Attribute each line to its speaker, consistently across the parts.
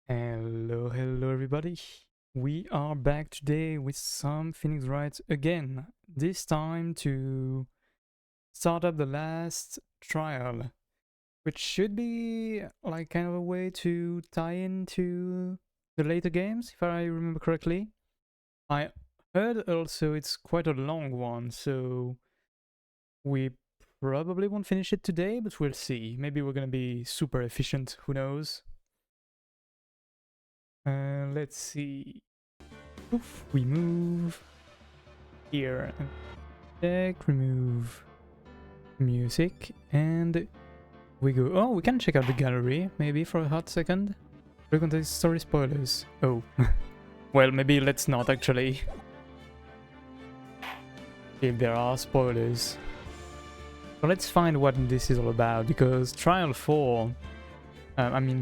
Speaker 1: Hello everybody. We are back today with some Phoenix Wright again. This time to start up the last trial, which should be like kind of a way to tie into the later games, if I remember correctly. I heard also it's quite a long one, so we probably won't finish it today, but we'll see. Maybe we're gonna be super efficient, who knows? Let's see. Poof, we move here and check, remove music, and we go. Oh, we can check out the gallery maybe for a hot second. We're going to story spoilers. Oh, well, maybe let's not actually. If there are spoilers. So let's find what this is all about, because trial 4,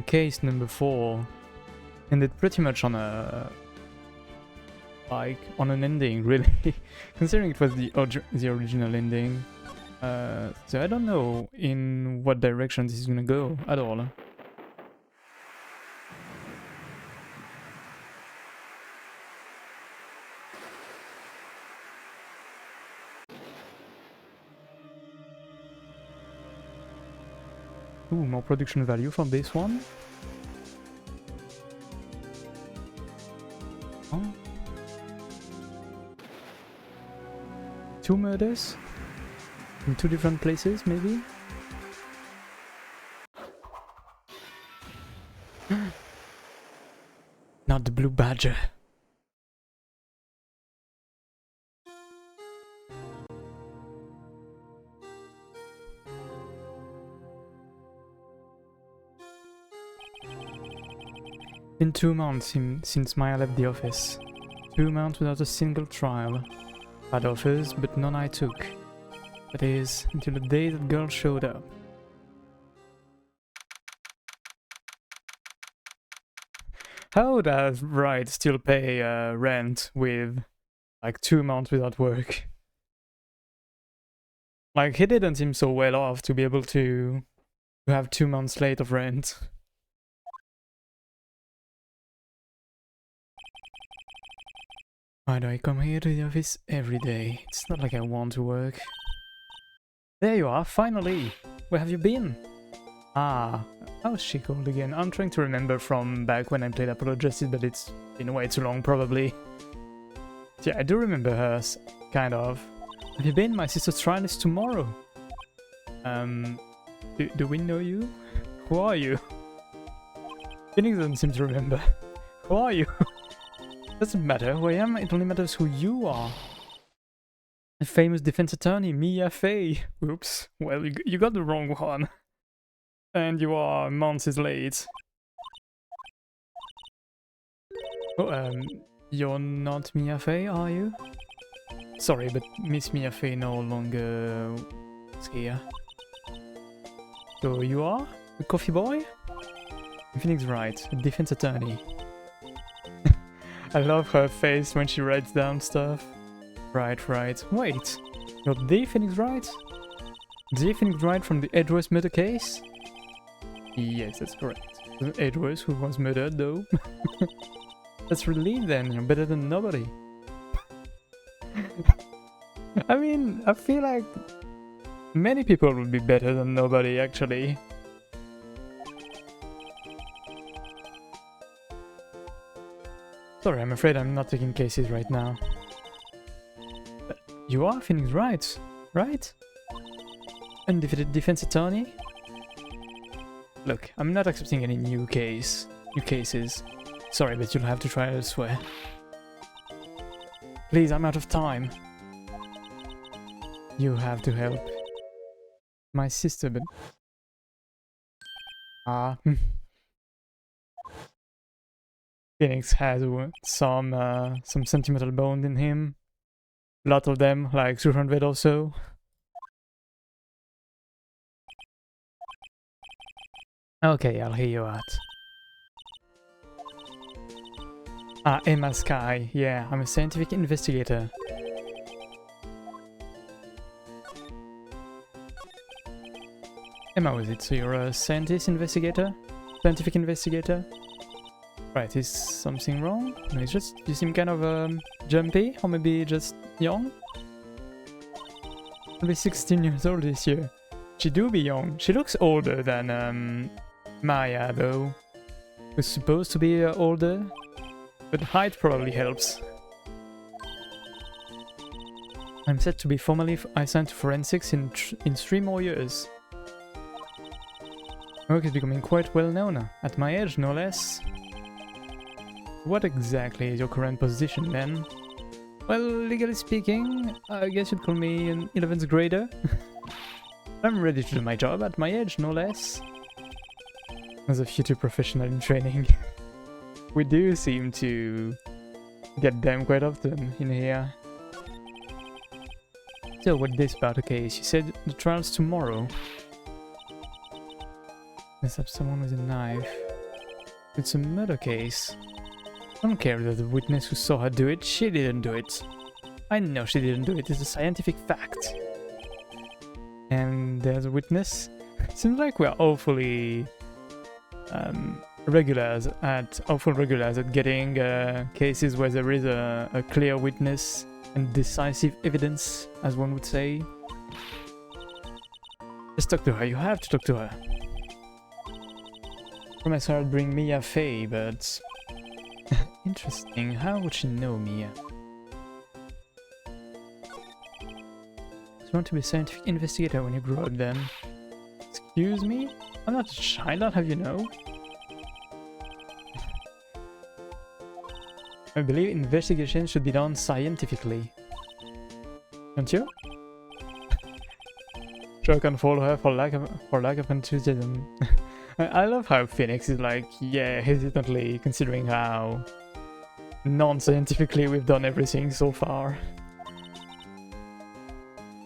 Speaker 1: case number 4, ended pretty much on a on an ending, really, considering it was the original ending. So I don't know in what direction this is gonna go at all. Ooh, more production value from this one. Oh. 2 murders? In 2 different places, maybe? Not the blue badger. Been 2 months since Maya left the office. 2 months without a single trial. Had offers, but none I took. That is, until the day that girl showed up. How does Wright still pay rent with like 2 months without work? Like, he didn't seem so well off to be able to have 2 months late of rent. Why do I come here to the office every day? It's not like I want to work. There you are, finally! Where have you been? Ah, how's she called again? I'm trying to remember from back when I played Apollo Justice, but it's been way too long, probably. Yeah, I do remember her, kind of. Have you been? My sister's trial is tomorrow. Do we know you? Who are you? Phoenix doesn't seem to remember. Who are you? Doesn't matter who I am, it only matters who you are. A famous defense attorney, Mia Fey. Oops, well, you got the wrong one. And you are months late. Oh, you're not Mia Fey, are you? Sorry, but Miss Mia Fey no longer is here. So you are? A coffee boy? Phoenix Wright, a defense attorney. I love her face when she writes down stuff. Right. Wait, you're the Phoenix Wright? The Phoenix Wright from the Edgeworth murder case? Yes, that's correct. Edgeworth who was murdered, though. That's relief then, you're better than nobody. I mean, I feel like many people would be better than nobody, actually. Sorry, I'm afraid I'm not taking cases right now. But you are Phoenix Wright, right? Undefeated defense attorney? Look, I'm not accepting any new cases. Sorry, but you'll have to try elsewhere. Please, I'm out of time. You have to help. My sister, but... Ah. Phoenix has some sentimental bond in him. A lot of them, like 200 or so. Okay, I'll hear you out. Ah, Emma Sky. Yeah, I'm a scientific investigator. Emma, was it? So you're a scientist investigator? Scientific investigator? Right, is something wrong? No, it's just you seem kind of jumpy, or maybe just young? I'll be 16 years old this year. She do be young. She looks older than Maya though. Who's supposed to be older, but height probably helps. I'm set to be formally assigned to forensics in 3 more years. My work is becoming quite well known, at my age no less. What exactly is your current position then? Well, legally speaking, I guess you'd call me an 11th grader. I'm ready to do my job at my age no less. As a future professional in training. We do seem to get them quite often in here. So what this about the case? You said the trial's tomorrow. Let's have someone with a knife. It's a murder case. I don't care that the witness who saw her do it, she didn't do it. I know she didn't do it, it's a scientific fact. And there's a witness. Seems like we're awfully regulars at getting cases where there is a clear witness and decisive evidence, as one would say. Just talk to her, you have to talk to her. Promise her I'd bring Mia Fey, but... Interesting, how would she know Mia? You want to be a scientific investigator when you grow up then? Excuse me? I'm not a child, I'll have you know. I believe investigations should be done scientifically. Don't you? Sure, I can follow her for lack of enthusiasm. I love how Phoenix is like, yeah, hesitantly considering how non-scientifically we've done everything so far.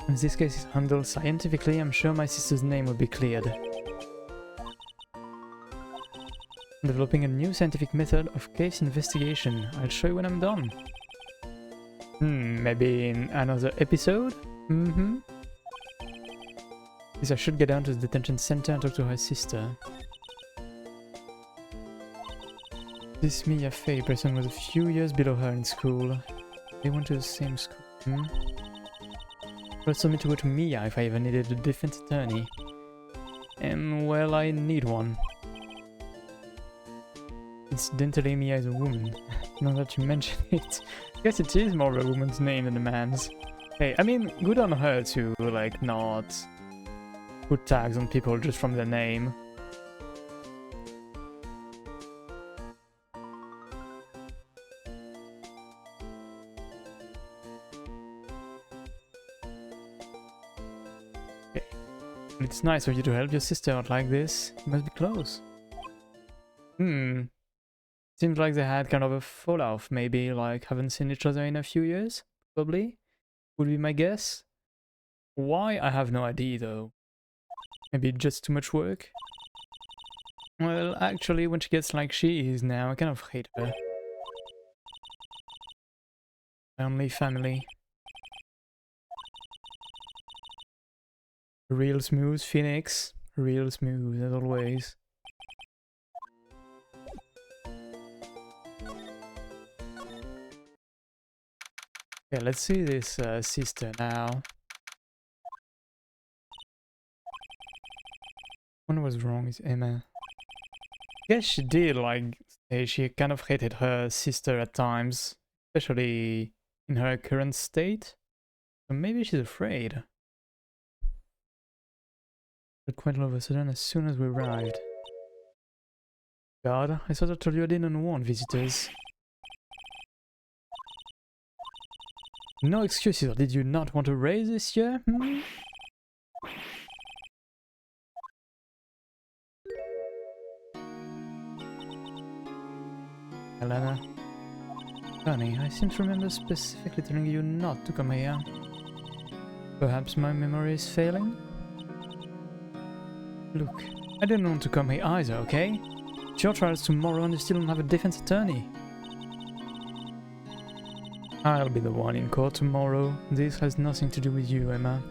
Speaker 1: If this case is handled scientifically, I'm sure my sister's name will be cleared. I'm developing a new scientific method of case investigation. I'll show you when I'm done. Maybe in another episode? Yes, I should get down to the detention center and talk to her sister. This Mia Fey person was a few years below her in school. They went to the same school. But told me to go to Mia if I ever needed a defense attorney. And well, I need one. Incidentally, Mia is a woman. Now that you mention it, I guess it is more of a woman's name than a man's. Hey, I mean, good on her to, like, not put tags on people just from their name. Okay. It's nice of you to help your sister out like this. You must be close. Seems like they had kind of a fallout, maybe, like, haven't seen each other in a few years, probably. Would be my guess. Why? I have no idea, though. Maybe just too much work? Well, actually, when she gets like she is now, I kind of hate her. Family, family. Real smooth, Phoenix. Real smooth, as always. Okay, let's see this sister now. What was wrong with Emma? I guess she did, like, say she kind of hated her sister at times, especially in her current state. So maybe she's afraid. But quite all of a sudden, as soon as we arrived. God, I thought I told you I didn't want visitors. No excuses, or did you not want to raise this year? Elena. Honey, I seem to remember specifically telling you not to come here. Perhaps my memory is failing? Look, I didn't want to come here either, okay? It's your trial's tomorrow and you still don't have a defense attorney. I'll be the one in court tomorrow. This has nothing to do with you, Emma.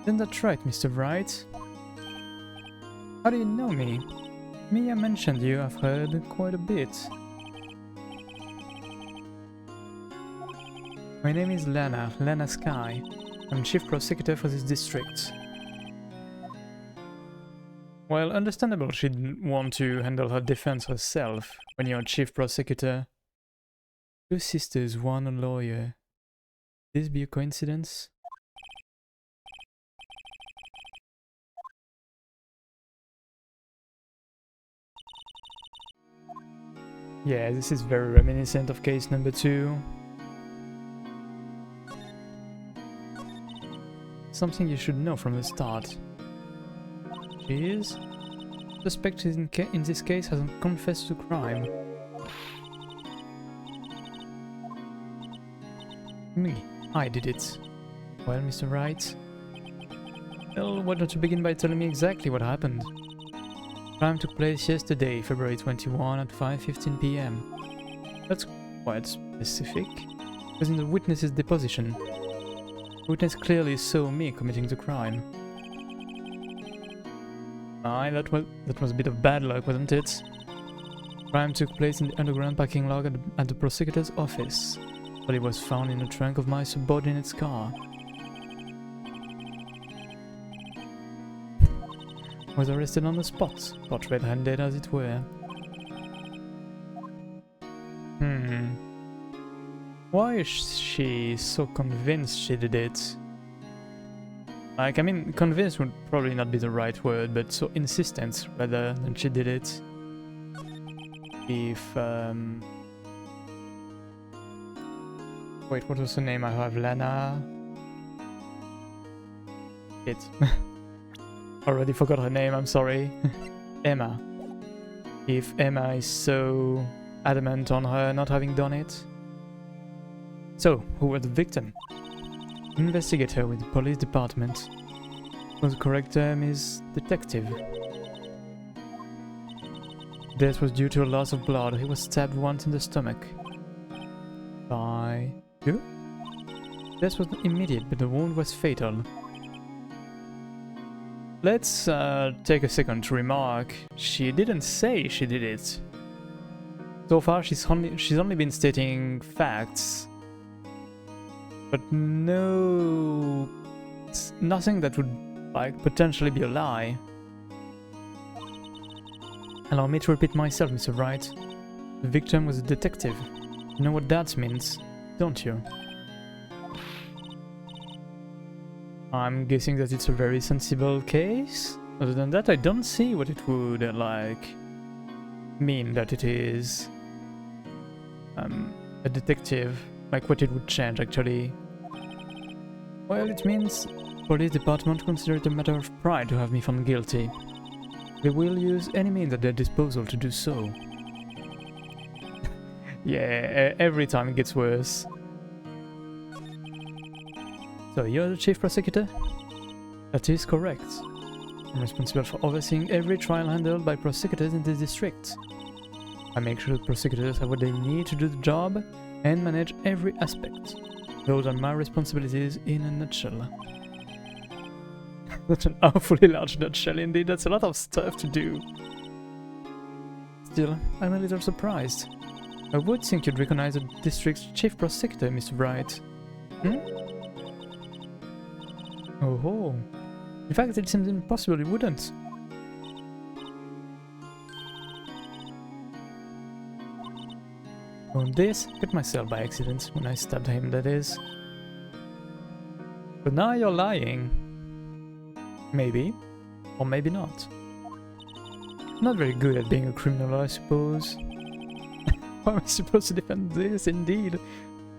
Speaker 1: Isn't that right, Mr. Wright? How do you know me? Mia mentioned you, I've heard quite a bit. My name is Lana Sky. I'm Chief Prosecutor for this district. While understandable she'd want to handle her defense herself when you're Chief Prosecutor. 2 sisters, 1 a lawyer. Could this be a coincidence? Yeah, this is very reminiscent of case number 2. Something you should know from the start. She is? Suspect in this case hasn't confessed to crime. Me. I did it. Well, Mr. Wright. Well, why don't you begin by telling me exactly what happened? Crime took place yesterday, February 21 at 5:15 PM. That's quite specific. It was in the witness's deposition. The witness clearly saw me committing the crime. Aye, that was a bit of bad luck, wasn't it? Crime took place in the underground parking lot at the prosecutor's office. But it was found in the trunk of my subordinate's car. Was arrested on the spot, caught red-handed as it were. Why is she so convinced she did it? Like, I mean, convinced would probably not be the right word, but so insistent rather than she did it. If, wait, what was her name? I have Lana. Shit. Already forgot her name, I'm sorry. Emma. If Emma is so adamant on her not having done it. So, who was the victim? Investigator with the police department. So the correct term is detective. Death was due to a loss of blood. He was stabbed once in the stomach. By you? Death was immediate, but the wound was fatal. Let's take a second to remark. She didn't say she did it. So far, she's only been stating facts, but nothing that would like potentially be a lie. Allow me to repeat myself, Mr. Wright. The victim was a detective. You know what that means, don't you? I'm guessing that it's a very sensible case. Other than that, I don't see what it would mean that it is a detective. Like what it would change actually. Well, it means police department consider it a matter of pride to have me found guilty. They will use any means at their disposal to do so. Yeah, every time it gets worse. So you're the chief prosecutor? That is correct. I'm responsible for overseeing every trial handled by prosecutors in this district. I make sure that prosecutors have what they need to do the job and manage every aspect. Those are my responsibilities in a nutshell. That's an awfully large nutshell indeed, that's a lot of stuff to do. Still, I'm a little surprised. I would think you'd recognize the district's chief prosecutor, Mr. Bright. Oh. In fact, it seems impossible you wouldn't. On this, hit myself by accident when I stabbed him, that is. But now you're lying. Maybe. Or maybe not. Not very good at being a criminal, I suppose. How am I supposed to defend this, indeed?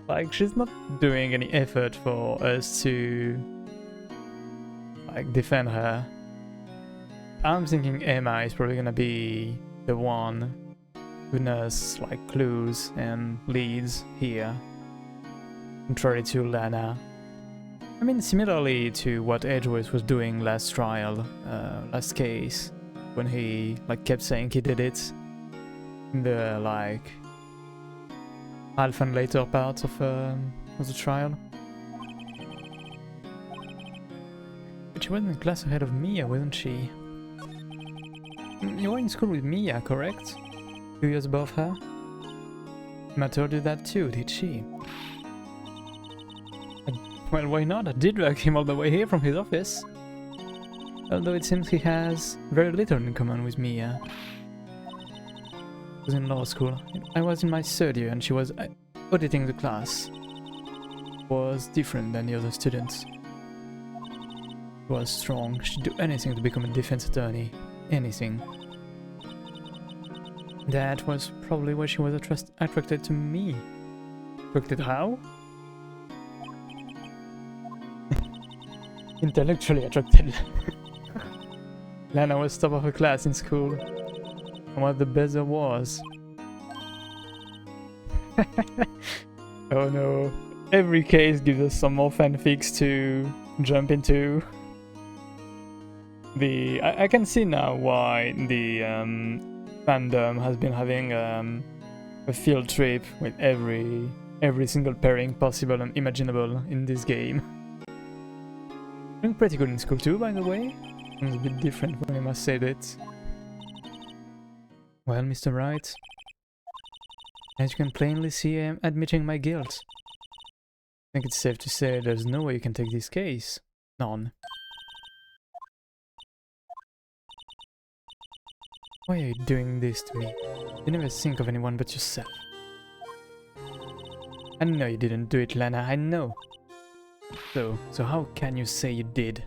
Speaker 1: Like, she's not doing any effort for us to defend her. I'm thinking Emma is probably gonna be the one who knows clues and leads here, contrary to Lana. I mean, similarly to what Edgeworth was doing last trial, last case, when he kept saying he did it in the half and later parts of the trial. But she wasn't a class ahead of Mia, wasn't she? You were in school with Mia, correct? 2 years above her? Emma told you that too, did she? Well, why not? I did drag him all the way here from his office. Although it seems he has very little in common with Mia. I was in law school. I was in my third year and she was auditing the class. Was different than the other students. Was strong. She'd do anything to become a defense attorney. Anything. That was probably why she was attracted to me. Attracted how? Intellectually attracted. Lana was top of her class in school. And what the best there was. Oh no. Every case gives us some more fanfics to jump into. I can see now why the fandom has been having a field trip with every single pairing possible and imaginable in this game. Doing pretty good in school too, by the way. It was a bit different when I must say that. Well, Mr. Wright, as you can plainly see, I am admitting my guilt. I think it's safe to say there's no way you can take this case. None. Why are you doing this to me? You never think of anyone but yourself. I know you didn't do it, Lana, I know. So how can you say you did?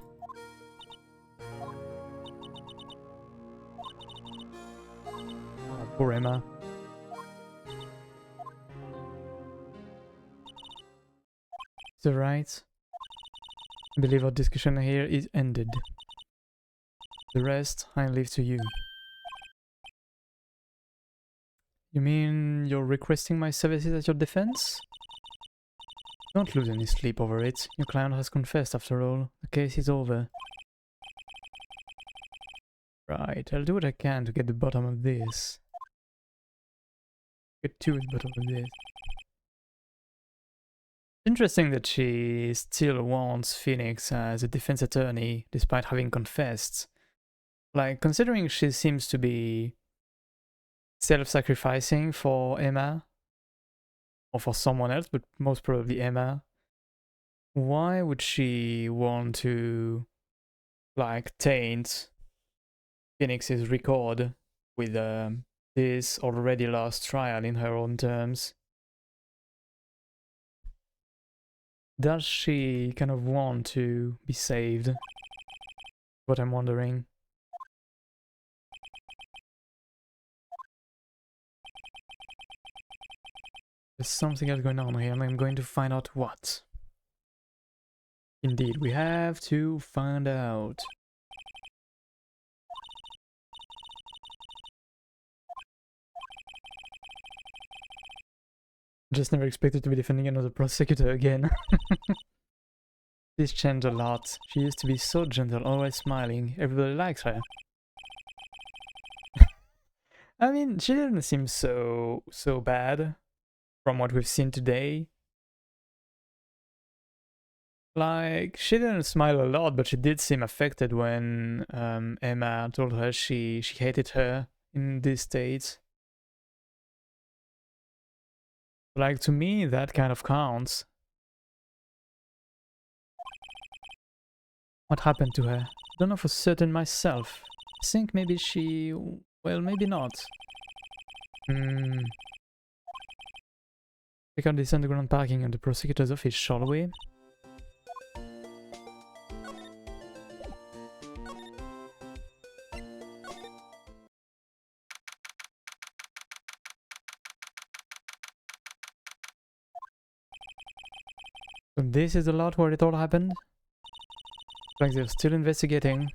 Speaker 1: Oh, poor Emma. Is that right? I believe our discussion here is ended. The rest I leave to you. You mean you're requesting my services as your defense? Don't lose any sleep over it. Your client has confessed after all. The case is over. Right, I'll do what I can to get the bottom of this. Get to the bottom of this. Interesting that she still wants Phoenix as a defense attorney despite having confessed. Like, considering she seems to be self-sacrificing for Emma, or for someone else, but most probably Emma, why would she want to, like, taint Phoenix's record with this already lost trial in her own terms? Does she kind of want to be saved? What I'm wondering. There's something else going on here, and I'm going to find out what. Indeed, we have to find out. Just never expected to be defending another prosecutor again. She's changed a lot. She used to be so gentle, always smiling. Everybody likes her. I mean, she didn't seem so bad from what we've seen today. Like, she didn't smile a lot, but she did seem affected when Emma told her she hated her in this state. Like, to me, that kind of counts. What happened to her? I don't know for certain myself. I think maybe she... well, maybe not. Check out this underground parking at the prosecutor's office, shall we? So this is the lot where it all happened? Like they're still investigating.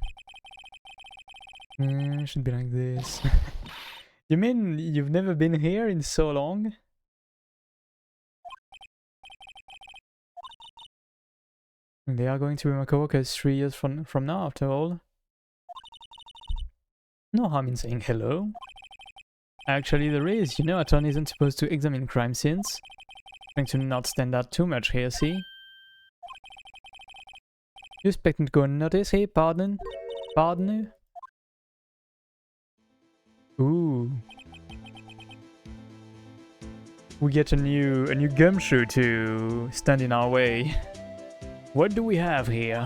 Speaker 1: Should be like this. You mean you've never been here in so long? They are going to be my co-workers 3 years from now, after all. No harm in saying hello. Actually, there is. You know, attorney isn't supposed to examine crime scenes. Trying to not stand out too much here, see? You expecting to go unnoticed, hey? Pardon? Pardon? Ooh. We get a new gumshoe to stand in our way. What do we have here?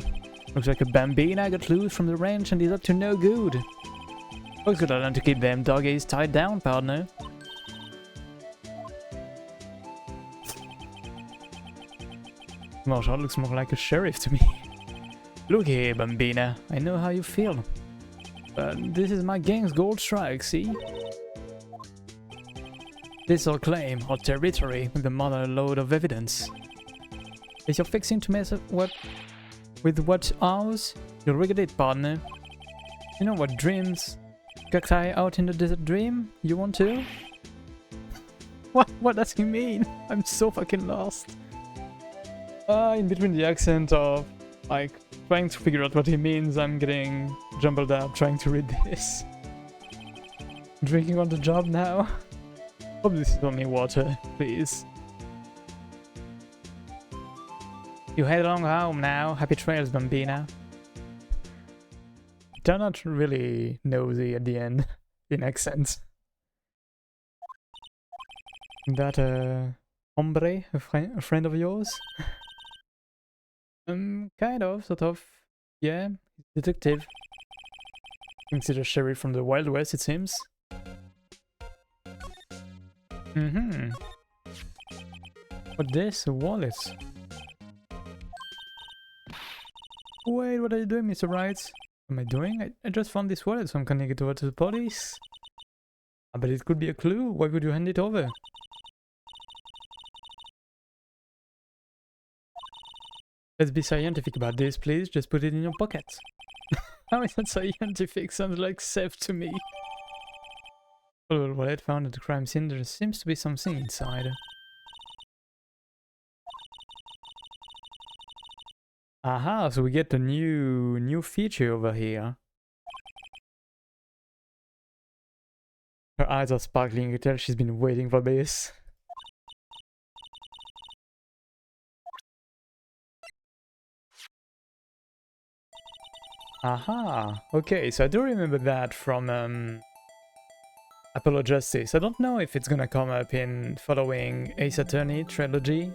Speaker 1: Looks like a Bambina got loose from the ranch and is up to no good. Looks good learn to keep them doggies tied down, partner. Marshall looks more like a sheriff to me. Look here, Bambina. I know how you feel. But this is my gang's gold strike, see? This'll claim our territory with a mother load of evidence. If you're fixing to mess up with what's ours, you'll regret it, partner. You know what dreams? Cacti out in the desert dream? You want to? What does he mean? I'm so fucking lost. In between the accent of, like, trying to figure out what he means, I'm getting jumbled up trying to read this. Drinking on the job now? Hope this is only water, please. You head along home now. Happy trails, Bambina. They're not really nosy at the end, in accents. That hombre, a friend of yours? Kind of, sort of. Yeah, detective. Thinks he's a sheriff from the Wild West, it seems. What this? A wallet? Wait, what are you doing, Mr. Wright? What am I doing? I just found this wallet, so I'm handing it over to the police. But it could be a clue. Why would you hand it over? Let's be scientific about this, please. Just put it in your pocket. How is that scientific? Sounds like theft to me. Well, wallet found at the crime scene. There seems to be something inside. Aha, so we get a new feature over here. Her eyes are sparkling. You tell she's been waiting for this. Aha, okay, so I do remember that from Apollo Justice. I don't know if it's gonna come up in following Ace Attorney trilogy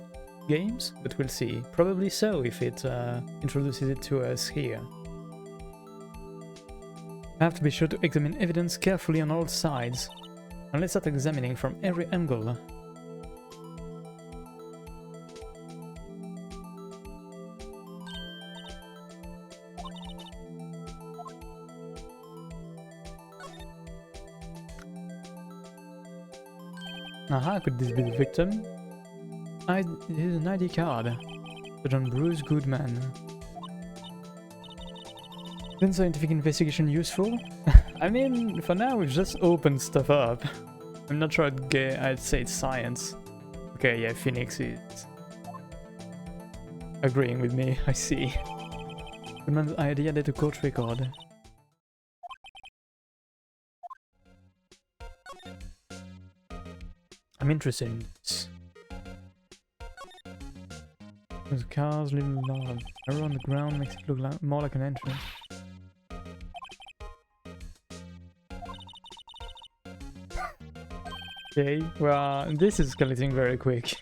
Speaker 1: games, but we'll see. Probably so if it introduces it to us here. I have to be sure to examine evidence carefully on all sides, and let's start examining from every angle. Aha, could this be the victim? It is an ID card. Sergeant Bruce Goodman. Isn't scientific investigation useful? I mean, for now we've just opened stuff up. I'm not sure I'd say it's science. Okay, yeah, Phoenix is agreeing with me, I see. Goodman's ID added to court record. I'm interested in this. There's cars, little large. Arrow on the ground makes it look more like an entrance. Okay, well, this is escalating very quick.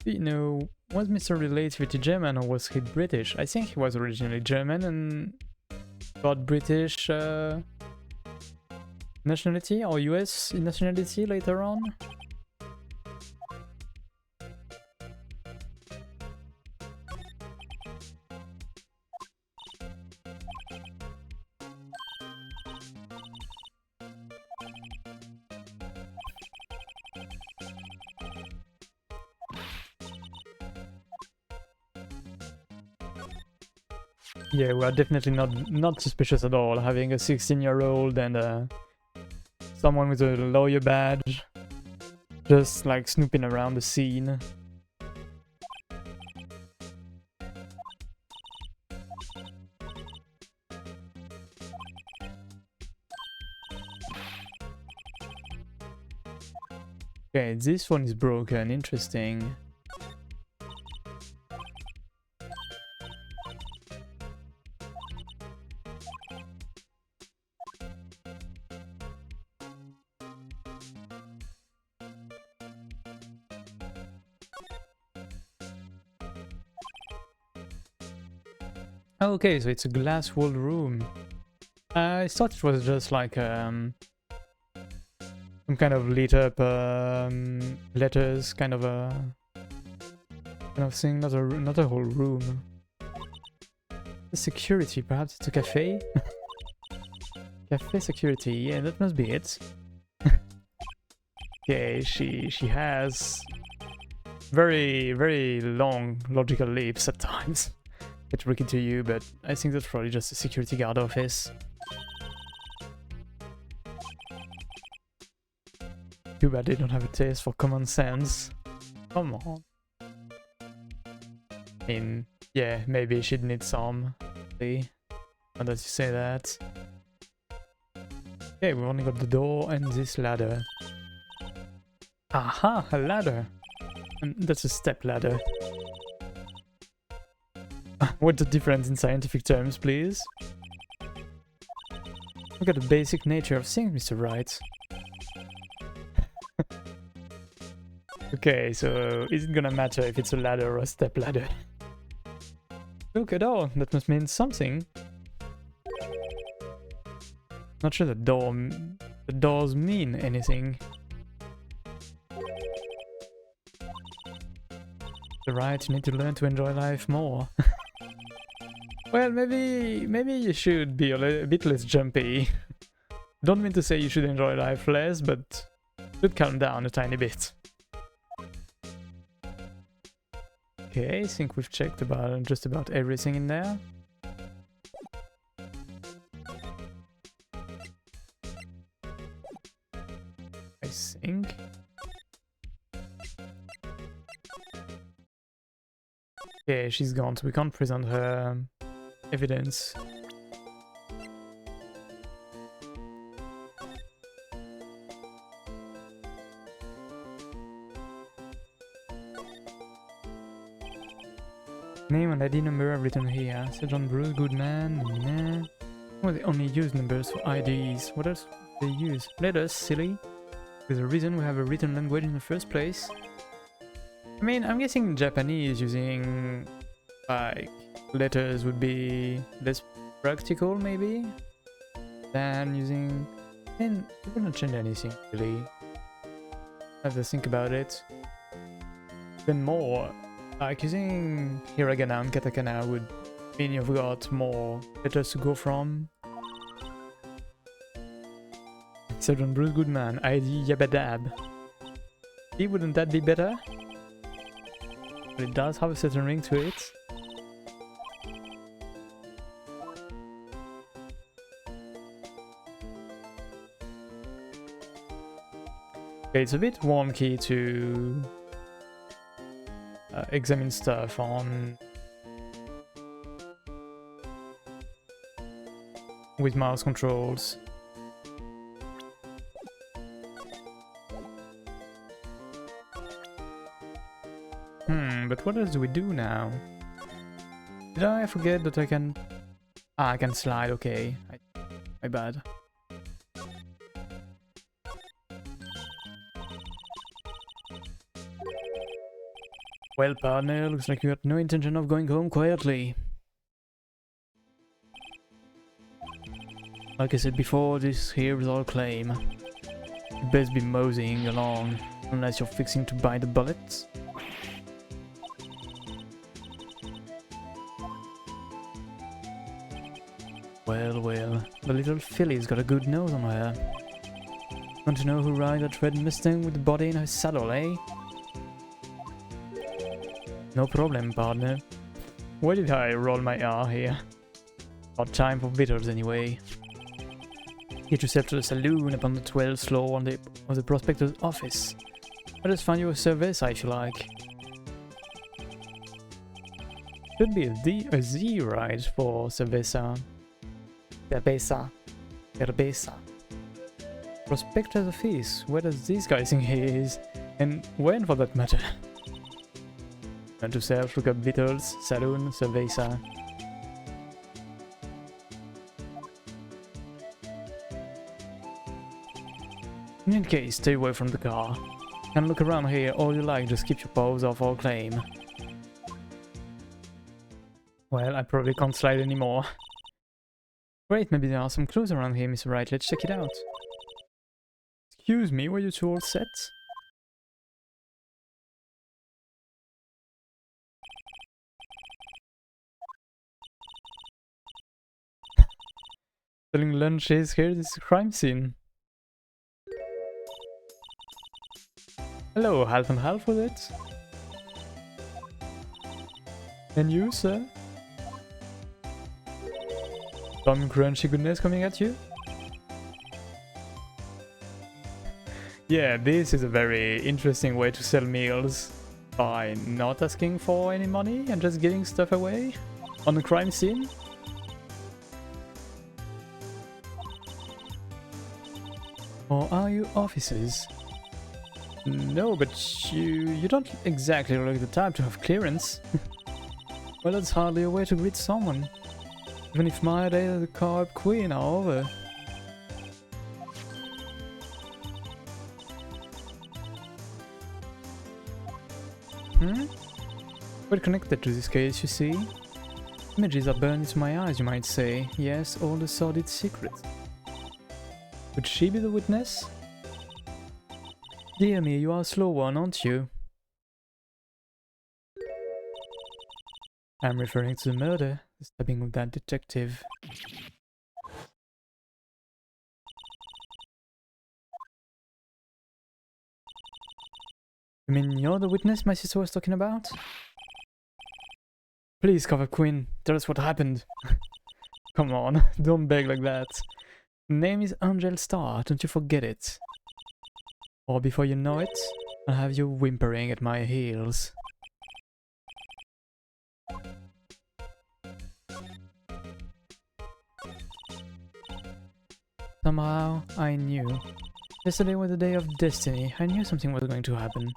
Speaker 1: You know, was Mr. related to German or was he British? I think he was originally German and got British nationality or US nationality later on. Yeah, we are definitely not suspicious at all, having a 16-year-old and someone with a lawyer badge just like snooping around the scene. Okay, this one is broken, interesting. Okay, so it's a glass-walled room. I thought it was just like some kind of lit up letters, kind of thing, not a whole room. The security, perhaps it's a cafe? Cafe security, yeah, that must be it. Okay, she has very, very long logical leaps at times. It's tricky to you, but I think that's probably just a security guard office. Too bad they don't have a taste for common sense. Come on. I mean, yeah, maybe she'd need some. See? Now that you say that. Okay, we've only got the door and this ladder. Aha, a ladder! And that's a step ladder. What's the difference in scientific terms, please? Look at the basic nature of things, Mr. Wright. Okay, so is it gonna matter if it's a ladder or a step ladder? Look at all, that must mean something. Not sure the doors mean anything. Mr. Wright, you need to learn to enjoy life more. Well, maybe you should be a bit less jumpy. Don't mean to say you should enjoy life less, but should calm down a tiny bit. Okay, I think we've checked about just about everything in there. I think. Okay, she's gone, so we can't present her evidence. Name and ID number are written here. Sergeant Bruce Goodman. Nah. Well, they only use numbers for IDs. What else do they use? Letters, silly. There's a reason we have a written language in the first place. I mean, I'm guessing Japanese using like letters would be less practical, maybe, than using. I mean, it wouldn't change anything really. I have to think about it. Then more. Like, using hiragana and katakana would mean you've got more letters to go from. Sergeant Bruce Goodman, ID Yabadab. See, wouldn't that be better? But it does have a certain ring to it. Okay, it's a bit wonky to examine stuff on with mouse controls. But what else do we do now? Did I forget that I can... Ah, I can slide, okay. My bad. Well, partner, looks like you had no intention of going home quietly. Like I said before, this here is our claim. You best be moseying along, unless you're fixing to bite the bullets. Well, well, the little filly's got a good nose on her. Want to know who rides that red Mustang with the body in her saddle, eh? No problem, partner. Why did I roll my R here? Not time for victuals anyway. Get yourself to the saloon upon the 12th floor of the prospector's office. I'll just find you a cerveza if you like. Should be a Z ride for cerveza. Cerveza. Prospector's office. Where does this guy think he is? And when, for that matter? And to self, look up victuals, saloon, cerveza. In any case, stay away from the car. Can look around here all you like, just keep your paws off our claim. Well, I probably can't slide anymore. Great, maybe there are some clues around here, Mr. Wright. Let's check it out. Excuse me, were you two all set? Selling lunches here, this is a crime scene. Hello, half and half with it. And you, sir? Some crunchy goodness coming at you? Yeah, this is a very interesting way to sell meals. By not asking for any money and just giving stuff away on the crime scene. Or are you officers? No, but you don't exactly look the type to have clearance. Well, that's hardly a way to greet someone. Even if my days as a co-op queen are over. Quite connected to this case, you see. Images are burned into my eyes, you might say. Yes, all the sordid secrets. Would she be the witness? Dear me, you are a slow one, aren't you? I'm referring to the murder, the stabbing of that detective. You mean you're the witness my sister was talking about? Please, Cover Queen, tell us what happened. Come on, don't beg like that. Name is Angel Star, don't you forget it. Or before you know it, I'll have you whimpering at my heels. Somehow, I knew. Yesterday was the day of destiny. I knew something was going to happen.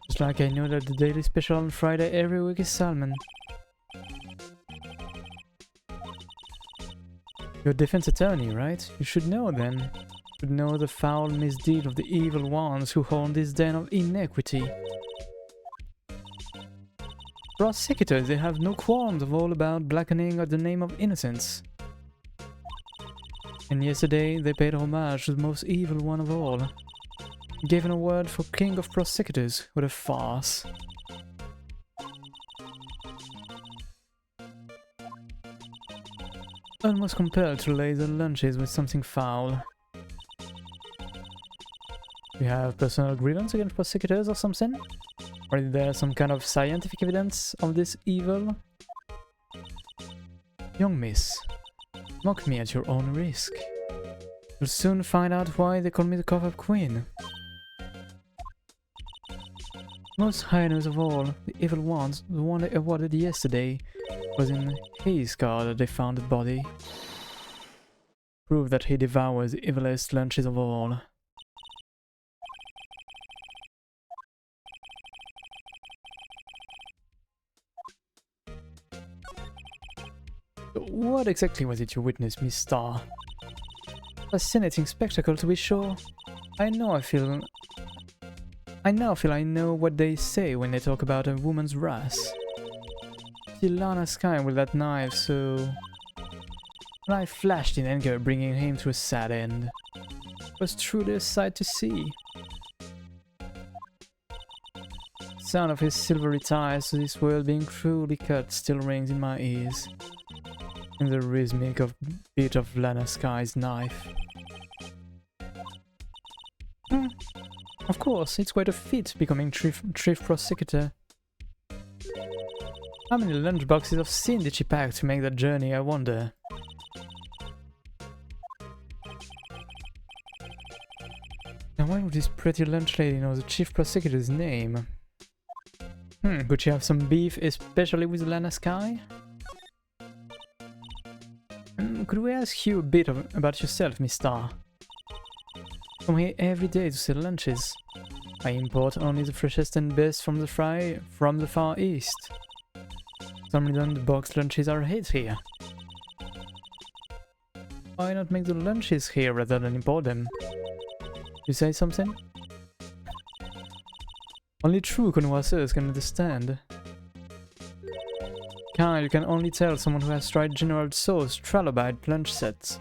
Speaker 1: Just like I knew that the daily special on Friday every week is salmon. You're a defense attorney, right? You should know then. You should know the foul misdeed of the evil ones who haunt this den of inequity. Prosecutors, they have no qualms at all about blackening of the name of innocence. And yesterday they paid homage to the most evil one of all. Gave an award for King of Prosecutors. What a farce. Almost compelled to lay their lunches with something foul. You have personal grievance against prosecutors or something? Or is there some kind of scientific evidence of this evil? Young miss, mock me at your own risk. You'll soon find out why they call me the Cover Queen. Most heinous of all, the evil ones, the one they awarded yesterday, was in his car that they found the body. Prove that he devours the evilest lunches of all. What exactly was it you witnessed, Miss Star? Fascinating spectacle, to be sure. I now feel I know what they say when they talk about a woman's wrath. See Lana Sky with that knife, so... I flashed in anger, bringing him to a sad end. It was truly a sight to see. The sound of his silvery ties to this world being cruelly cut still rings in my ears. And the rhythmic beat of Lana Sky's knife. Of course, it's quite a feat becoming chief prosecutor. How many lunchboxes of sin did she pack to make that journey, I wonder? And why would this pretty lunch lady know the chief prosecutor's name? Could she have some beef, especially with Lana Sky? Could we ask you a bit about yourself, Miss Star? Come here every day to sell lunches. I import only the freshest and best from the Far East. Some reason the boxed lunches are hid here. Why not make the lunches here rather than import them? You say something? Only true connoisseurs can understand. kind you can only tell someone who has tried General Tso's Trilobite lunch sets.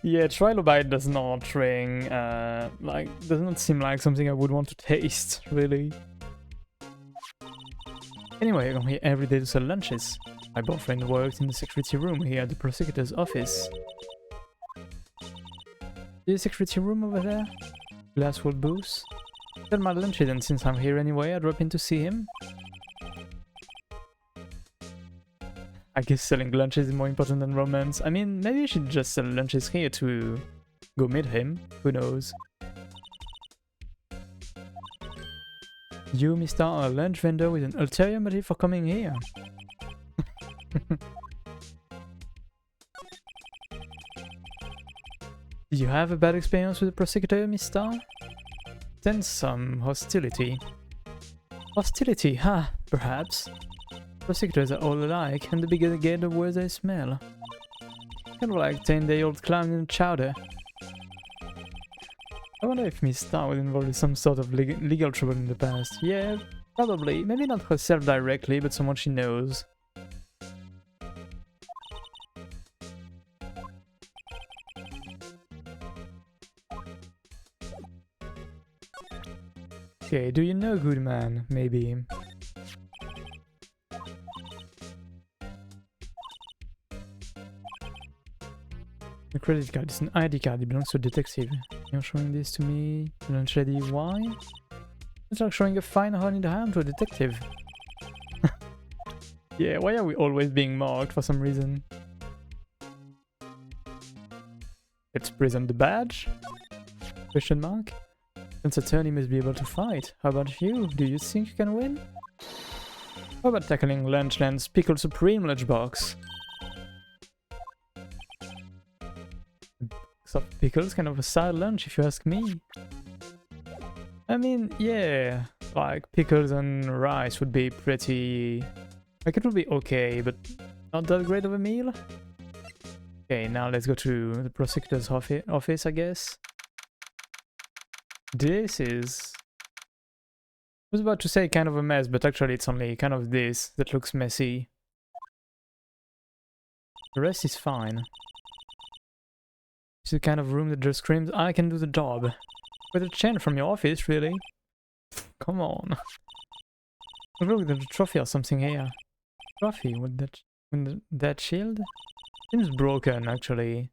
Speaker 1: Yeah, Trilobite does not ring, does not seem like something I would want to taste, really. Anyway, I come here every day to sell lunches. My boyfriend works in the security room here at the prosecutor's office. See the security room over there? Glasswood booth? Sell my lunches, and since I'm here anyway, I drop in to see him. I guess selling lunches is more important than romance. I mean, maybe you should just sell lunches here to go meet him. Who knows? You, mister, are a lunch vendor with an ulterior motive for coming here. Did you have a bad experience with the prosecutor, mister? Sense some hostility. Hostility, ha, perhaps. Prosecutors are all alike, and the bigger they get, the worse they smell. Kind of like 10-day-old clown in chowder. I wonder if Miss Star was involved in some sort of legal trouble in the past. Yeah, probably. Maybe not herself directly, but someone she knows. Okay, do you know Goodman? Maybe. The credit card is an ID card, it belongs to a detective. You're showing this to me, lunch lady, why? It's like showing a fine horn in the hand to a detective. Yeah, why are we always being marked for some reason? Let's present the badge? Question mark? Since attorney must be able to fight. How about you? Do you think you can win? How about tackling Lunchland's Pickle Supreme lunchbox? Soft pickles, kind of a side lunch if you ask me. I mean, yeah, like pickles and rice would be pretty... like it would be okay, but not that great of a meal. Okay, now let's go to the prosecutor's office, I guess. This is... I was about to say kind of a mess, but actually it's only kind of this that looks messy. The rest is fine. It's the kind of room that just screams, I can do the job. With a chain from your office, really? Come on. Look, there's a trophy or something here. Trophy with that shield? Seems broken, actually.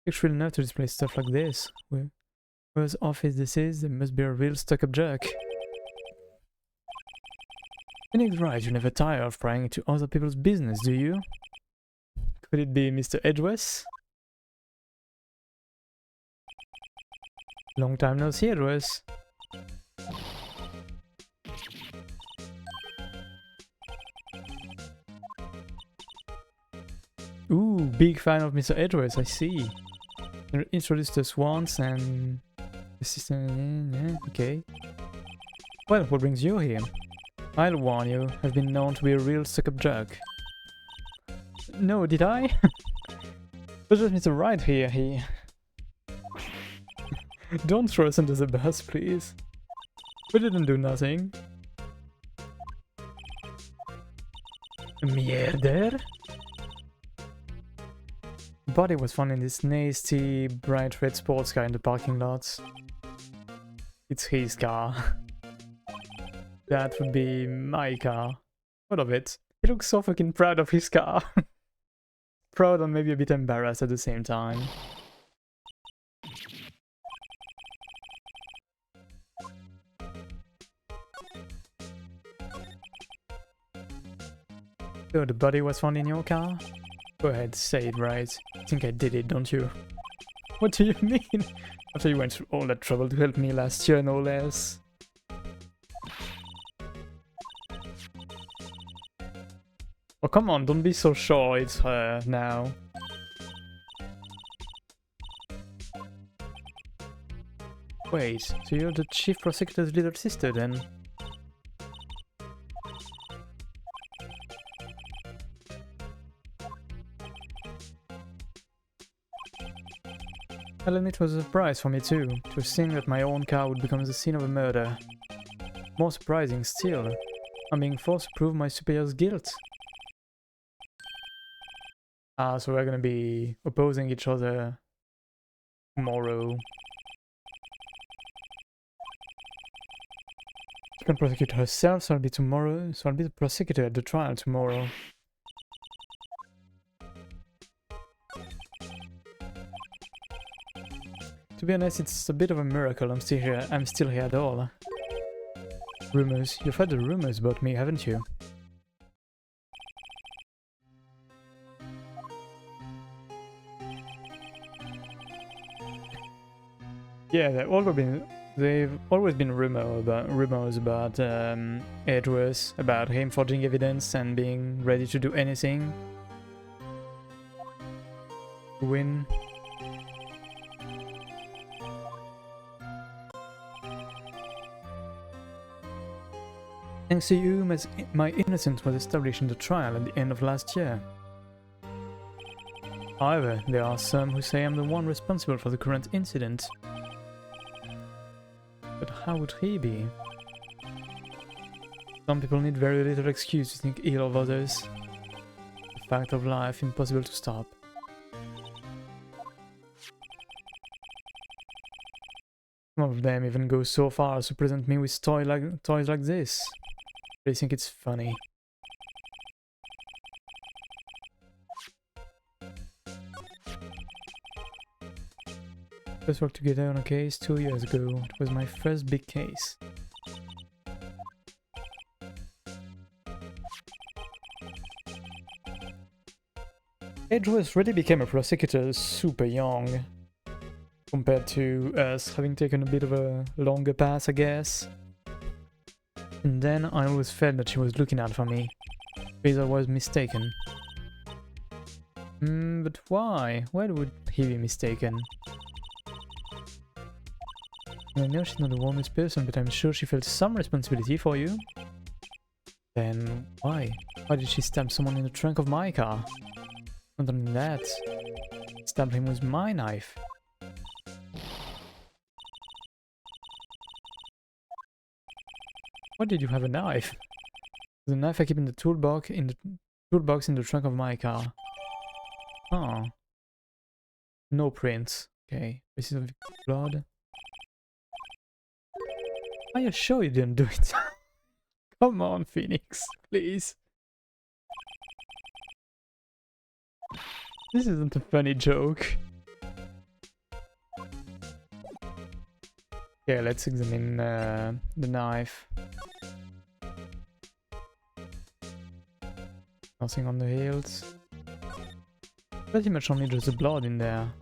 Speaker 1: It's really enough to display stuff like this. Whose office this is, there must be a real stuck-up jerk. Phoenix Wright, you never tire of prying into other people's business, do you? Could it be Mr. Edgeworth? Long time no see, Edgeworth. Ooh, big fan of Mr. Edgeworth, I see. You introduced us once and... assistant, yeah, okay. Well, what brings you here? I'll warn you, I've been known to be a real stuck-up jerk. No, did I? But just Mr. Wright here, he... Don't throw us under the bus, please. We didn't do nothing. Mierder? The body was found in this nasty, bright red sports car in the parking lot. It's his car. That would be my car. What of it? He looks so fucking proud of his car. Proud and maybe a bit embarrassed at the same time. So the body was found in your car? Go ahead, say it right. I think I did it, don't you? What do you mean? After you went through all that trouble to help me last year, no less. Oh, come on, don't be so sure it's her now. Wait, so you're the chief prosecutor's little sister then? I'll admit it was a surprise for me too, to think that my own car would become the scene of a murder. More surprising still, I'm being forced to prove my superior's guilt. Ah, so we're gonna be opposing each other tomorrow. She can prosecute herself, so I'll be the prosecutor at the trial tomorrow. To be honest, it's a bit of a miracle I'm still here at all. Rumors. You've heard the rumors about me, haven't you? Yeah, they've always been rumors about Edgeworth, about him forging evidence and being ready to do anything to win. Thanks to you, my innocence was established in the trial at the end of last year. However, there are some who say I'm the one responsible for the current incident. But how would he be? Some people need very little excuse to think ill of others. The fact of life impossible to stop. Some of them even go so far as to present me with toys like this. They think it's funny. First worked together on a case 2 years ago. It was my first big case. Edgeworth really became a prosecutor super young, compared to us having taken a bit of a longer path, I guess. And then I always felt that she was looking out for me, because I was mistaken. But why? Why would he be mistaken? I know she's not the warmest person, but I'm sure she felt some responsibility for you. Then why? Why did she stab someone in the trunk of my car? Not only that, stabbed him with my knife. Why did you have a knife? The knife I keep in the toolbox in the trunk of my car. Oh. No prints. Okay. This is blood. Are you sure you didn't do it? Come on, Phoenix, please. This isn't a funny joke. Okay, let's examine the knife. Nothing on the hilt. Pretty much only just the blood in there.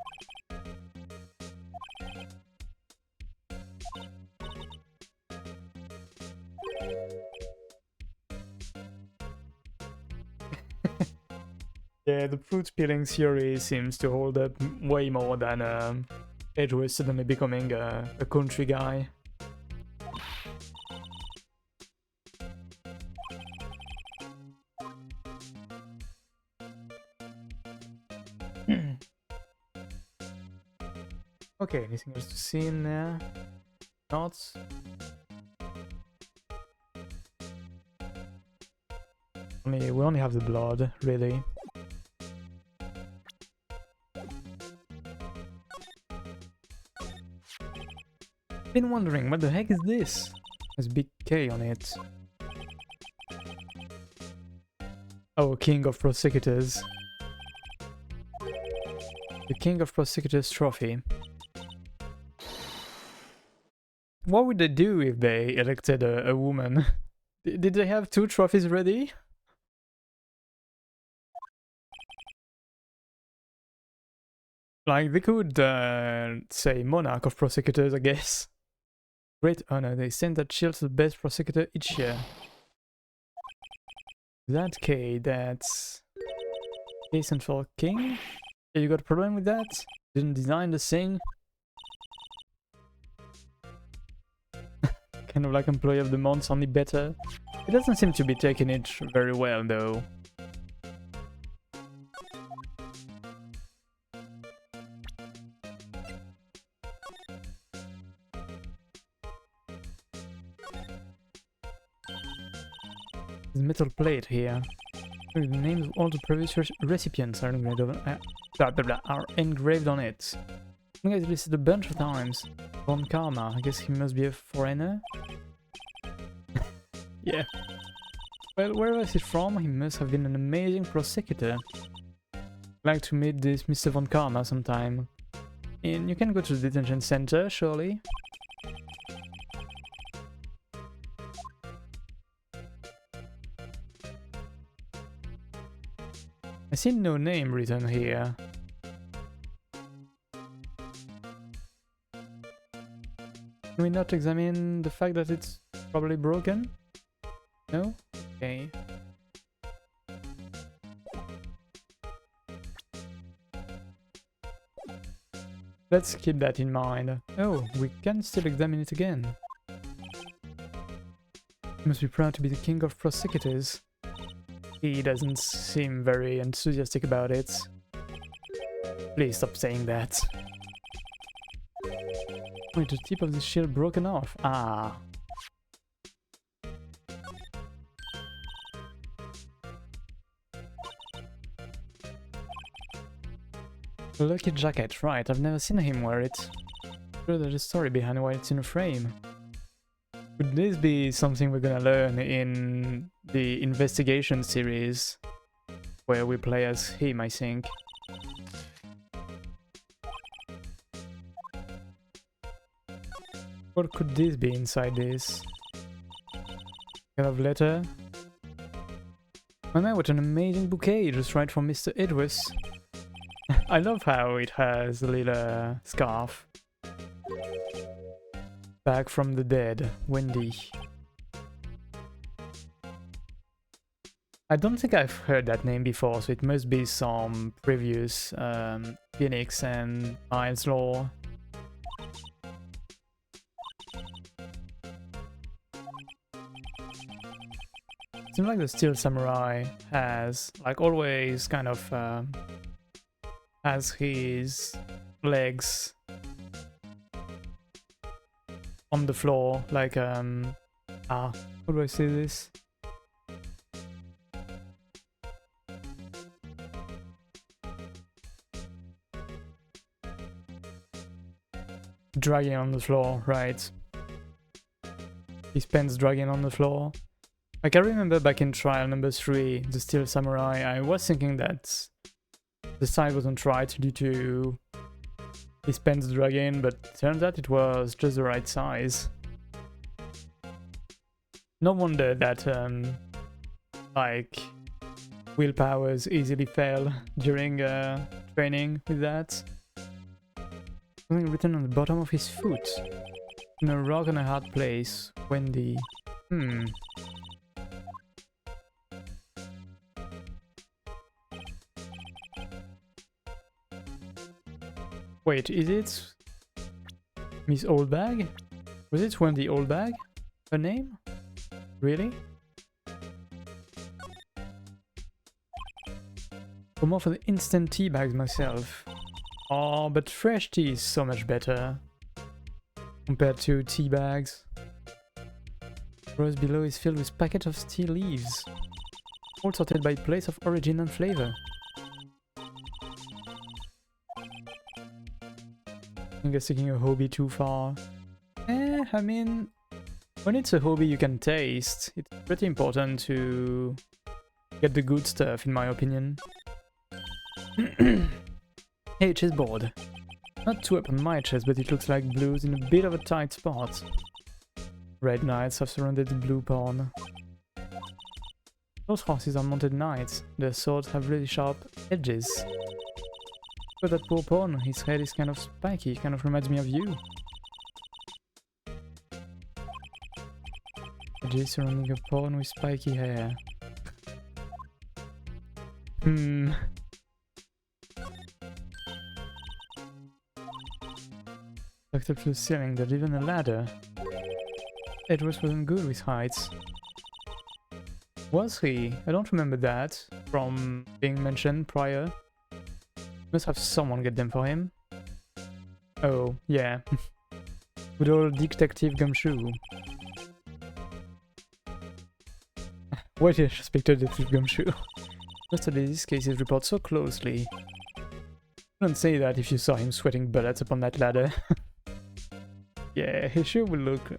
Speaker 1: Yeah, the fruit peeling theory seems to hold up way more than Edgeworth suddenly becoming a country guy. Okay, anything else to see in there? Not. We only have the blood, really. Been wondering, what the heck is this? There's big K on it. Oh, King of Prosecutors. The King of Prosecutors trophy. What would they do if they elected a woman? Did they have 2 trophies ready? Like, they could say Monarch of Prosecutors, I guess. Great honor, they send that shield to the best prosecutor each year. That K, that's... Decent for King? Yeah, you got a problem with that? Didn't design the thing? Kind of like Employee of the Month, only better. It doesn't seem to be taking it very well, though. There's a metal plate here. The names of all the previous recipients are engraved on it. I think I listed a bunch of times. Von Karma, I guess he must be a foreigner? Yeah. Well, wherever he's from, he must have been an amazing prosecutor. I'd like to meet this Mr. Von Karma sometime. And you can go to the detention center, surely? I see no name written here. Can we not examine the fact that it's probably broken? No? Okay. Let's keep that in mind. Oh, we can still examine it again. You must be proud to be the king of prosecutors. He doesn't seem very enthusiastic about it. Please stop saying that. Wait, the tip of the shield broken off. Ah. Lucky jacket, right, I've never seen him wear it. Sure, there's a story behind why it's in a frame. Could this be something we're gonna learn in the investigation series? Where we play as him, I think. What could this be inside this? Kind of letter? Oh man, what an amazing bouquet just right from Mr. Edwards. I love how it has a little scarf. Back from the dead, Wendy. I don't think I've heard that name before, so it must be some previous Phoenix and Miles lore. Seems like the Steel Samurai has, like always, kind of has his legs on the floor, like how do I say this? Dragging on the floor, right? His pants dragging on the floor. Like I remember back in trial number 3, the Steel Samurai, I was thinking that the size wasn't right due to his pants dragging, but turns out it was just the right size. No wonder that like willpowers easily fail during training with that. Something written on the bottom of his foot. In a rock and a hard place. Wendy. Wait, is it Miss Oldbag? Was it Wendy Oldbag? Her name? Really? Go more for the instant tea bags myself. Oh, but fresh tea is so much better compared to tea bags. The rows below is filled with packets of tea leaves, all sorted by place of origin and flavor. I guess taking a hobby too far. I mean, when it's a hobby you can taste, it's pretty important to get the good stuff, in my opinion. Hey, chessboard. Not too up on my chest, but it looks like blue's in a bit of a tight spot. Red knights have surrounded the blue pawn. Those horses are mounted knights. Their swords have really sharp edges. But that poor pawn, his head is kind of spiky, kind of reminds me of you. Edges surrounding a pawn with spiky hair. Looked up to the ceiling, there's even a ladder. Edwards wasn't good with heights. Was he? I don't remember that from being mentioned prior. Must have someone get them for him. Oh, yeah. Good old Detective Gumshoe. Why did I suspect Detective Gumshoe? Most of these cases report so closely. Don't say that if you saw him sweating bullets upon that ladder. Yeah, he sure will look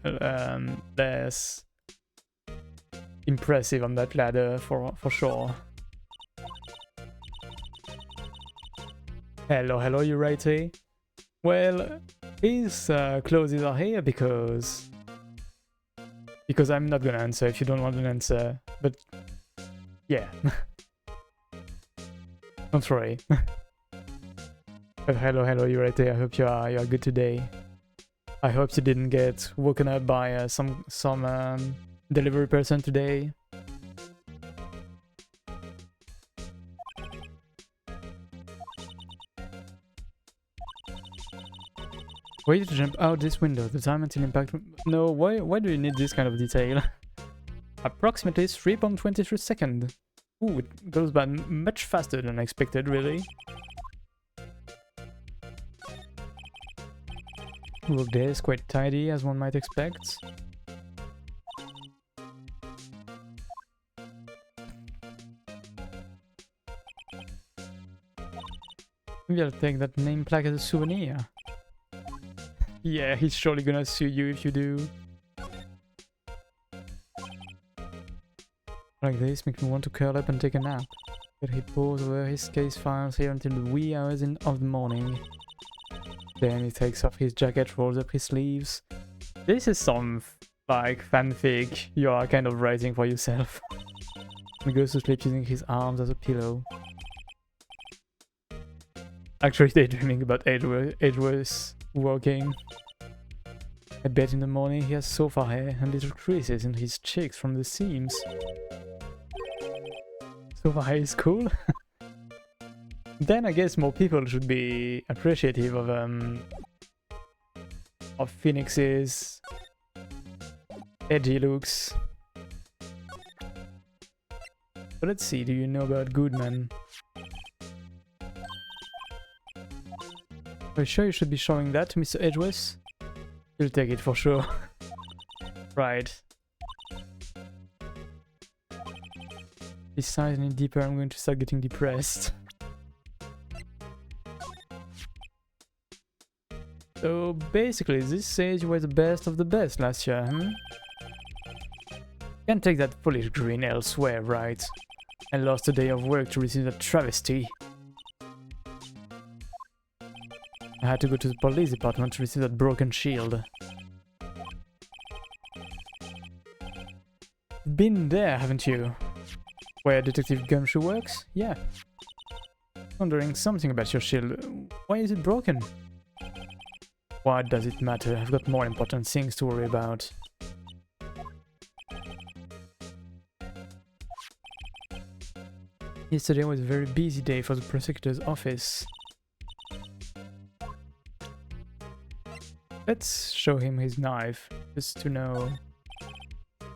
Speaker 1: less impressive on that ladder for sure. Hello, you righty? Well, his clothes are here because I'm not gonna answer if you don't want an answer. But yeah, don't worry. But hello, you righty? I hope you are good today. I hope you didn't get woken up by some delivery person today. Why did you jump out this window? The time until impact... No, why do you need this kind of detail? Approximately 3.23 seconds. Ooh, it goes by much faster than expected, really. Work day is quite tidy, as one might expect. Maybe I'll take that name plaque as a souvenir. Yeah, he's surely gonna sue you if you do. Like this makes me want to curl up and take a nap. But he pores over his case files here until the wee hours of the morning. Then he takes off his jacket, rolls up his sleeves. This is some, like, fanfic you are kind of writing for yourself. He goes to sleep using his arms as a pillow. Actually daydreaming about Edgeworth walking. I bet in the morning he has sofa hair and little creases in his cheeks from the seams. Sofa hair is cool. Then I guess more people should be appreciative of Phoenix's edgy looks. But let's see, do you know about Goodman? Are you sure you should be showing that to Mr. Edgeworth? He'll take it for sure. Right. Besides, any deeper, I'm going to start getting depressed. So basically, this says you were the best of the best last year, hmm? Can't take that foolish grin elsewhere, right? I lost a day of work to receive that travesty. I had to go to the police department to receive that broken shield. Been there, haven't you? Where Detective Gumshoe works? Yeah. Wondering something about your shield. Why is it broken? What does it matter? I've got more important things to worry about. Yesterday was a very busy day for the prosecutor's office. Let's show him his knife, just to know.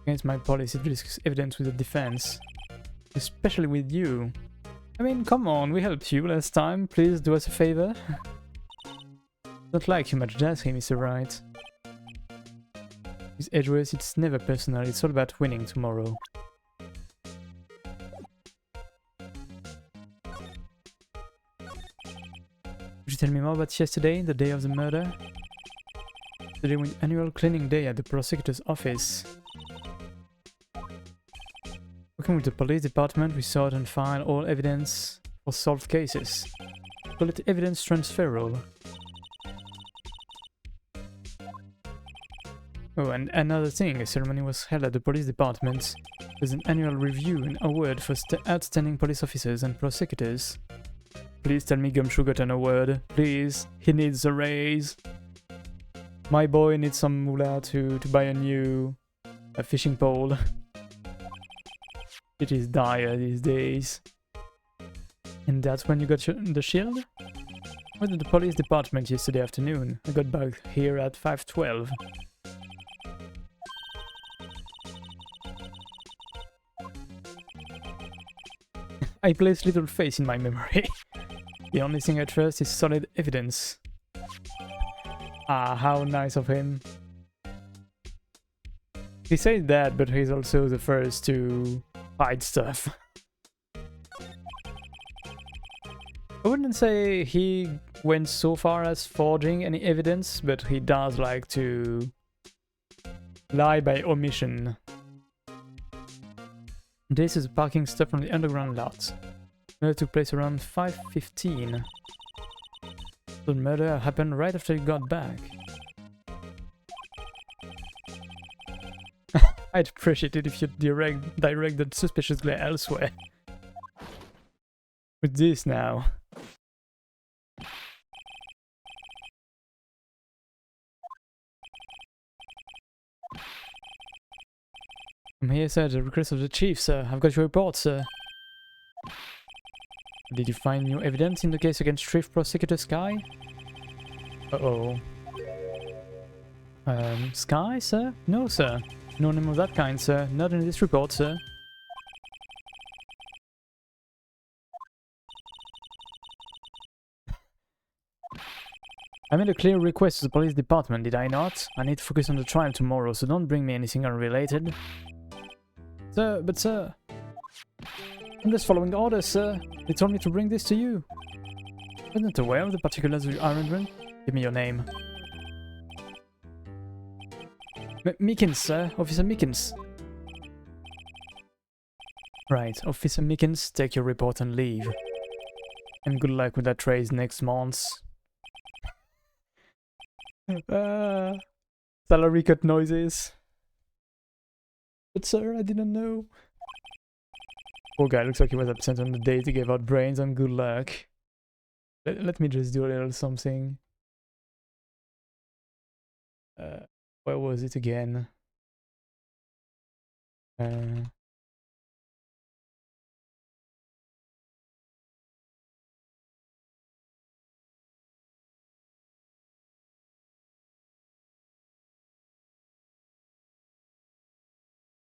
Speaker 1: Against my policy to discuss evidence with the defense. Especially with you. I mean, come on, we helped you last time. Please do us a favor. Don't like you much, does he, Mr. Wright? With Edgeworth, it's never personal. It's all about winning tomorrow. Could you tell me more about yesterday, the day of the murder? Today was annual cleaning day at the prosecutor's office. Working with the police department, we sort and file all evidence for solved cases. Call it evidence transferal. Oh, and another thing, a ceremony was held at the police department. There's an annual review and award for outstanding police officers and prosecutors. Please tell me Gumshoe got an award. Please, he needs a raise. My boy needs some moolah to buy a fishing pole. It is dire these days. And that's when you got the shield? I went to the police department yesterday afternoon. I got back here at 5:12. I place little faith in my memory. The only thing I trust is solid evidence. Ah, how nice of him. He said that, but he's also the first to hide stuff. I wouldn't say he went so far as forging any evidence, but he does like to lie by omission. This is parking stuff from the underground lot. Murder took place around 5:15. The murder happened right after you got back. I'd appreciate it if you'd direct that suspicious glare elsewhere. With this now. I'm here, sir, at the request of the chief, sir. I've got your report, sir. Did you find new evidence in the case against Chief Prosecutor Sky? Uh-oh. Sky, sir? No, sir. No name of that kind, sir. Not in this report, sir. I made a clear request to the police department, did I not? I need to focus on the trial tomorrow, so don't bring me anything unrelated. Sir, but sir... I'm just following orders, sir. They told me to bring this to you. I wasn't aware of the particulars of your arrangement. Give me your name. Meekins, sir. Officer Meekins. Right, Officer Meekins, take your report and leave. And good luck with that race next month. Salary cut noises. But sir, I didn't know. Poor guy, looks like he was absent on the date he gave out brains, and good luck. Let me just do a little something. Where was it again?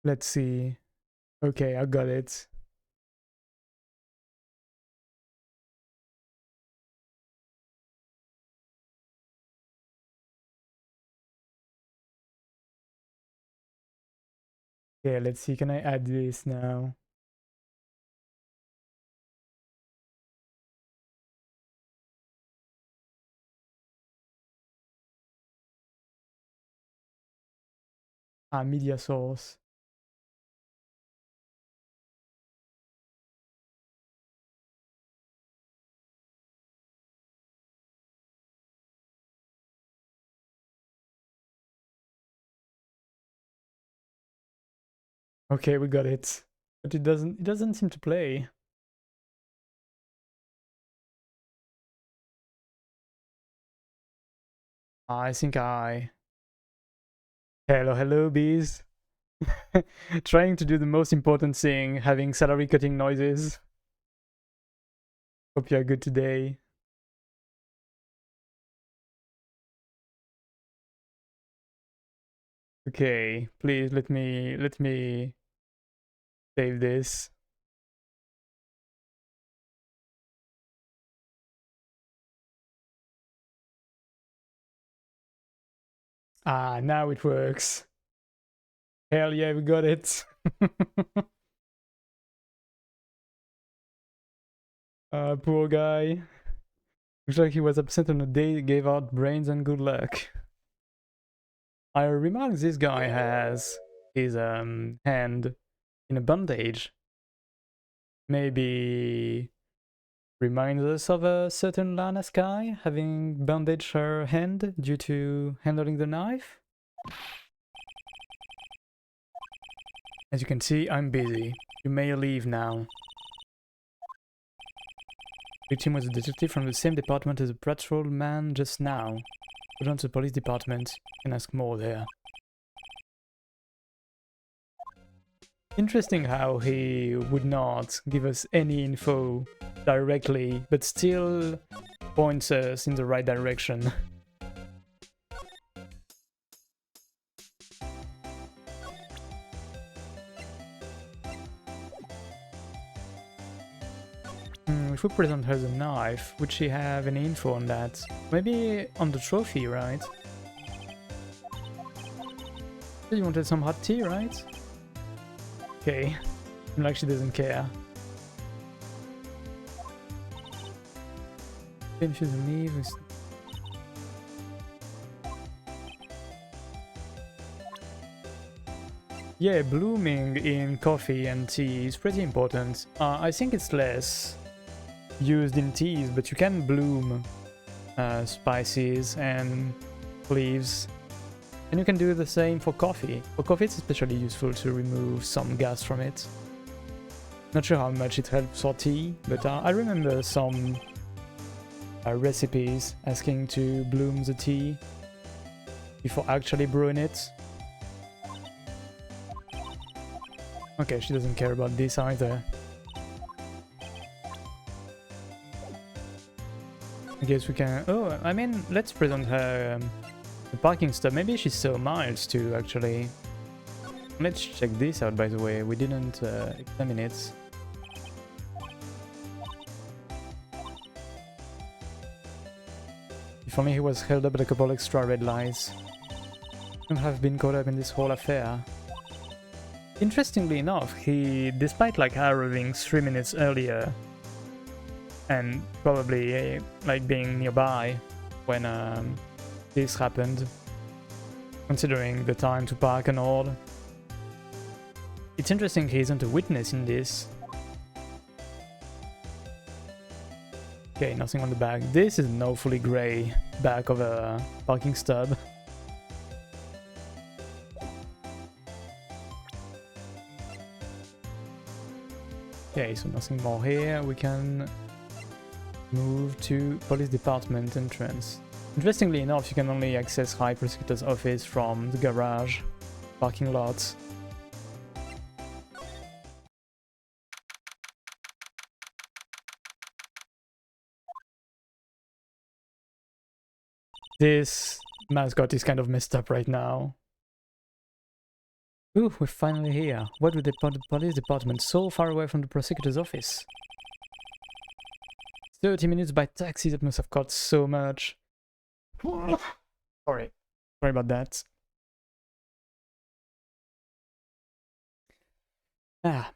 Speaker 1: Let's see. Okay, I got it. Yeah, let's see, can I add this now? Media source. Okay, we got it. But it doesn't seem to play. I think hello bees. Trying to do the most important thing, having salary cutting noises. Hope you're good today. Okay, please let me save this. Now it works. Hell yeah, we got it. Poor guy. Looks like he was absent on the day he gave out brains, and good luck. I remarked this guy has his hand in a bandage. Maybe reminds us of a certain Lana Sky having bandaged her hand due to handling the knife. As you can see, I'm busy. You may leave now. Victim was a detective from the same department as the patrol man just now. Go down to the police department and ask more there. Interesting how he would not give us any info directly, but still points us in the right direction. If we present her the knife, would she have any info on that? Maybe on the trophy, right? You wanted some hot tea, right? Okay. Like she doesn't care. Finishes the leave with... Yeah, blooming in coffee and tea is pretty important. I think it's less used in teas, but you can bloom spices and leaves. And you can do the same for coffee. For coffee it's especially useful to remove some gas from it. Not sure how much it helps for tea, but I remember some recipes asking to bloom the tea before actually brewing it. Okay, she doesn't care about this either. I guess we can... Oh, I mean, let's present her the parking stop. Maybe she saw Miles too, actually. Let's check this out, by the way. We didn't examine it. If only he was held up with a couple extra red lights. Couldn't have been caught up in this whole affair. Interestingly enough, he, despite like arriving 3 minutes earlier and probably like being nearby when this happened, considering the time to park and all, it's interesting he isn't a witness in this. Okay, nothing on the back. This is an awfully grey back of a parking stub. Okay, so nothing more here. We can move to police department entrance. Interestingly enough, you can only access High Prosecutor's office from the garage parking lot. This mascot is kind of messed up right now. Ooh, we're finally here. Why would they put the police department so far away from the prosecutor's office? 30 minutes by taxi, that must have cost so much. Sorry about that. Ah,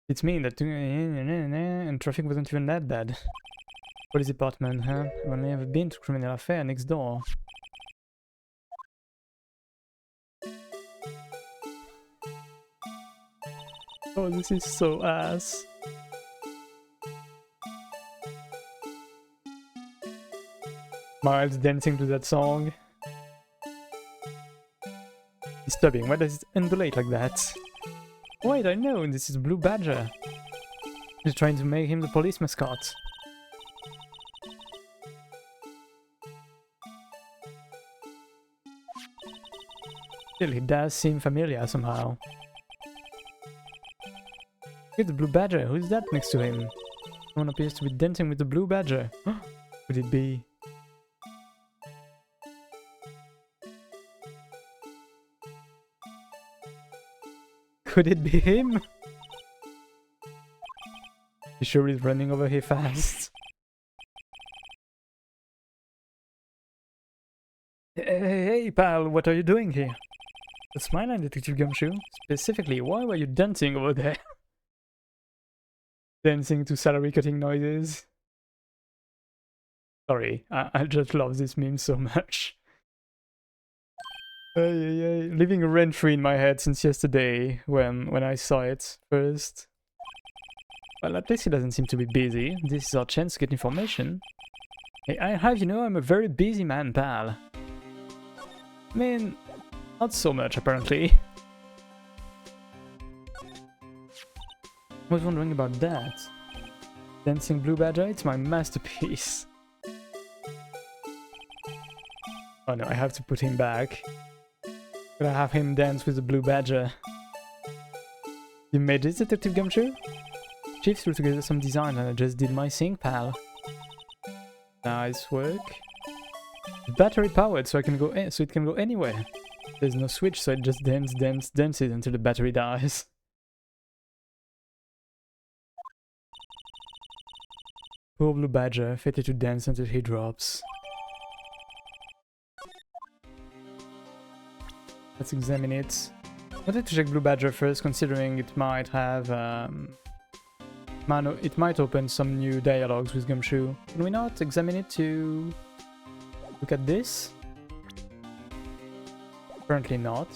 Speaker 1: it's mean that and traffic wasn't even that bad. Police department, huh? I've only ever been to criminal affair next door. Oh, this is so ass. Miles dancing to that song. Disturbing, why does it undulate like that? Wait, I know, this is Blue Badger. He's trying to make him the police mascot. Still, he does seem familiar somehow. It's the Blue Badger, who's that next to him? Someone appears to be dancing with the Blue Badger. Could it be? Could it be him? You sure he's running over here fast? Hey, pal, what are you doing here? The Smileline, Detective Gumshoe. Specifically, why were you dancing over there? Dancing to salary cutting noises. Sorry, I just love this meme so much. Living rent-free in my head since yesterday when I saw it first. Well, at least he doesn't seem to be busy. This is our chance to get information. Hey, I'm a very busy man, pal. I mean, not so much apparently. I was wondering about that. Dancing Blue Badger, it's my masterpiece. Oh no, I have to put him back. Gotta have him dance with the Blue Badger. You made this, Detective Gumshoe? Chief threw together some design and I just did my thing, pal. Nice work. Battery powered, so it can go anywhere. There's no switch, so it just dances until the battery dies. Poor Blue Badger, fated to dance until he drops. Let's examine it. wanted to check Blue Badger first, considering it might have it might open some new dialogues with Gumshoe. Can we not examine it to look at this? Apparently not.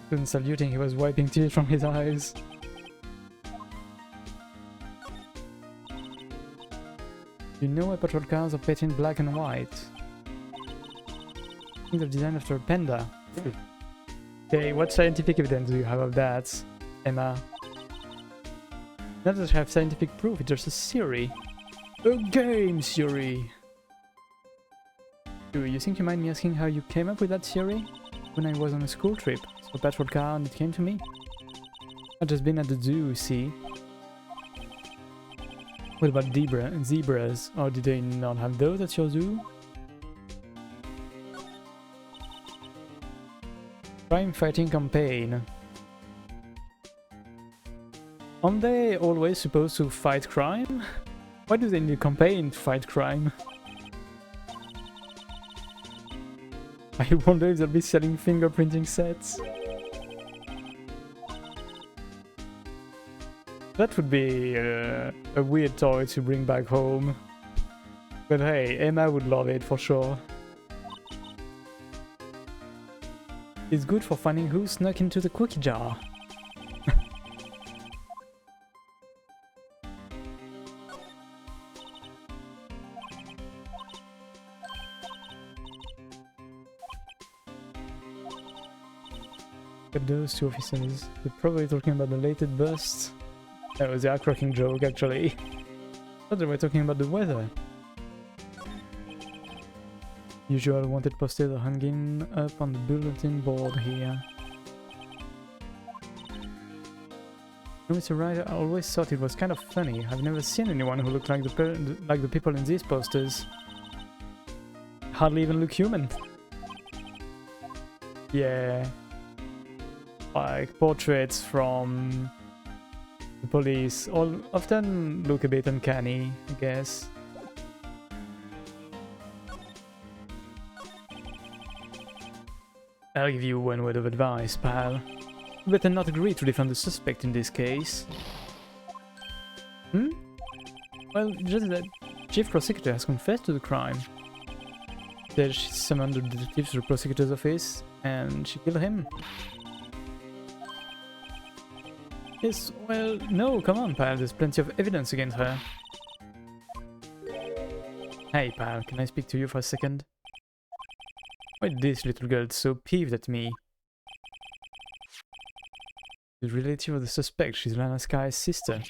Speaker 1: He wasn't saluting, he was wiping tears from his eyes. You know why patrol cars are painted black and white? Things are designed after a panda. Okay, what scientific evidence do you have of that, Emma? Not that I have scientific proof, it's just a theory. A game theory! Do you think you mind me asking how you came up with that theory? When I was on a school trip, I saw a patrol car and it came to me. I'd just been at the zoo, see? What about zebras? Or did they not have those at your zoo? Crime fighting campaign. Aren't they always supposed to fight crime? Why do they need a campaign to fight crime? I wonder if they'll be selling fingerprinting sets. That would be a weird toy to bring back home. But hey, Emma would love it for sure. It's good for finding who snuck into the cookie jar. Look at those two officers. They're probably talking about the latest bust. That was a cracking joke, actually. I thought they were talking about the weather. Usual wanted posters are hanging up on the bulletin board here. No, Mr. Ryder, I always thought it was kind of funny. I've never seen anyone who looked like the people in these posters. Hardly even look human. Yeah. Like portraits from the police all often look a bit uncanny, I guess. I'll give you one word of advice, pal. You better not agree to defend the suspect in this case. Hmm? Well, just that Chief Prosecutor has confessed to the crime. Said she summoned the detectives to the prosecutor's office and she killed him. Yes, well, no, come on, pal, there's plenty of evidence against her. Hey, pal, can I speak to you for a second? Why is this little girl so peeved at me? The relative of the suspect, she's Lana Sky's sister.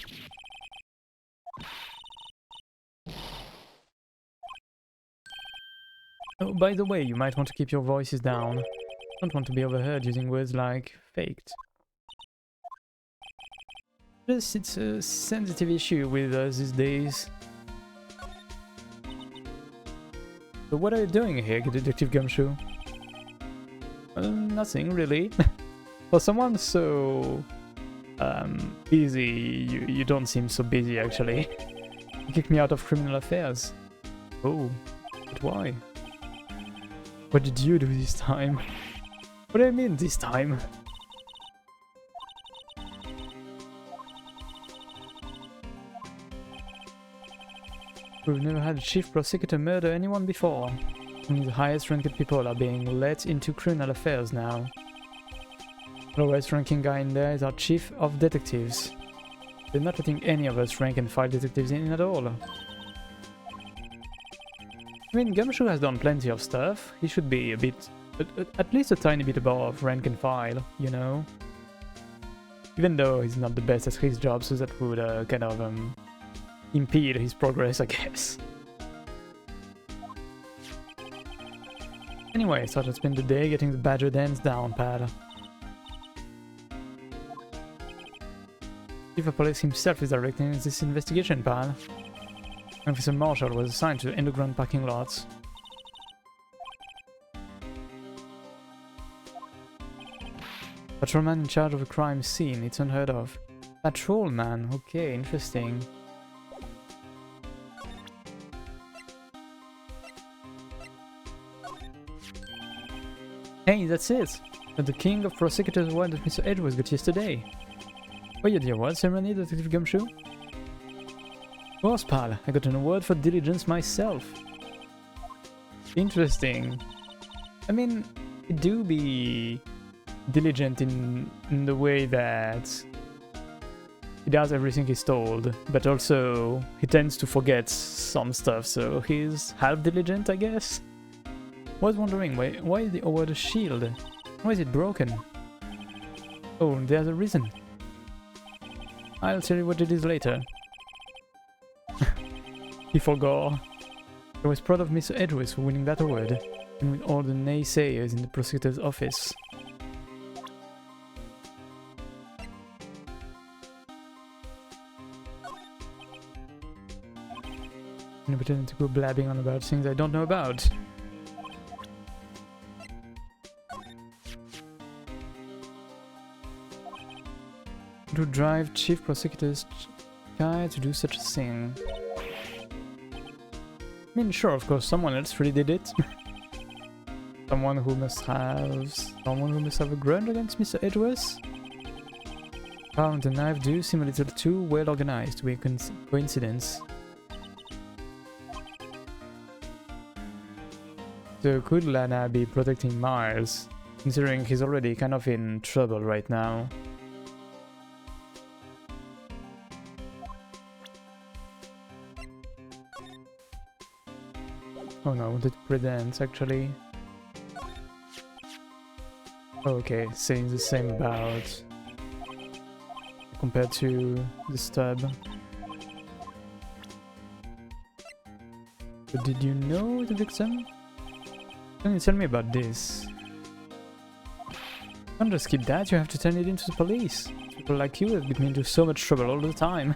Speaker 1: Oh, by the way, you might want to keep your voices down. Don't want to be overheard using words like faked. Plus, it's a sensitive issue with us these days. So what are you doing here, Detective Gumshoe? Nothing, really. For someone so... busy, you don't seem so busy, actually. You kicked me out of criminal affairs. Oh, but why? What did you do this time? What do I mean, this time? We've never had a chief prosecutor murder anyone before. Only the highest ranked people are being let into criminal affairs now. The lowest ranking guy in there is our chief of detectives. They're not letting any of us rank and file detectives in at all. I mean, Gumshoe has done plenty of stuff. He should be a bit, at least a tiny bit above rank and file, you know? Even though he's not the best at his job, so that would kind of impede his progress, I guess. Anyway, so I'll spend the day getting the Badger dance down, pal. Chief of Police himself is directing this investigation, pal. Officer Marshall was assigned to underground parking lots. Patrolman in charge of a crime scene, it's unheard of. Patrolman, okay, interesting. Hey, that's it! The King of Prosecutors Award that Mr. Edwards got yesterday. Oh yeah, the award ceremony, Detective Gumshoe? Of course, pal, I got an award for diligence myself. Interesting. I mean, he do be diligent in the way that he does everything he's told, but also he tends to forget some stuff, so he's half diligent, I guess? Was wondering why is the award a shield? Why is it broken? Oh, there's a reason. I'll tell you what it is later. He forgot. I was proud of Mr. Edwards for winning that award, and with all the naysayers in the prosecutor's office. I'm pretending to go blabbing on about things I don't know about. To drive Chief Prosecutor's guy to do such a thing. I mean, sure, of course, someone else really did it. Someone who must have a grudge against Mr. Edwards. Carl and the knife do seem a little too well organized to be a coincidence. So could Lana be protecting Miles, considering he's already kind of in trouble right now? Oh no, I wanted to prevent, actually. Okay, saying the same about compared to the stub. But did you know the victim? Can you tell me about this? Don't just keep that, you have to turn it into the police. People like you have get me into so much trouble all the time.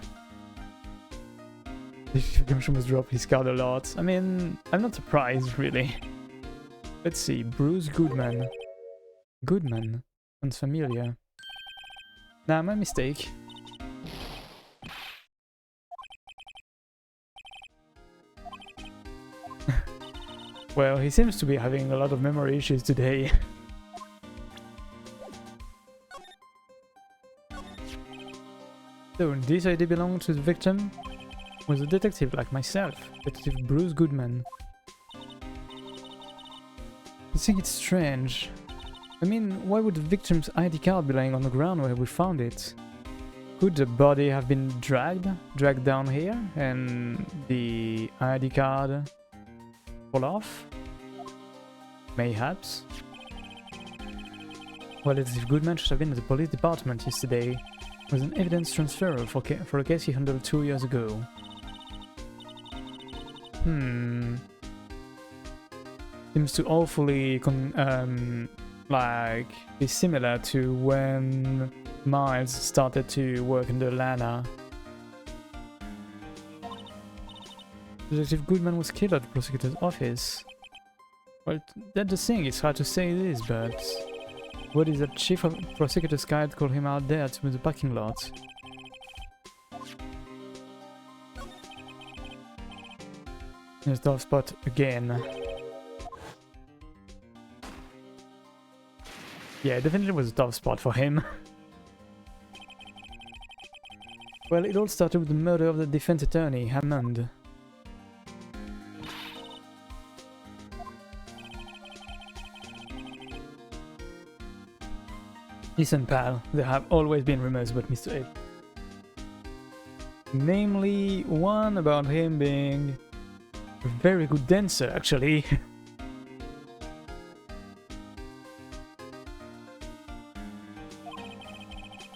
Speaker 1: Gumshoe must drop his card a lot. I mean, I'm not surprised, really. Let's see, Bruce Goodman. Goodman. Sounds familiar. Nah, my mistake. Well, he seems to be having a lot of memory issues today. So, this ID belonged to the victim? Was a detective like myself, Detective Bruce Goodman. I think it's strange. I mean, why would the victim's ID card be lying on the ground where we found it? Could the body have been dragged down here, and the ID card fall off? Mayhaps. Well, Detective Goodman should have been at the police department yesterday. It was an evidence transfer for a case he handled 2 years ago. Seems to awfully be similar to when Miles started to work under Lana. Detective Goodman was killed at the prosecutor's office. Well, that's the thing, it's hard to say this, but what is that chief of prosecutor's guide called him out there to the parking lot? There's tough spot again. Yeah, it definitely was a tough spot for him. Well, it all started with the murder of the defense attorney, Hammond. Listen, pal, there have always been rumors about Mr. Ed. Namely, one about him being a very good dancer, actually.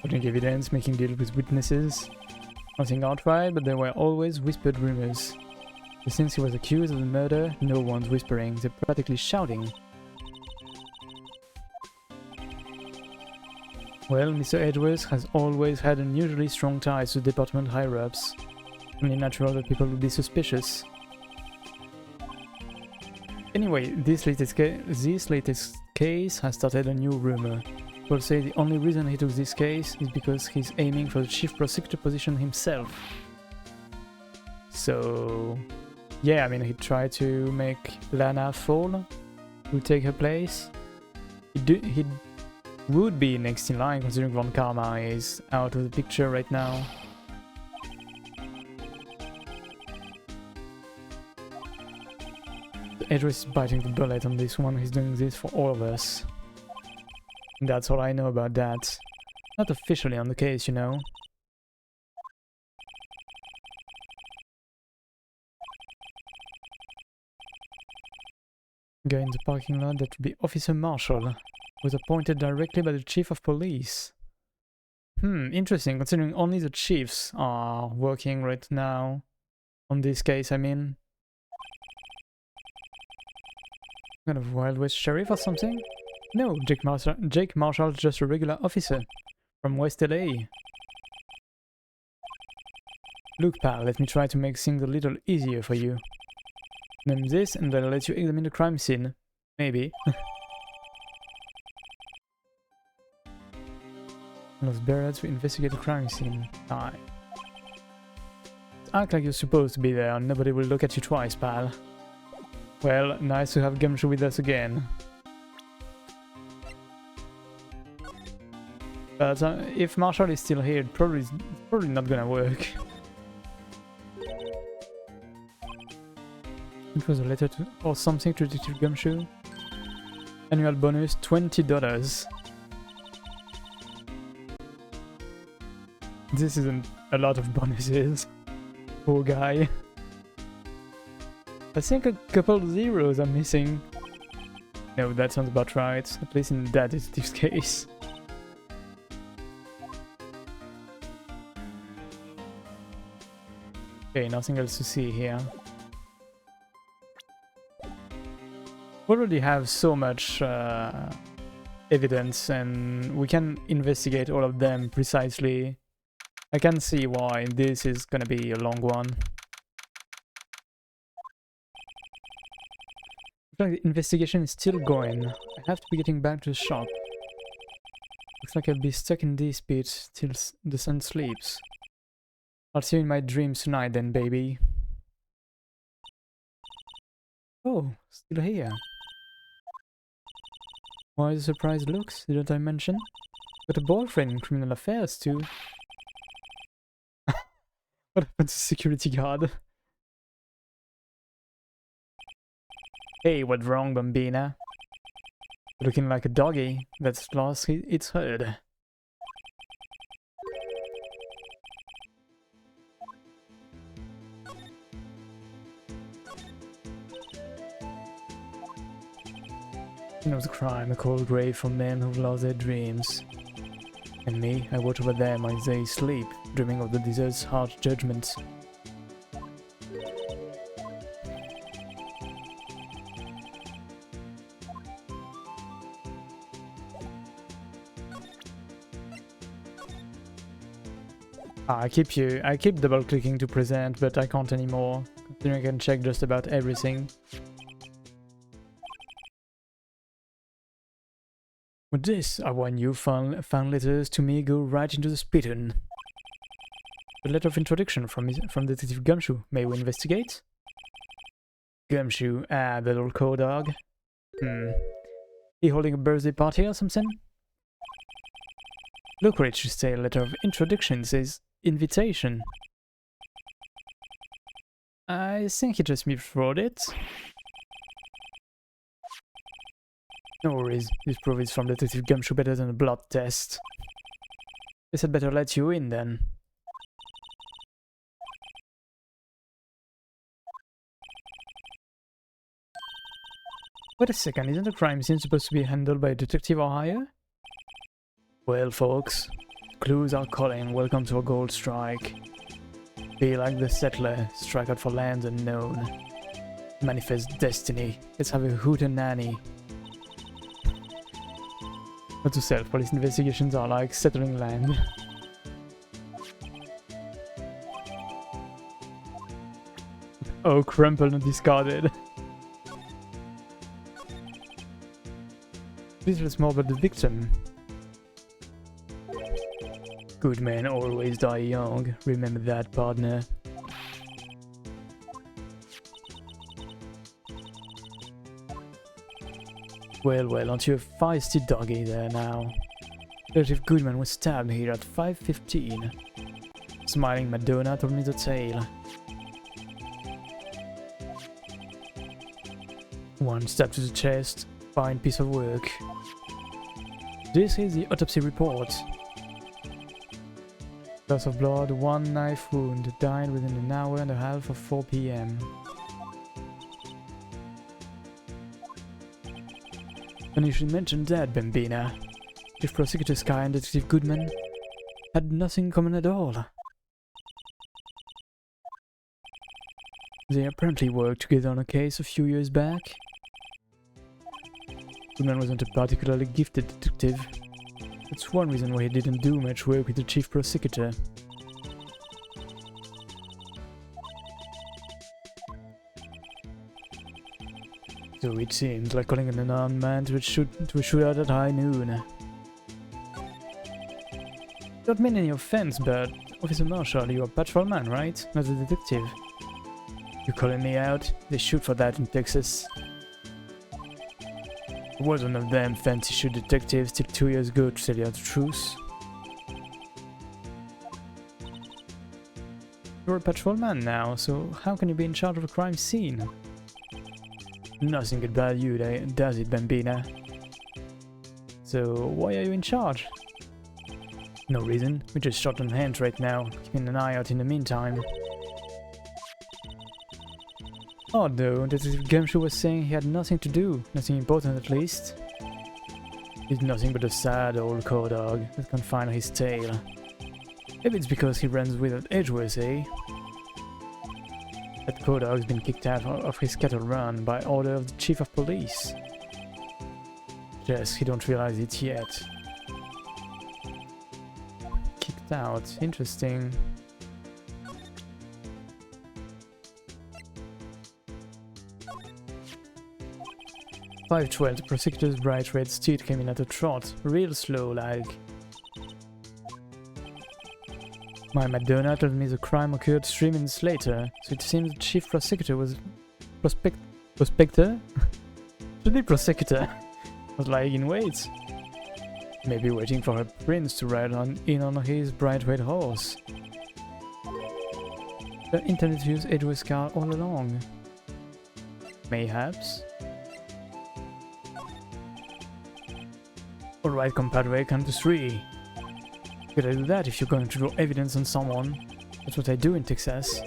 Speaker 1: Putting evidence, making deals with witnesses. Nothing outright, but there were always whispered rumors. But since he was accused of the murder, no one's whispering, they're practically shouting. Well, Mr. Edwards has always had unusually strong ties to department higher-ups. Only natural that people would be suspicious. Anyway, this latest case has started a new rumor. People say the only reason he took this case is because he's aiming for the chief prosecutor position himself. So, yeah, I mean, he tried to make Lana fall to take her place. He would be next in line considering Von Karma is out of the picture right now. Edris is biting the bullet on this one. He's doing this for all of us. And that's all I know about that. Not officially on the case, you know. Guy in the parking lot, that would be Officer Marshall, was appointed directly by the Chief of Police. Interesting, considering only the chiefs are working right now on this case, I mean. Kind of Wild West Sheriff or something? No, Jake Marshall's just a regular officer from West LA. Look, pal, let me try to make things a little easier for you. Name this and I'll let you examine the crime scene. Maybe. Los Barretts to investigate the crime scene. Aye. Act like you're supposed to be there and nobody will look at you twice, pal. Well, nice to have Gumshoe with us again. But if Marshall is still here, it's probably not gonna work. It was a letter to, or something to Detective Gumshoe. Annual bonus $20. This isn't a lot of bonuses. Poor guy. I think a couple of zeros are missing. No, that sounds about right. At least in that detective's case. Okay, nothing else to see here. We already have so much evidence and we can investigate all of them precisely. I can see why this is gonna be a long one. The investigation is still going. I have to be getting back to the shop. Looks like I'll be stuck in this bit till the sun sleeps. I'll see you in my dreams tonight then, baby. Oh, still here. Why the surprised looks? Didn't I mention? Got a boyfriend in criminal affairs too. What happened to security guard? Hey, what's wrong, Bambina? Looking like a doggy that's lost its herd. You know the crime, a cold grave for men who've lost their dreams. And me, I watch over them as they sleep, dreaming of the desert's harsh judgment. I keep double clicking to present, but I can't anymore, considering I can check just about everything. With this, our new fan letters to me go right into the spittoon. A letter of introduction from Detective Gumshoe. May we investigate? Gumshoe, the little co-dog. He holding a birthday party or something? Look what it should say, a letter of introduction says invitation. I think he just miswrote it. No worries, this proof is from Detective Gumshoe better than a blood test. Guess I'd better let you in then. Wait a second, isn't the crime scene supposed to be handled by a detective or higher? Well folks, clues are calling, welcome to a gold strike. Be like the settler, strike out for lands unknown. Manifest destiny, let's have a hootenanny. Not to self, police investigations are like settling land. Oh, crumpled and discarded. Please tell us more about the victim. Good men always die young. Remember that, partner. Well, well, aren't you a feisty doggy there now? Detective Goodman was stabbed here at 5:15. Smiling Madonna told me the tale. One stab to the chest. Fine piece of work. This is the autopsy report. Loss of blood, 1 knife wound. Died within an hour and a half of 4 p.m. And you should mention that, Bambina. Chief Prosecutor Sky and Detective Goodman had nothing in common at all. They apparently worked together on a case a few years back. Goodman wasn't a particularly gifted detective. That's one reason why he didn't do much work with the Chief Prosecutor. So it seems like calling an unarmed man to a shootout at high noon. Don't mean any offense, but Officer Marshall, you're a patrolman, right? Not a detective. You calling me out? They shoot for that in Texas. I was one of them fancy shoot detectives till 2 years ago, to tell you the truth. You're a patrolman now, so how can you be in charge of a crime scene? Nothing good about you, does it, Bambina? So why are you in charge? No reason, we're just short on hands right now, keeping an eye out in the meantime. Odd though, Detective Gumshoe was saying he had nothing to do, nothing important at least. He's nothing but a sad old cow dog that can't find his tail. Maybe it's because he runs with Edgeworth, eh? That cow dog's been kicked out of his cattle run by order of the Chief of Police. Just he don't realize it yet. Kicked out, interesting. "5:12, the prosecutor's bright red steed came in at a trot, real slow like. My Madonna told me the crime occurred 3 minutes later, so it seems the chief prosecutor was... prospector? Should be prosecutor. Was lying in wait. Maybe waiting for her prince to ride in on his bright red horse. The intended to use Edgeworth's car all along. Mayhaps. Alright, compadre, count to 3. Gotta do that if you're going to draw evidence on someone. That's what I do in Texas.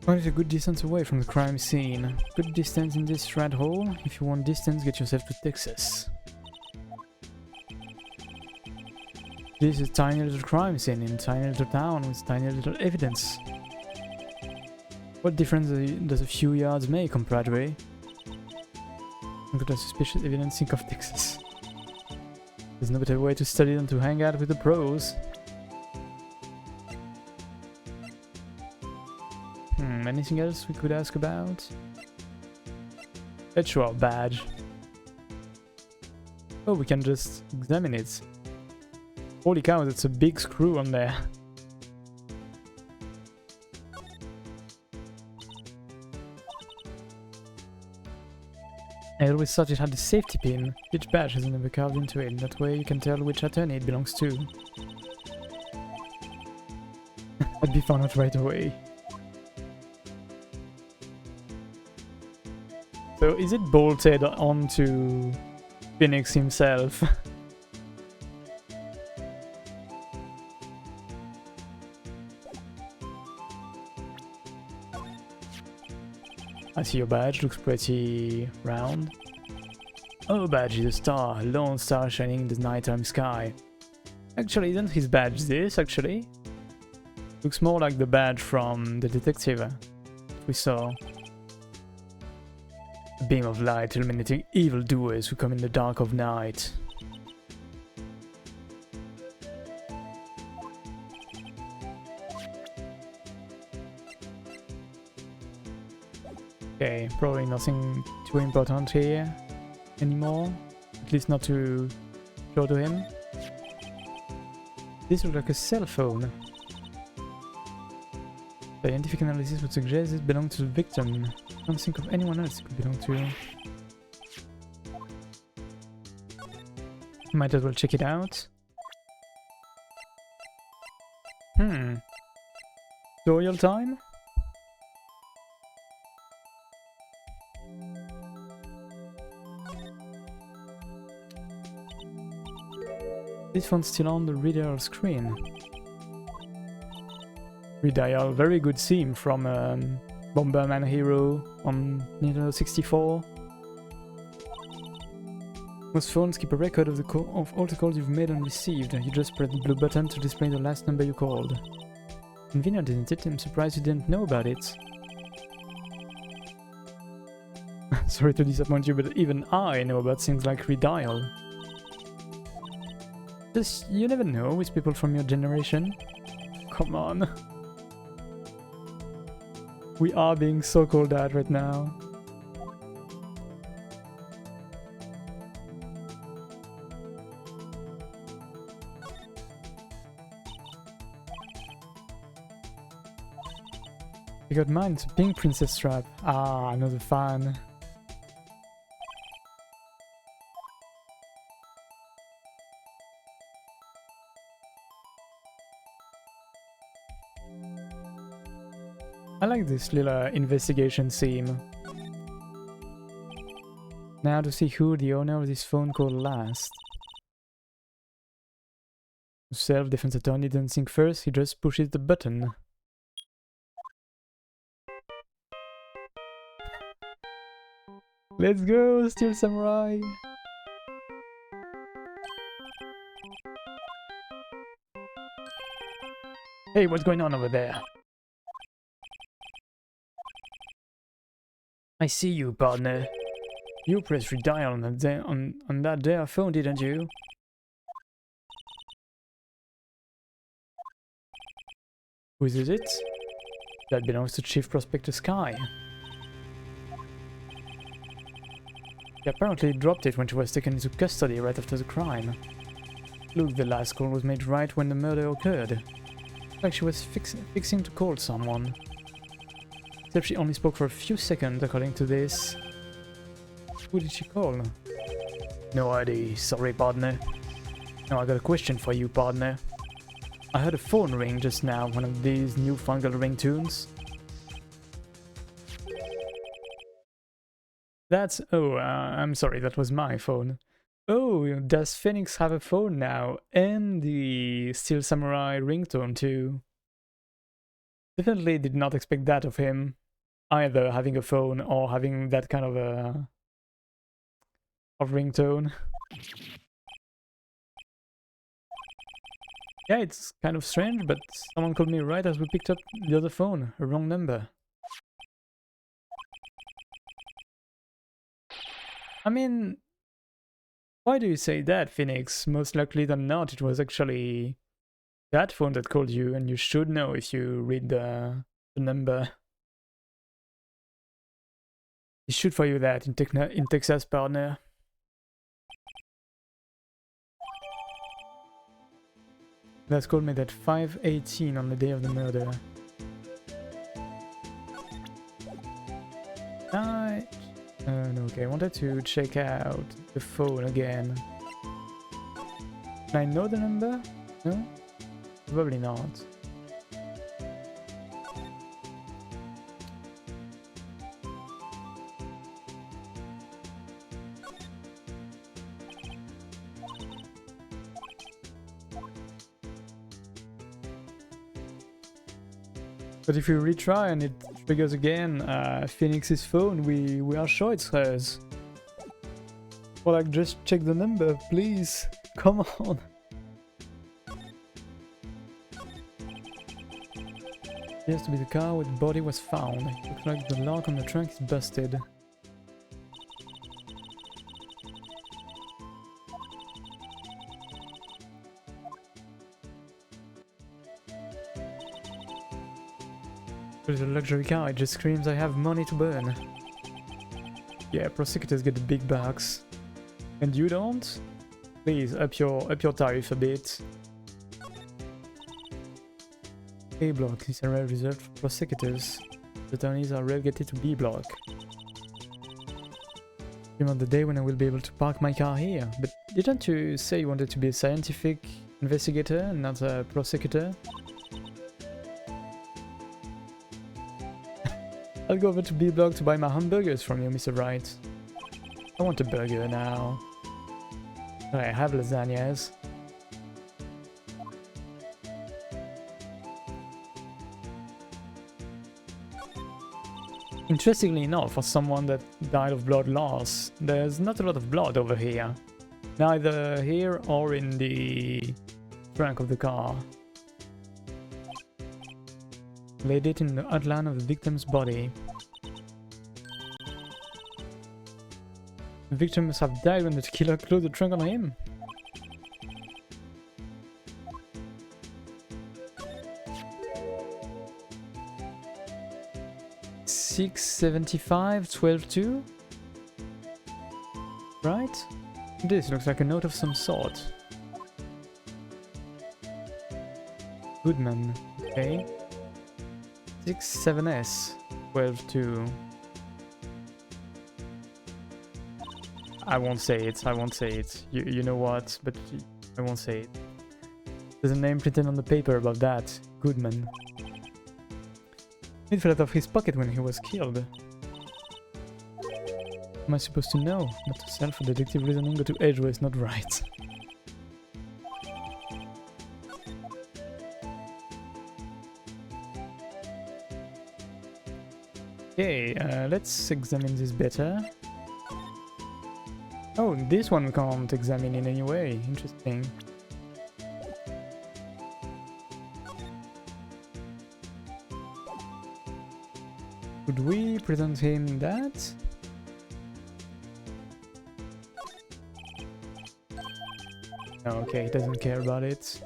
Speaker 1: Find a good distance away from the crime scene. Good distance in this rat hole. If you want distance, get yourself to Texas. This is a tiny little crime scene in a tiny little town with tiny little evidence. What difference does a few yards make, compadre? Look at the suspicious evidence, think of Texas. There's no better way to study than to hang out with the pros. Anything else we could ask about? Let's show our badge. Oh, we can just examine it. Holy cow, that's a big screw on there. I always thought it had a safety pin. Each badge has a number carved into it, that way you can tell which attorney it belongs to. I'd be found out right away. So is it bolted onto Phoenix himself? I see your badge, looks pretty round. Oh, badge is a star, a lone star shining in the nighttime sky. Actually, isn't his badge this, actually? Looks more like the badge from the detective we saw. A beam of light illuminating evildoers who come in the dark of night. Okay, probably nothing too important here anymore. At least not to show to him. This looks like a cell phone. Scientific analysis would suggest it belonged to the victim. I don't think of anyone else it could belong to. Might as well check it out. Tutorial time? This phone's still on the redial screen. Redial, very good theme from Bomberman Hero on Nintendo 64. Most phones keep a record of all the calls you've made and received. You just press the blue button to display the last number you called. Convenient, isn't it? I'm surprised you didn't know about it. Sorry to disappoint you, but even I know about things like redial. Just, you never know with people from your generation. Come on. We are being so called out right now. I got mine, it's a pink princess strap. Ah, another fan. I like this little investigation theme. Now to see who the owner of this phone called last. Self-defense attorney didn't think first, he just pushes the button. Let's go, Steel Samurai! Hey, what's going on over there? I see you, partner. You pressed redial on that there phone, didn't you? Whose is it? That belongs to Chief Prospector Sky. She apparently dropped it when she was taken into custody right after the crime. Look, the last call was made right when the murder occurred. Like she was fixing to call someone. Except she only spoke for a few seconds, according to this. Who did she call? No idea, sorry, partner. Now I got a question for you, partner. I heard a phone ring just now, one of these newfangled ringtones. That's... oh, I'm sorry, that was my phone. Oh, does Phoenix have a phone now? And the Steel Samurai ringtone too. Definitely did not expect that of him. Either having a phone or having that kind of a... of ringtone. Yeah, it's kind of strange, but someone called me right as we picked up the other phone. A wrong number. I mean... why do you say that, Phoenix? Most likely than not, it was actually that phone that called you, and you should know if you read the number. He should for you that in Texas, partner. That's called me at 5:18 on the day of the murder. Right. No, okay, I wanted to check out the phone again. Can I know the number? No? Probably not. But if you retry and it triggers again Phoenix's phone, we are sure it's hers. Or like, just check the number, please. Come on. Appears to be the car where the body was found. Looks like the lock on the trunk is busted. It's a luxury car, it just screams I have money to burn. Yeah, prosecutors get the big bucks. And you don't? Please, up your tariff a bit. A block is a area reserved for prosecutors. The attorneys are relegated to B block. Remember the day when I will be able to park my car here. But didn't you say you wanted to be a scientific investigator and not a prosecutor? I'll go over to B block to buy my hamburgers from you, Mr. Wright. I want a burger now. I have lasagnas. Interestingly enough, for someone that died of blood loss, there's not a lot of blood over here. Neither here or in the trunk of the car. Laid it in the outline of the victim's body. The victim must have died when the killer closed the trunk on him. $6.75, 12.2. Right? This looks like a note of some sort. Goodman. Okay. 67S, 12.2. I won't say it, I won't say it. You know what, but I won't say it. There's a name printed on the paper about that. Goodman. It fell out of his pocket when he was killed. Am I supposed to know? Not to sell for deductive reasoning, but to edge where it's not right. Okay, let's examine this better. Oh, this one we can't examine in any way. Interesting. Could we present him that? No, okay, he doesn't care about it.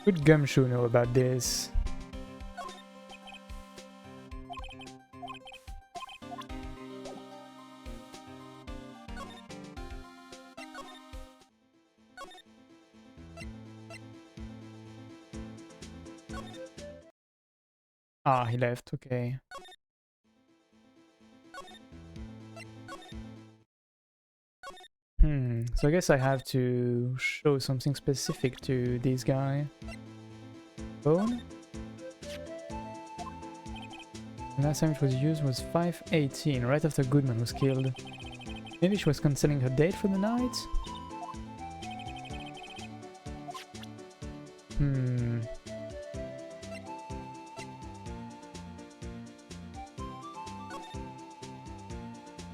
Speaker 1: Would Gumshoe know about this? Ah, he left, okay. So I guess I have to show something specific to this guy. Bone? The last time it was used was 5/18, right after Goodman was killed. Maybe she was cancelling her date for the night?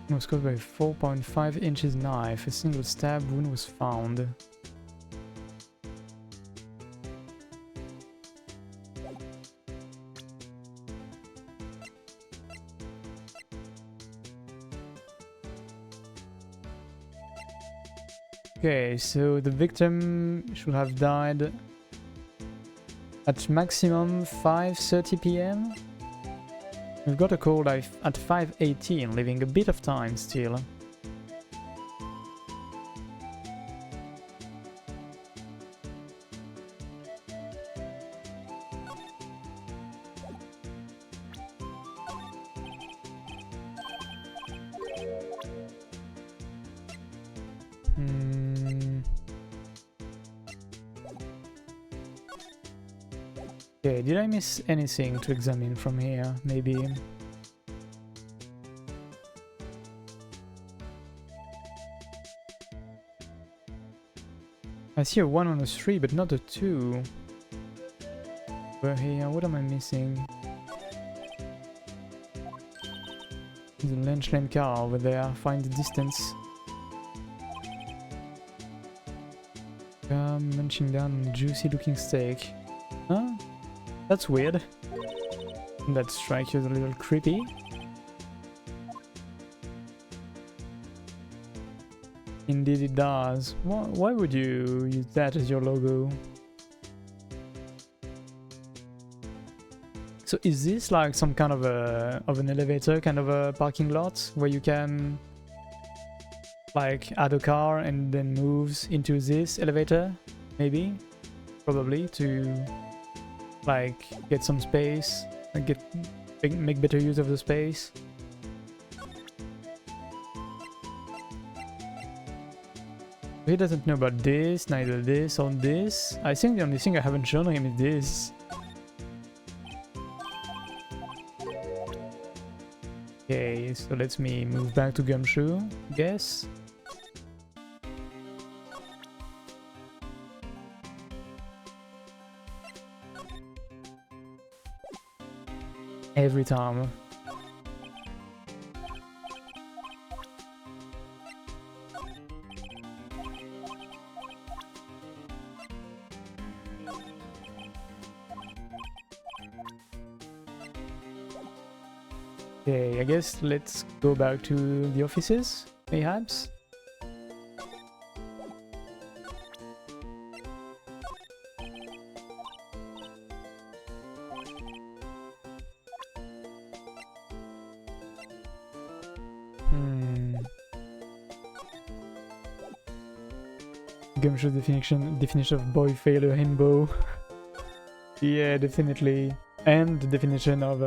Speaker 1: It was caused by a 4.5 inches knife. A single stab wound was found. Okay, so the victim should have died at maximum 5:30 PM. We've got a call at 5:18, leaving a bit of time still. Okay, did I miss anything to examine from here? Maybe. I see a 1 on a 3, but not a 2. We're here. What am I missing? The Lynch Lane car over there. Find the distance. Munching down on a juicy looking steak. Huh? That's weird. That strikes you as a little creepy. Indeed it does. Why would you use that as your logo? So is this like some kind of an elevator, kind of a parking lot where you can like add a car and then moves into this elevator? Maybe, probably to like get some space and make better use of the space. He doesn't know about this, neither this or this. I think the only thing I haven't shown him is this. Okay, so let me move back to Gumshoe, I guess. Every time. Okay, I guess let's go back to the offices, perhaps. Gumshoe definition of boy failure himbo. Yeah, definitely. And the definition of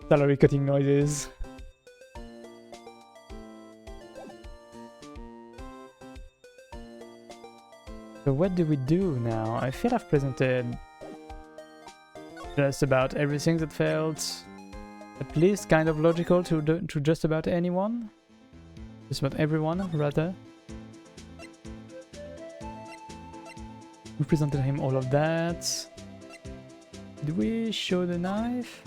Speaker 1: salary cutting noises. So what do we do now? I feel I've presented just about everything that felt at least kind of logical to just about anyone. Just about everyone, rather. We presented him all of that. Did we show the knife?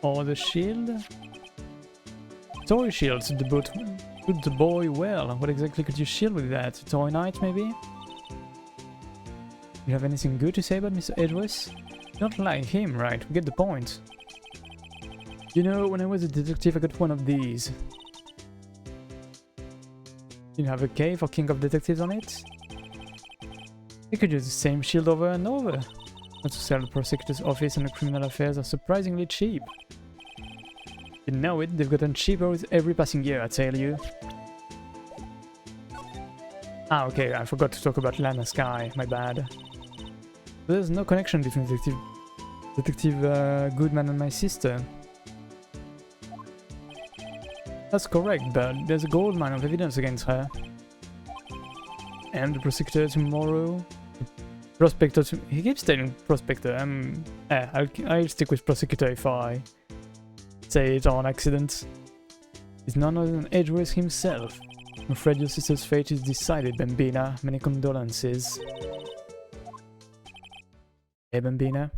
Speaker 1: Or the shield? Toy shield suit the boy well. What exactly could you shield with that? Toy knight, maybe? You have anything good to say about Mr. Edgeworth? Not like him, right? We get the point. You know, when I was a detective, I got one of these. You have a K for King of Detectives on it? You could use the same shield over and over. Not to sell the prosecutor's office and the criminal affairs are surprisingly cheap. You know it, they've gotten cheaper with every passing year, I tell you. Ah, okay, I forgot to talk about Lana Sky, my bad. There's no connection between Detective Goodman and my sister. That's correct, but there's a gold mine of evidence against her. And the prosecutor tomorrow... Prospector to... He keeps saying prospector, I'll stick with prosecutor if I say it on accident. He's none other than Edgeworth himself. I'm afraid your sister's fate is decided, Bambina. Many condolences. Hey, Bambina.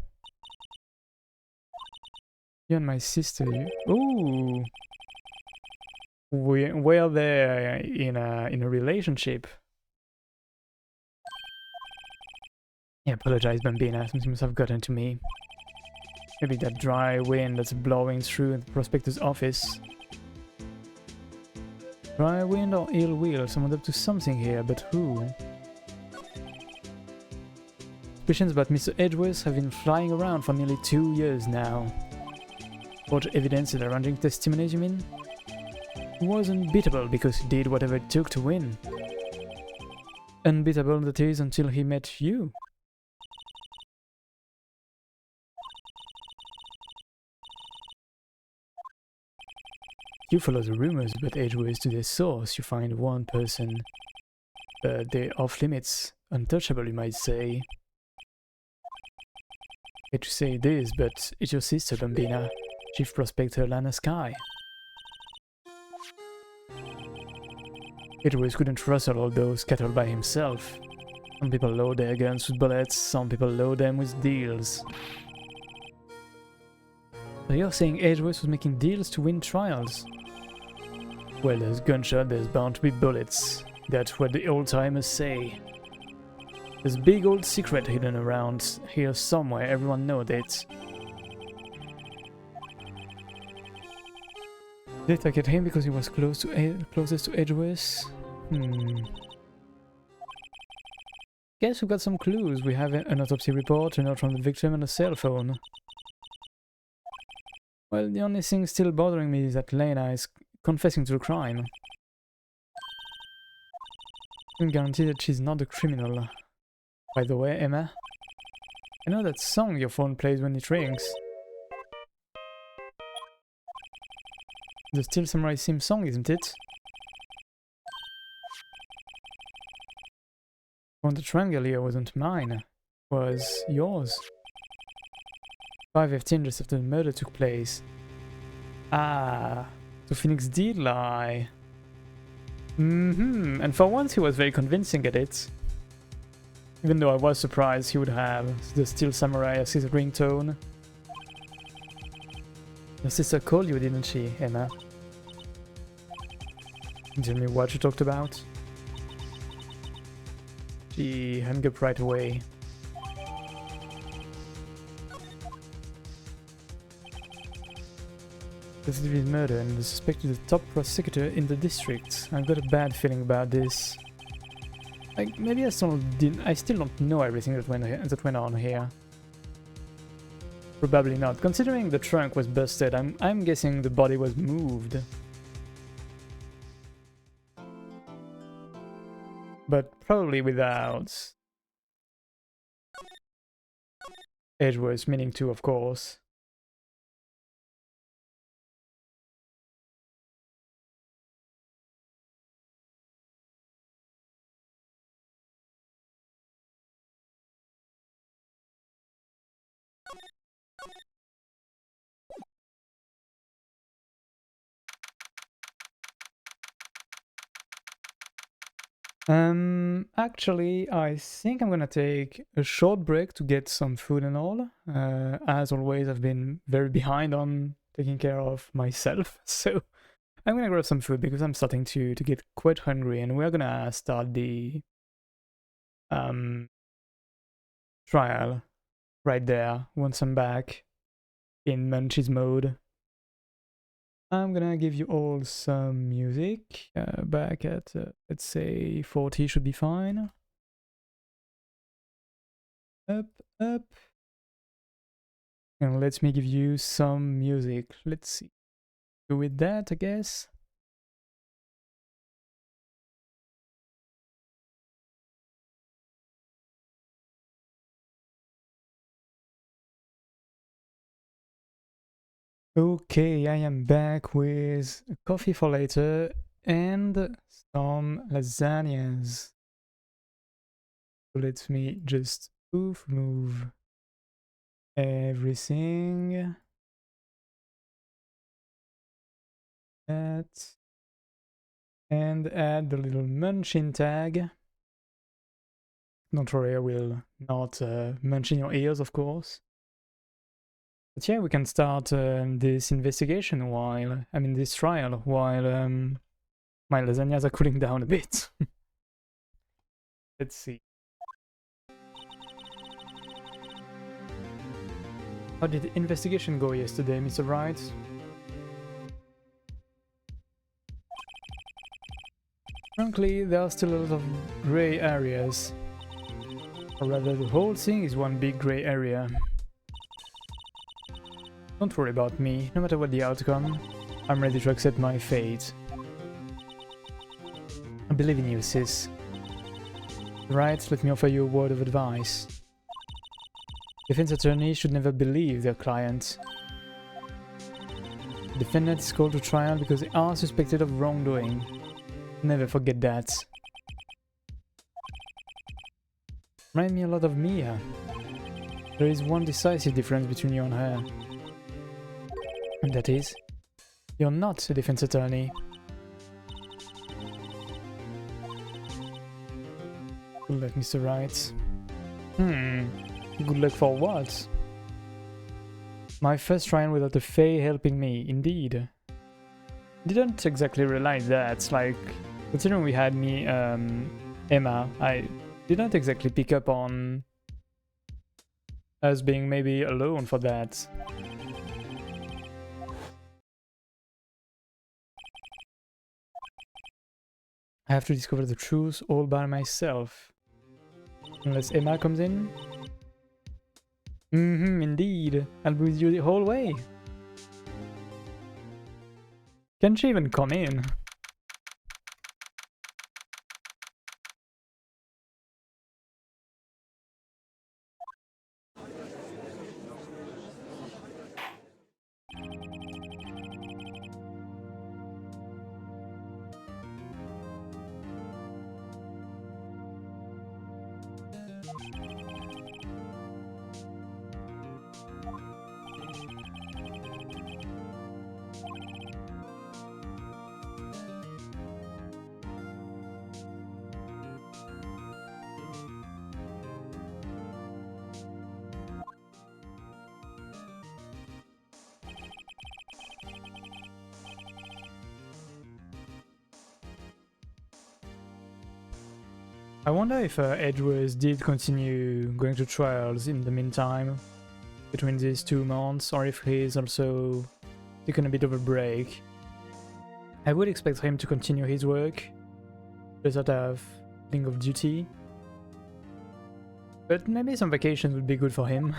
Speaker 1: You and my sister, you... Ooh! We're there in a relationship. I apologize, Bambina. Something must have gotten to me. Maybe that dry wind that's blowing through the prospector's office. Dry wind or ill will? Someone's up to something here, but who? Suspicions about Mr. Edgeworth have been flying around for nearly 2 years now. What evidence and arranging testimonies, you mean? He was unbeatable because he did whatever it took to win. Unbeatable, that is, until he met you. You follow the rumors about Edgeworth to their source. You find one person, they're off limits, untouchable, you might say. I hate to say this, but it's your sister, Bambina, Chief Prospector Lana Sky. Edgeworth couldn't rustle all those cattle by himself. Some people load their guns with bullets, some people load them with deals. So you're saying Edgeworth was making deals to win trials? Well, there's gunshot, there's bound to be bullets. That's what the old-timers say. There's a big old secret hidden around here somewhere, everyone knows it. They attacked him because he was closest to Edgeworth? Okay, Guess we got some clues. We have an autopsy report, a note from the victim, and a cell phone. Well, the only thing still bothering me is that Lena is confessing to the crime. I can guarantee that she's not a criminal. By the way, Emma, I know that song your phone plays when it rings. The Steel Samurai theme song, isn't it? When the triangle here wasn't mine, was yours. 5:15 just after the murder took place. Ah, so Phoenix did lie. And for once he was very convincing at it. Even though I was surprised he would have the Steel Samurai as his ringtone. Your sister called you, didn't she, Emma? Tell me what you talked about. She hung up right away. This is his murder and the suspect is the top prosecutor in the district. I've got a bad feeling about this. Like, maybe I still don't know everything that went on here. Probably not. Considering the trunk was busted, I'm guessing the body was moved. But probably without Edgeworth's meaning to, of course. Actually, I think I'm gonna take a short break to get some food and all. As always, I've been very behind on taking care of myself, so I'm gonna grab some food because I'm starting to get quite hungry, and we're gonna start the trial right there once I'm back in Munchies mode. I'm gonna give you all some music. Back at, let's say, 40 should be fine. Up, up. And let me give you some music. Let's see. Go with that, I guess. Okay, I am back with a coffee for later and some lasagnas. So let me just move everything. That. And add the little munching tag. Don't worry, I will not munch in your ears, of course. But yeah, we can start this investigation while, this trial, while my lasagnas are cooling down a bit. Let's see. How did the investigation go yesterday, Mr. Wright? Frankly, there are still a lot of grey areas. Or rather, the whole thing is one big grey area. Don't worry about me, no matter what the outcome, I'm ready to accept my fate. I believe in you, sis. Right, let me offer you a word of advice. Defense attorneys should never believe their client. The defendant is called to trial because they are suspected of wrongdoing. Never forget that. Remind me a lot of Mia. There is one decisive difference between you and her. And that is, you're not a defense attorney. Good luck, Mr. Wright. Good luck for what? My first trial without a Fae helping me, indeed. Didn't exactly realize that, like, considering we had me, Emma, I didn't exactly pick up on us being maybe alone for that. I have to discover the truth all by myself. Unless Emma comes in. Indeed. I'll be with you the whole way. Can she even come in? I wonder if Edgeworth did continue going to trials in the meantime, between these 2 months, or if he's also taken a bit of a break. I would expect him to continue his work, just out of feeling of duty. But maybe some vacation would be good for him.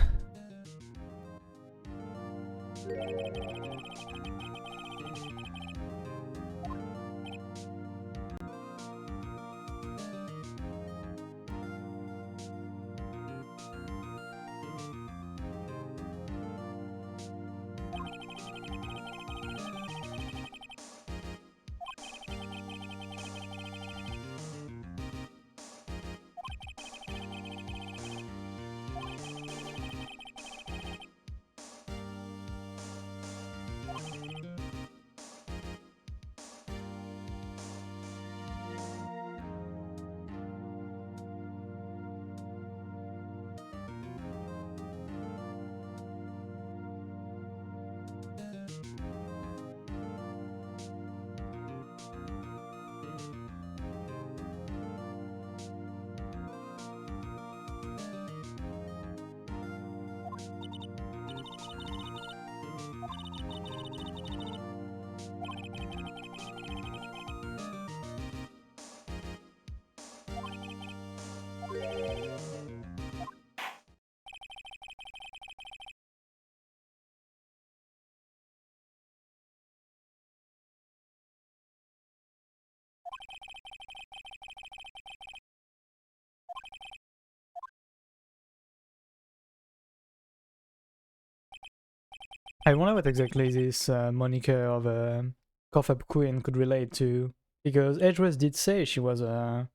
Speaker 1: I wonder what exactly this moniker of a cough-up queen could relate to, because Edgeworth did say she was a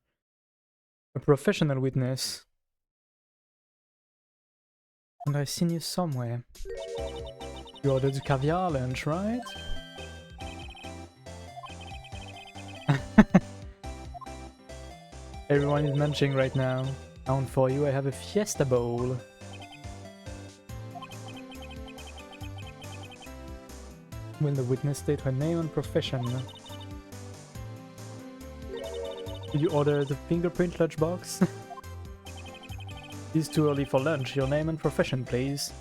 Speaker 1: professional witness. And I've seen you somewhere. You ordered the caviar lunch, right? Everyone is munching right now. Down for you, I have a fiesta bowl. Will the witness state her name and profession? Did you order the fingerprint lunchbox? It's too early for lunch. Your name and profession, please.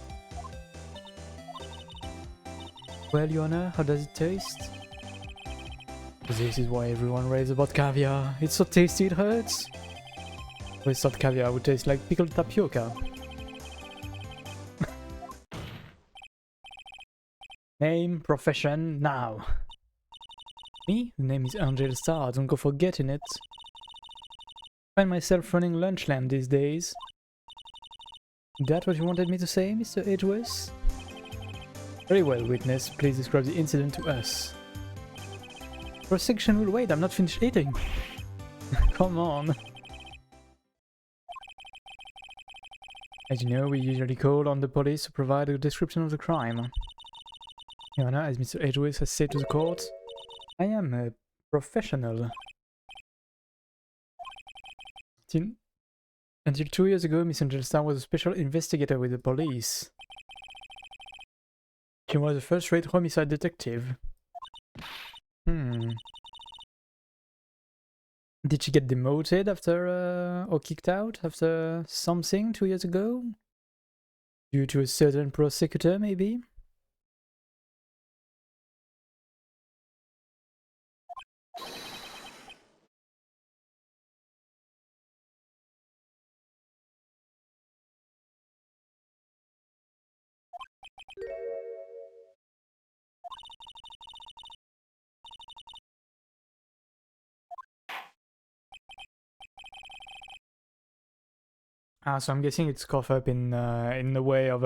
Speaker 1: Well, Your Honor, how does it taste? This is why everyone raves about caviar. It's so tasty it hurts. We thought caviar would taste like pickled tapioca. Name, profession, now. Me? The name is Angel Star, don't go forgetting it. I find myself running Lunchland these days. That what you wanted me to say, Mr. Edgeworth? Very well, witness. Please describe the incident to us. Prosecution will wait, I'm not finished eating. Come on. As you know, we usually call on the police to provide a description of the crime. Your Honor, as Mr. Edgeworth has said to the court, I am a professional. Until 2 years ago, Miss Angel Star was a special investigator with the police. She was a first-rate homicide detective. Did she get demoted after, or kicked out after something 2 years ago? Due to a certain prosecutor, maybe? So I'm guessing it's cough up in the way of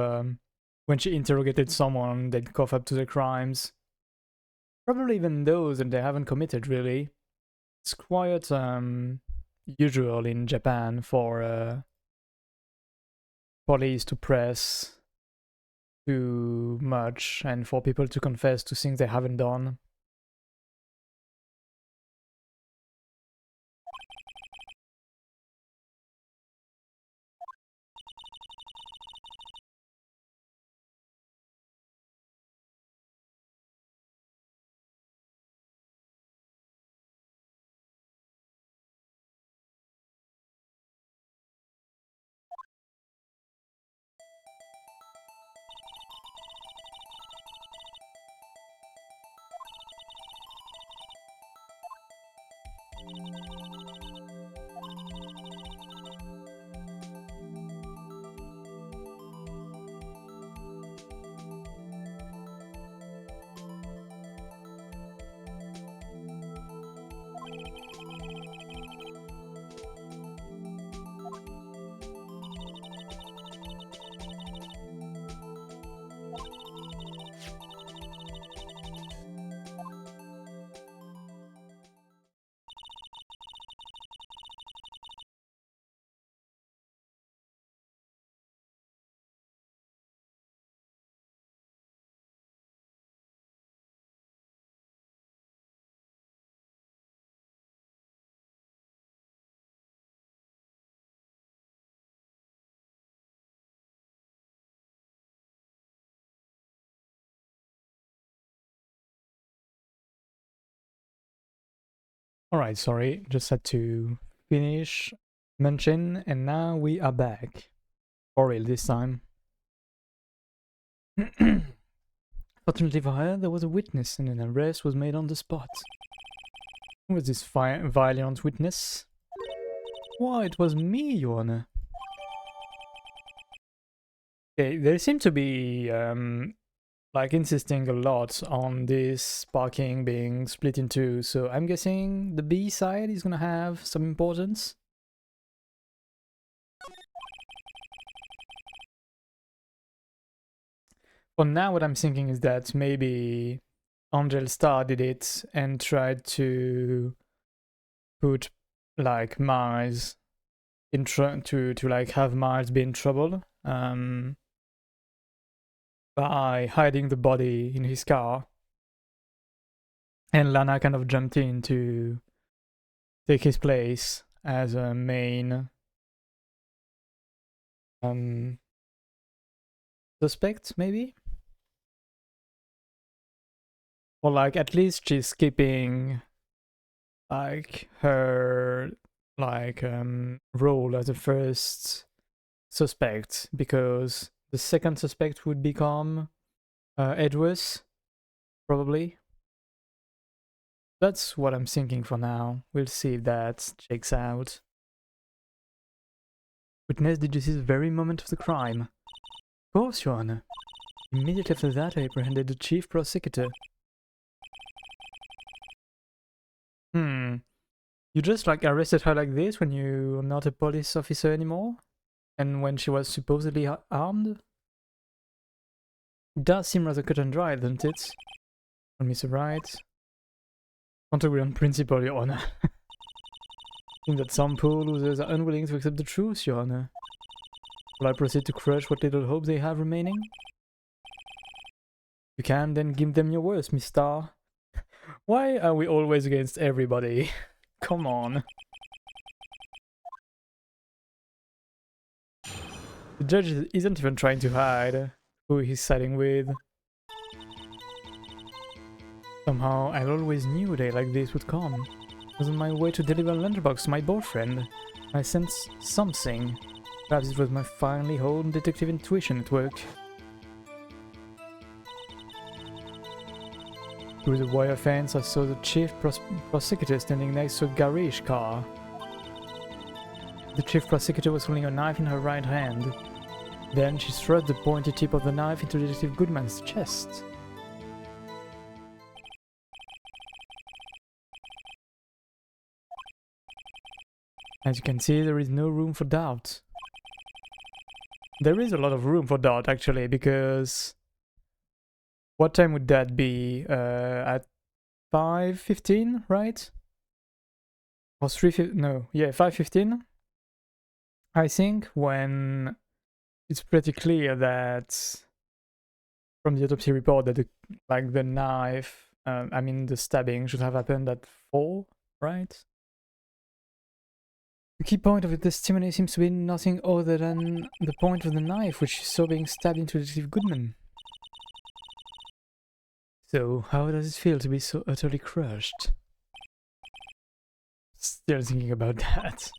Speaker 1: when she interrogated someone, they'd cough up to the crimes. Probably even those that they haven't committed, really. It's quite usual in Japan for police to press too much and for people to confess to things they haven't done. Alright, sorry, just had to finish mention, and now we are back. For real this time. Fortunately for her, there was a witness and an arrest was made on the spot. Who was this violent witness? Why, it was me, Your Honor. Okay, they seem to be like insisting a lot on this parking being split in two, so I'm guessing the B side is gonna have some importance. For now, what I'm thinking is that maybe Angel Star did it and tried to put like Mars in to like have Mars be in trouble by hiding the body in his car, and Lana kind of jumped in to take his place as a main suspect, maybe? Or like at least she's keeping like her like role as the first suspect, because the second suspect would become Edwards, probably. That's what I'm thinking for now. We'll see if that checks out. Witness, did you see the very moment of the crime? Of course, Your Honor. Immediately after that, I apprehended the chief prosecutor. You just like arrested her like this when you're not a police officer anymore? And when she was supposedly armed? It does seem rather cut and dry, doesn't it? On Mr. Wright. Can't agree on principle, Your Honor. I think that some poor losers are unwilling to accept the truth, Your Honor. Will I proceed to crush what little hope they have remaining? You can, then give them your worst, Miss Star. Why are we always against everybody? Come on. The judge isn't even trying to hide who he's siding with. Somehow, I always knew a day like this would come. I was on my way to deliver a lunchbox to my boyfriend. I sensed something. Perhaps it was my finely honed detective intuition at work. Through the wire fence, I saw the chief prosecutor standing next to a garage car. The chief prosecutor was holding a knife in her right hand. Then she thrust the pointed tip of the knife into Detective Goodman's chest. As you can see, there is no room for doubt. There is a lot of room for doubt, actually, because what time would that be? At 5:15, right? Or 3:15? No, yeah, 5:15. I think when it's pretty clear that from the autopsy report that the knife, I mean the stabbing, should have happened at 4, right? The key point of the testimony seems to be nothing other than the point of the knife, which she saw being stabbed into Detective Goodman. So, how does it feel to be so utterly crushed? Still thinking about that.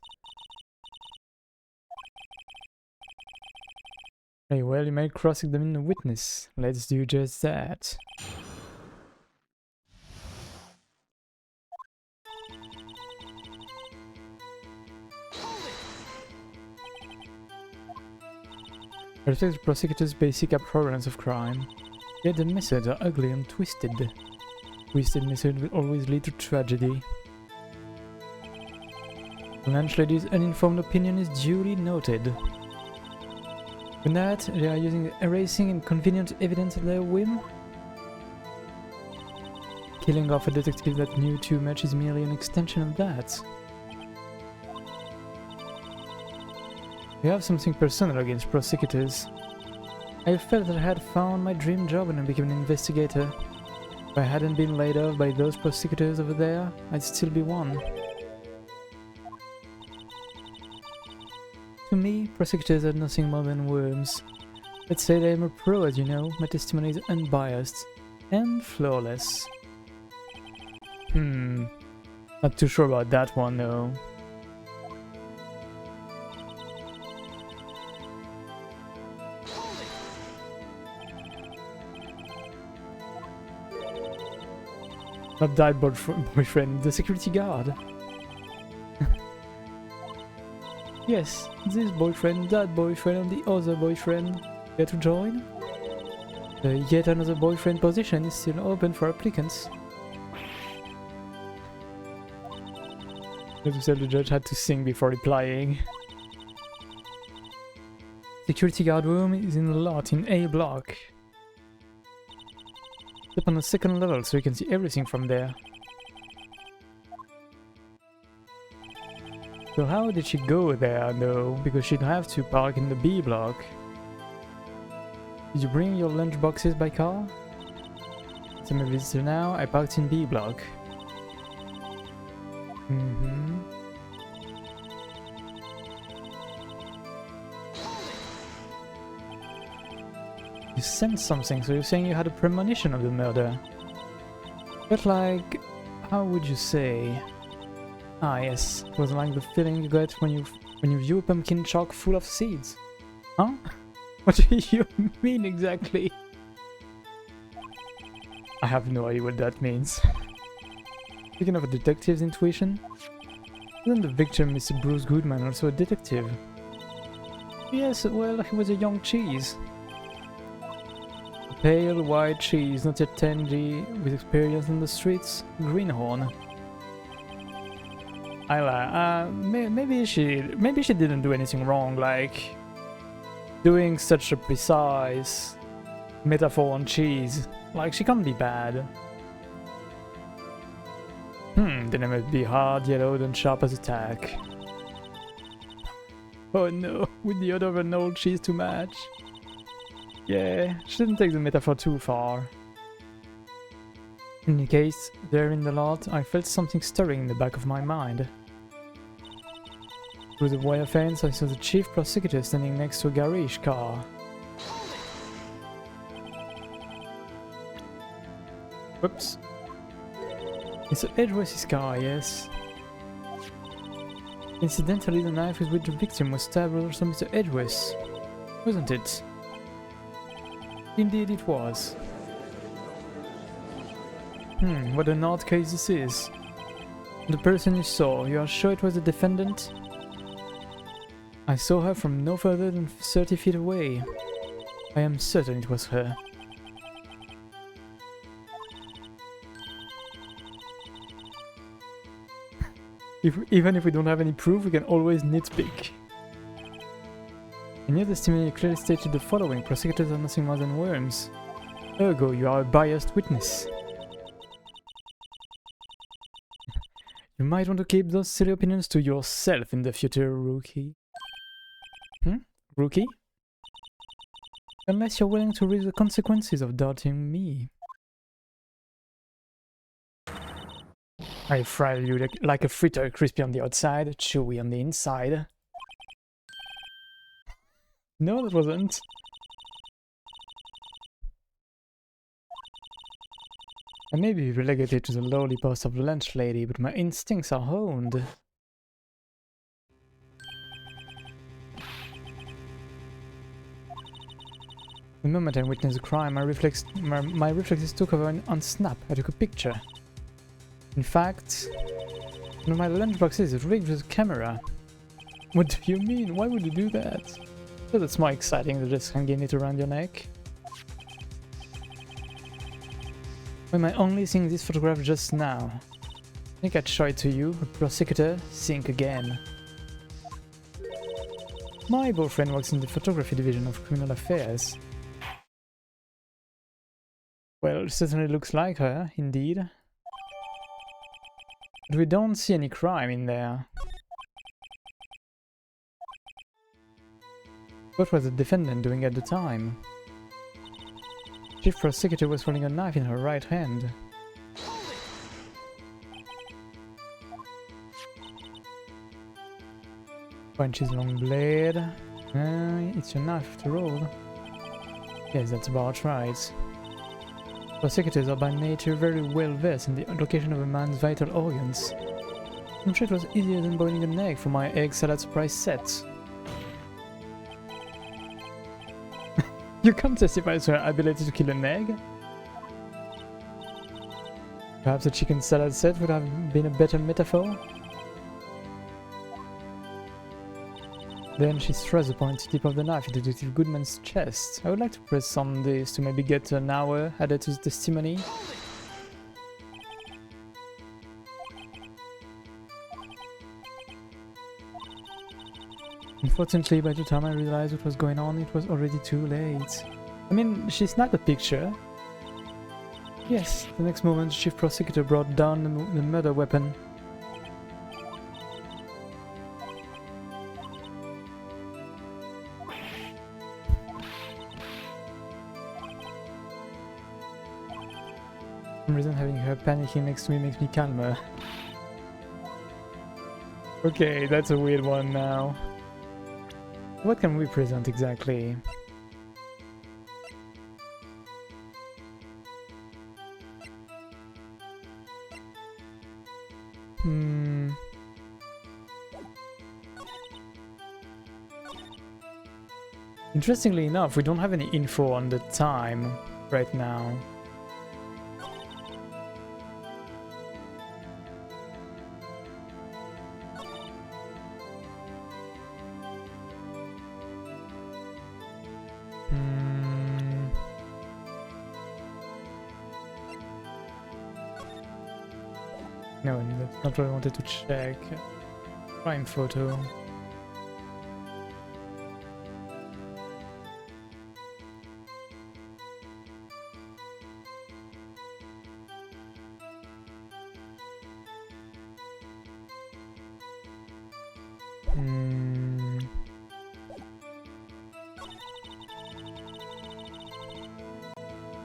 Speaker 1: Hey, well, you may cross-examine the witness. Let's do just that. I reflect the prosecutor's basic abhorrence of crime. Yet the methods are ugly and twisted. Twisted methods will always lead to tragedy. The landlady's uninformed opinion is duly noted. In that, they are using erasing inconvenient evidence at their whim? Killing off a detective that knew too much is merely an extension of that. You have something personal against prosecutors. I felt that I had found my dream job when I became an investigator. If I hadn't been laid off by those prosecutors over there, I'd still be one. To me, prosecutors are nothing more than worms. Let's say that I'm a pro, as you know. My testimony is unbiased and flawless. Not too sure about that one, though. Not that boyfriend, the security guard. Yes, this boyfriend, that boyfriend, and the other boyfriend. Care to join? The yet another boyfriend position is still open for applicants. As the judge had to sing before replying. Security guard room is in the lot in A block. Step on the second level so you can see everything from there. So how did she go there though? Because she'd have to park in the B block. Did you bring your lunch boxes by car? So I'm a visitor now, I parked in B block. You sensed something, so you're saying you had a premonition of the murder. But like, how would you say? Ah yes, it was like the feeling you get when you view a pumpkin chock full of seeds. Huh? What do you mean exactly? I have no idea what that means. Speaking of a detective's intuition, isn't the victim Mr. Bruce Goodman also a detective? Yes, well, he was a young cheese. A pale, white cheese, not yet tangy, with experience on the streets, greenhorn. Maybe she didn't do anything wrong, like doing such a precise metaphor on cheese. Like, she can't be bad. Then it must be hard, yellowed, and sharp as a tack. Oh no, with the odor of an old cheese to match. Yeah, she didn't take the metaphor too far. In any case, there in the lot, I felt something stirring in the back of my mind. Through the wire fence, I saw the chief prosecutor standing next to a garage car. Whoops. It's Edgeworth's car, yes. Incidentally, the knife with which the victim was stabbed was also Mr. Edgeworth, wasn't it? Indeed it was. What an odd case this is. The person you saw, you are sure it was the defendant? I saw her from no further than 30 feet away. I am certain it was her. Even if we don't have any proof, we can always nitpick. And your testimony clearly stated the following: prosecutors are nothing more than worms. Ergo, you are a biased witness. You might want to keep those silly opinions to yourself in the future, rookie. Rookie? Unless you're willing to risk the consequences of doubting me. I fry you like a fritter, crispy on the outside, chewy on the inside. No, that wasn't. I may be relegated to the lowly post of lunch lady, but my instincts are honed. The moment I witnessed a crime, my reflexes took over on snap. I took a picture. In fact, one of my lunchbox is rigged with a camera. What do you mean? Why would you do that? Because it's more exciting than just hanging it around your neck. Why am I only seeing this photograph just now? I think I'd show it to you. Prosecutor, think again. My boyfriend works in the photography division of criminal affairs. Well, it certainly looks like her, indeed. But we don't see any crime in there. What was the defendant doing at the time? Chief Prosecutor was holding a knife in her right hand. Punches long blade. It's your knife after all. Yes, that's about right. Prosecutors are by nature very well versed in the location of a man's vital organs. I'm sure it was easier than boiling an egg for my egg salad surprise set. You can't testify to her ability to kill an egg? Perhaps a chicken salad set would have been a better metaphor? Then she thrust the pointy tip of the knife into Detective Goodman's chest. I would like to press on this to maybe get an hour added to the testimony. Unfortunately, by the time I realized what was going on, it was already too late. I mean, she snapped a picture. Yes, the next moment, the Chief Prosecutor brought down the murder weapon. For some reason, having her panicking next to me makes me calmer. Okay, that's a weird one now. What can we present exactly? Interestingly enough, we don't have any info on the time right now. No, that's not what I wanted to check. Crime photo.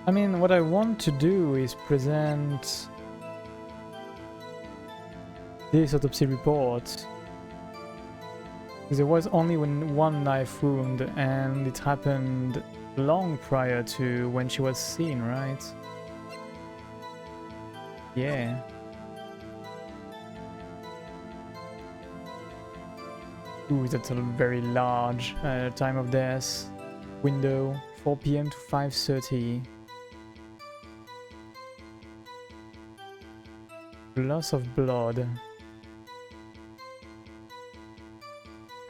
Speaker 1: I mean, what I want to do is present this autopsy report. There was only one knife wound, and it happened long prior to when she was seen, right? Yeah. Ooh, that's a very large time of death. Window, 4 PM to 5:30. Loss of blood.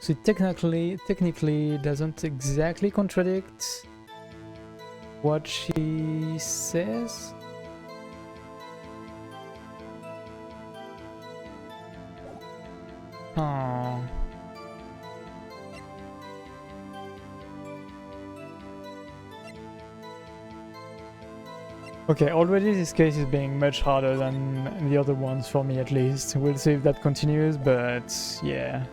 Speaker 1: So it technically doesn't exactly contradict what she says. Oh. Okay, already this case is being much harder than the other ones for me, at least. We'll see if that continues, but yeah.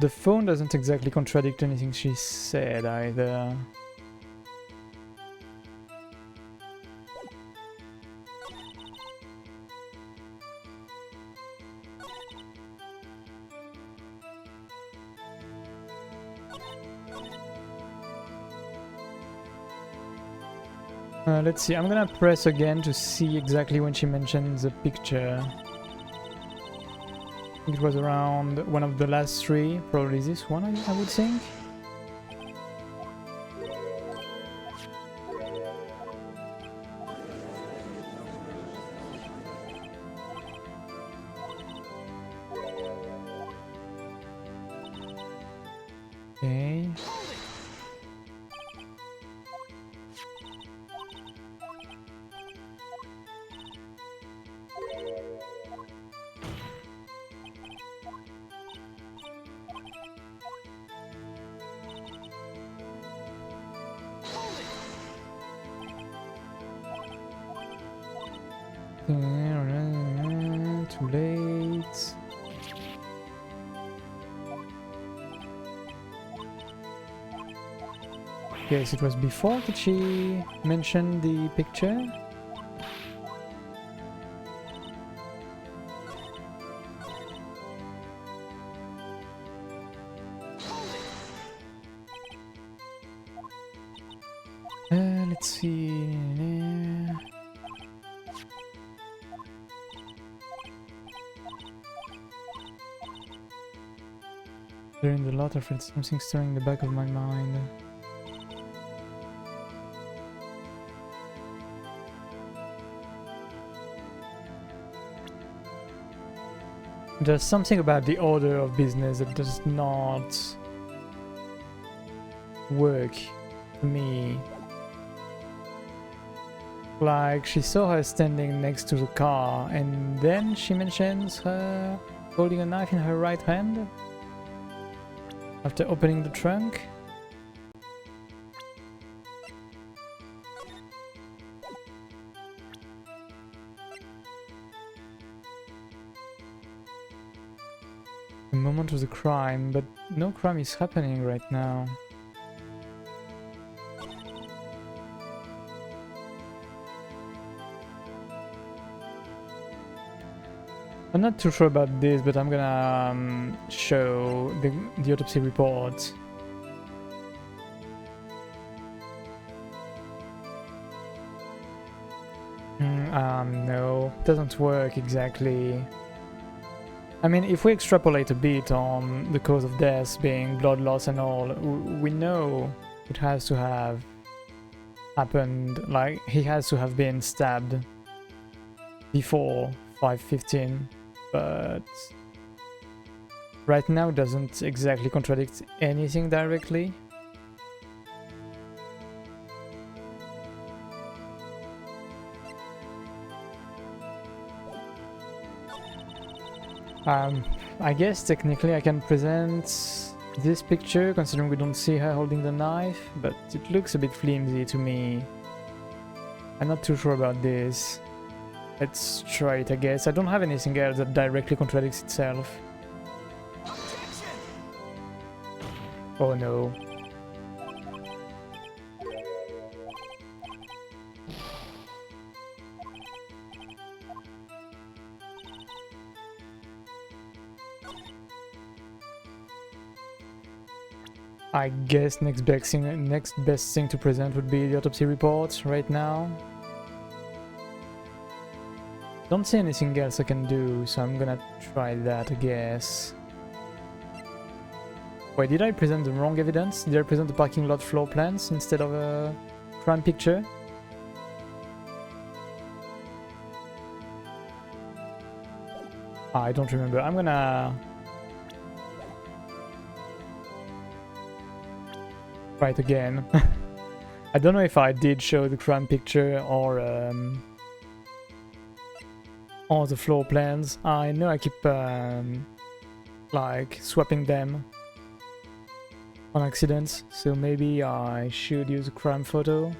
Speaker 1: The phone doesn't exactly contradict anything she said either. Let's see, I'm gonna press again to see exactly when she mentions the picture. I think it was around one of the last three, probably this one, I would think. Okay. Too late. Yes, it was before that she mentioned the picture. Let's see. During the lot, I felt something stirring in the back of my mind. There's something about the order of business that does not work for me. Like, she saw her standing next to the car, and then she mentions her holding a knife in her right hand after opening the trunk. The moment of the crime, but no crime is happening right now. I'm not too sure about this, but I'm gonna show the autopsy report. No, doesn't work exactly. I mean, if we extrapolate a bit on the cause of death being blood loss and all, we know it has to have happened, like, he has to have been stabbed before 5:15, but right now it doesn't exactly contradict anything directly. I guess technically I can present this picture, considering we don't see her holding the knife, but it looks a bit flimsy to me. I'm not too sure about this. Let's try it, I guess. I don't have anything else that directly contradicts itself. Oh no. I guess next best thing to present would be the autopsy report right now. Don't see anything else I can do, so I'm gonna try that, I guess. Wait, did I present the wrong evidence? Did I present the parking lot floor plans instead of a crime picture? I don't remember. I'm gonna try it again. I don't know if I did show the crime picture or the floor plans. I know I keep like swapping them. on accident, so maybe I should use a crime photo.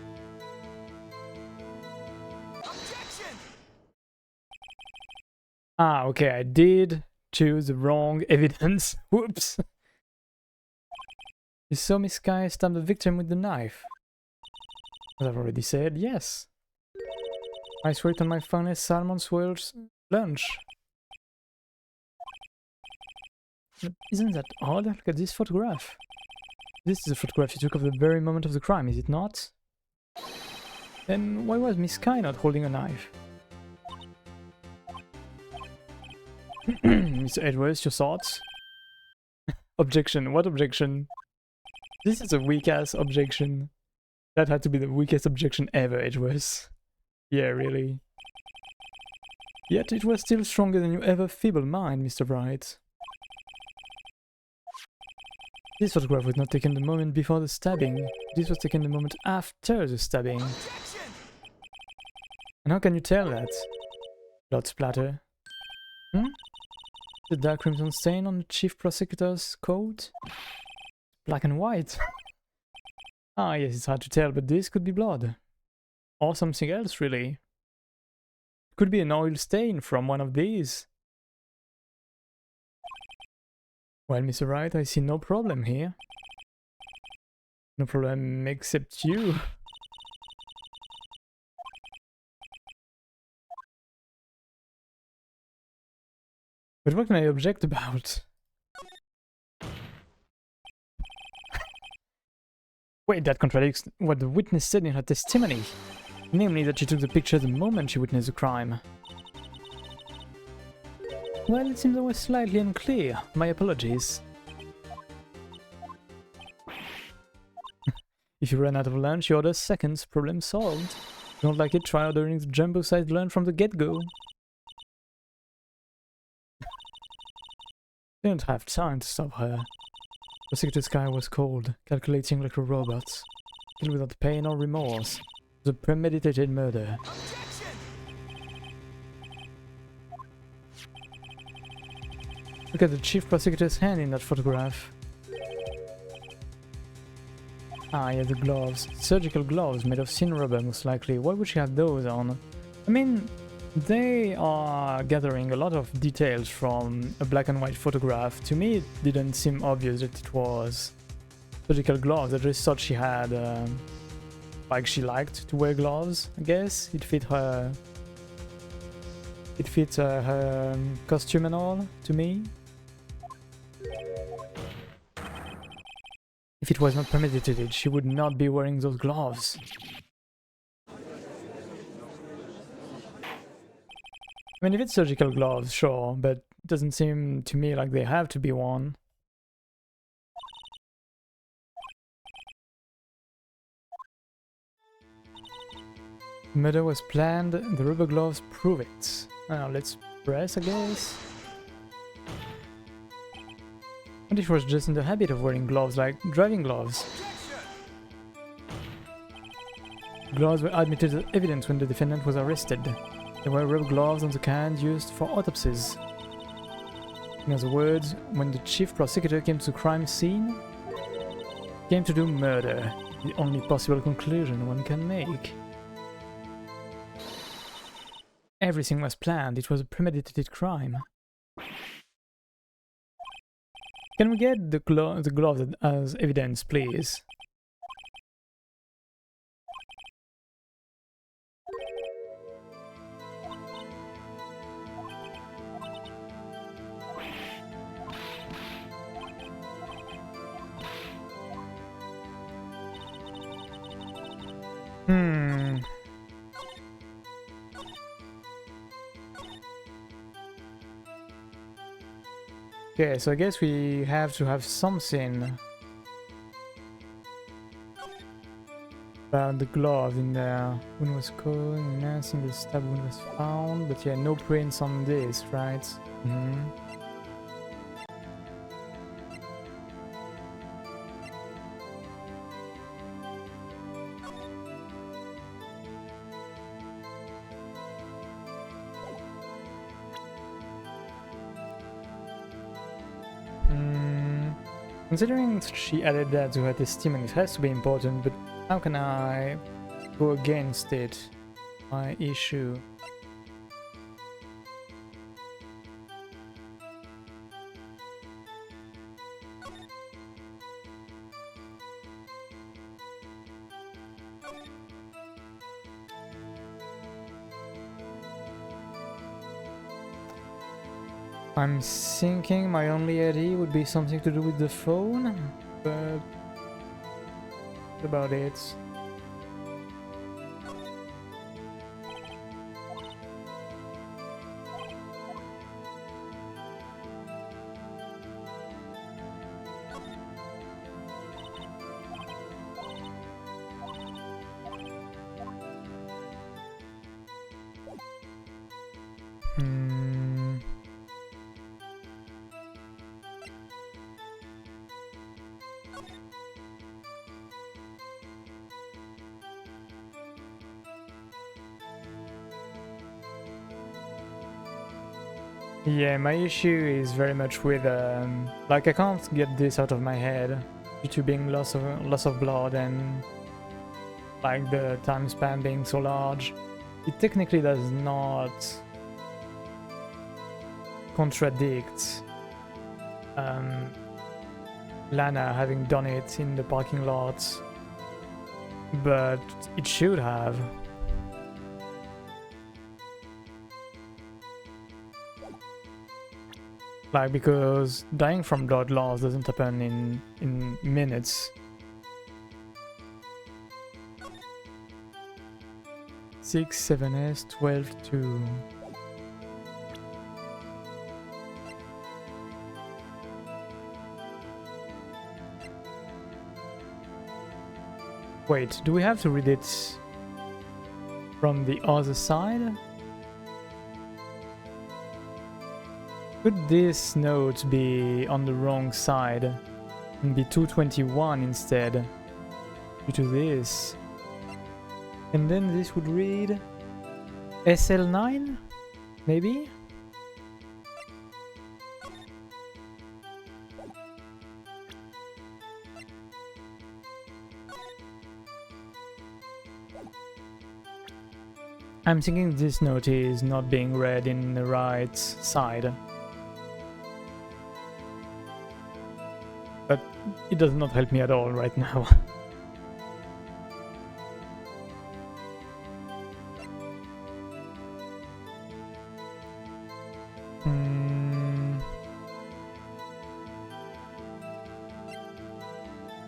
Speaker 1: Ah, okay, I did choose the wrong evidence. Whoops. You saw Miss Sky stab the victim with the knife. As I've already said, yes. I swear it on my finest salmon swirls lunch. But isn't that odd? Look at this photograph. This is a photograph you took of the very moment of the crime, is it not? Then why was Miss Sky not holding a knife? Mr. Edwards, your thoughts? Objection. What objection? This is a weak-ass objection. That had to be the weakest objection ever, Edwards. Yeah, really. Yet it was still stronger than your ever feeble mind, Mr. Wright. This photograph was not taken the moment before the stabbing. This was taken the moment after the stabbing. And how can you tell that? Blood splatter. Hmm? The dark crimson stain on the chief prosecutor's coat? Black and white. Ah, yes, it's hard to tell, but this could be blood. Or something else, really. It could be an oil stain from one of these. Well, Mr. Wright, I see no problem here. No problem except you. But what can I object about? Wait, that contradicts what the witness said in her testimony. Namely, that she took the picture the moment she witnessed the crime. Well, it seems I was slightly unclear. My apologies. If you run out of lunch, you order seconds. Problem solved. If you don't like it, try ordering the jumbo-sized lunch from the get-go. They didn't have time to stop her. Prosecutor Sky was cold, calculating like a robot. Killed without pain or remorse. It was a premeditated murder. Look at the chief prosecutor's hand in that photograph. Ah, yeah, the gloves. Surgical gloves made of sin rubber, most likely. Why would she have those on? I mean, they are gathering a lot of details from a black and white photograph. To me, it didn't seem obvious that it was surgical gloves. I just thought she had, like, she liked to wear gloves, I guess. It fit her... It fit her costume and all, to me. If it was not premeditated, she would not be wearing those gloves. I mean, if it's surgical gloves, sure, but it doesn't seem to me like they have to be worn. Murder was planned, the rubber gloves prove it. Let's press, I guess. And it was just in the habit of wearing gloves, like driving gloves. Gloves were admitted as evidence when the defendant was arrested. There were rubber gloves on the kind used for autopsies. In other words, when the chief prosecutor came to the crime scene, he came to do murder, the only possible conclusion one can make. Everything was planned, it was a premeditated crime. Can we get the gloves as evidence, please? Okay, so I guess we have to have something about the glove in there. Wound was cold, a single stab wound was found, but yeah, no prints on this, right? Considering she added that to her testimony, it has to be important, but how can I go against it? My issue. I'm thinking my only idea would be something to do with the phone, but that's about it. Yeah, my issue is very much with like I can't get this out of my head due to being loss of blood and like the time span being so large. It technically does not contradict Lana having done it in the parking lot, but it should have. Like, because dying from blood loss doesn't happen in minutes. 6, 7S, 12, 2. Wait, do we have to read it from the other side? Could this note be on the wrong side and be 221 instead due to this? And then this would read SL9, maybe? I'm thinking this note is not being read in the right side. But it does not help me at all right now.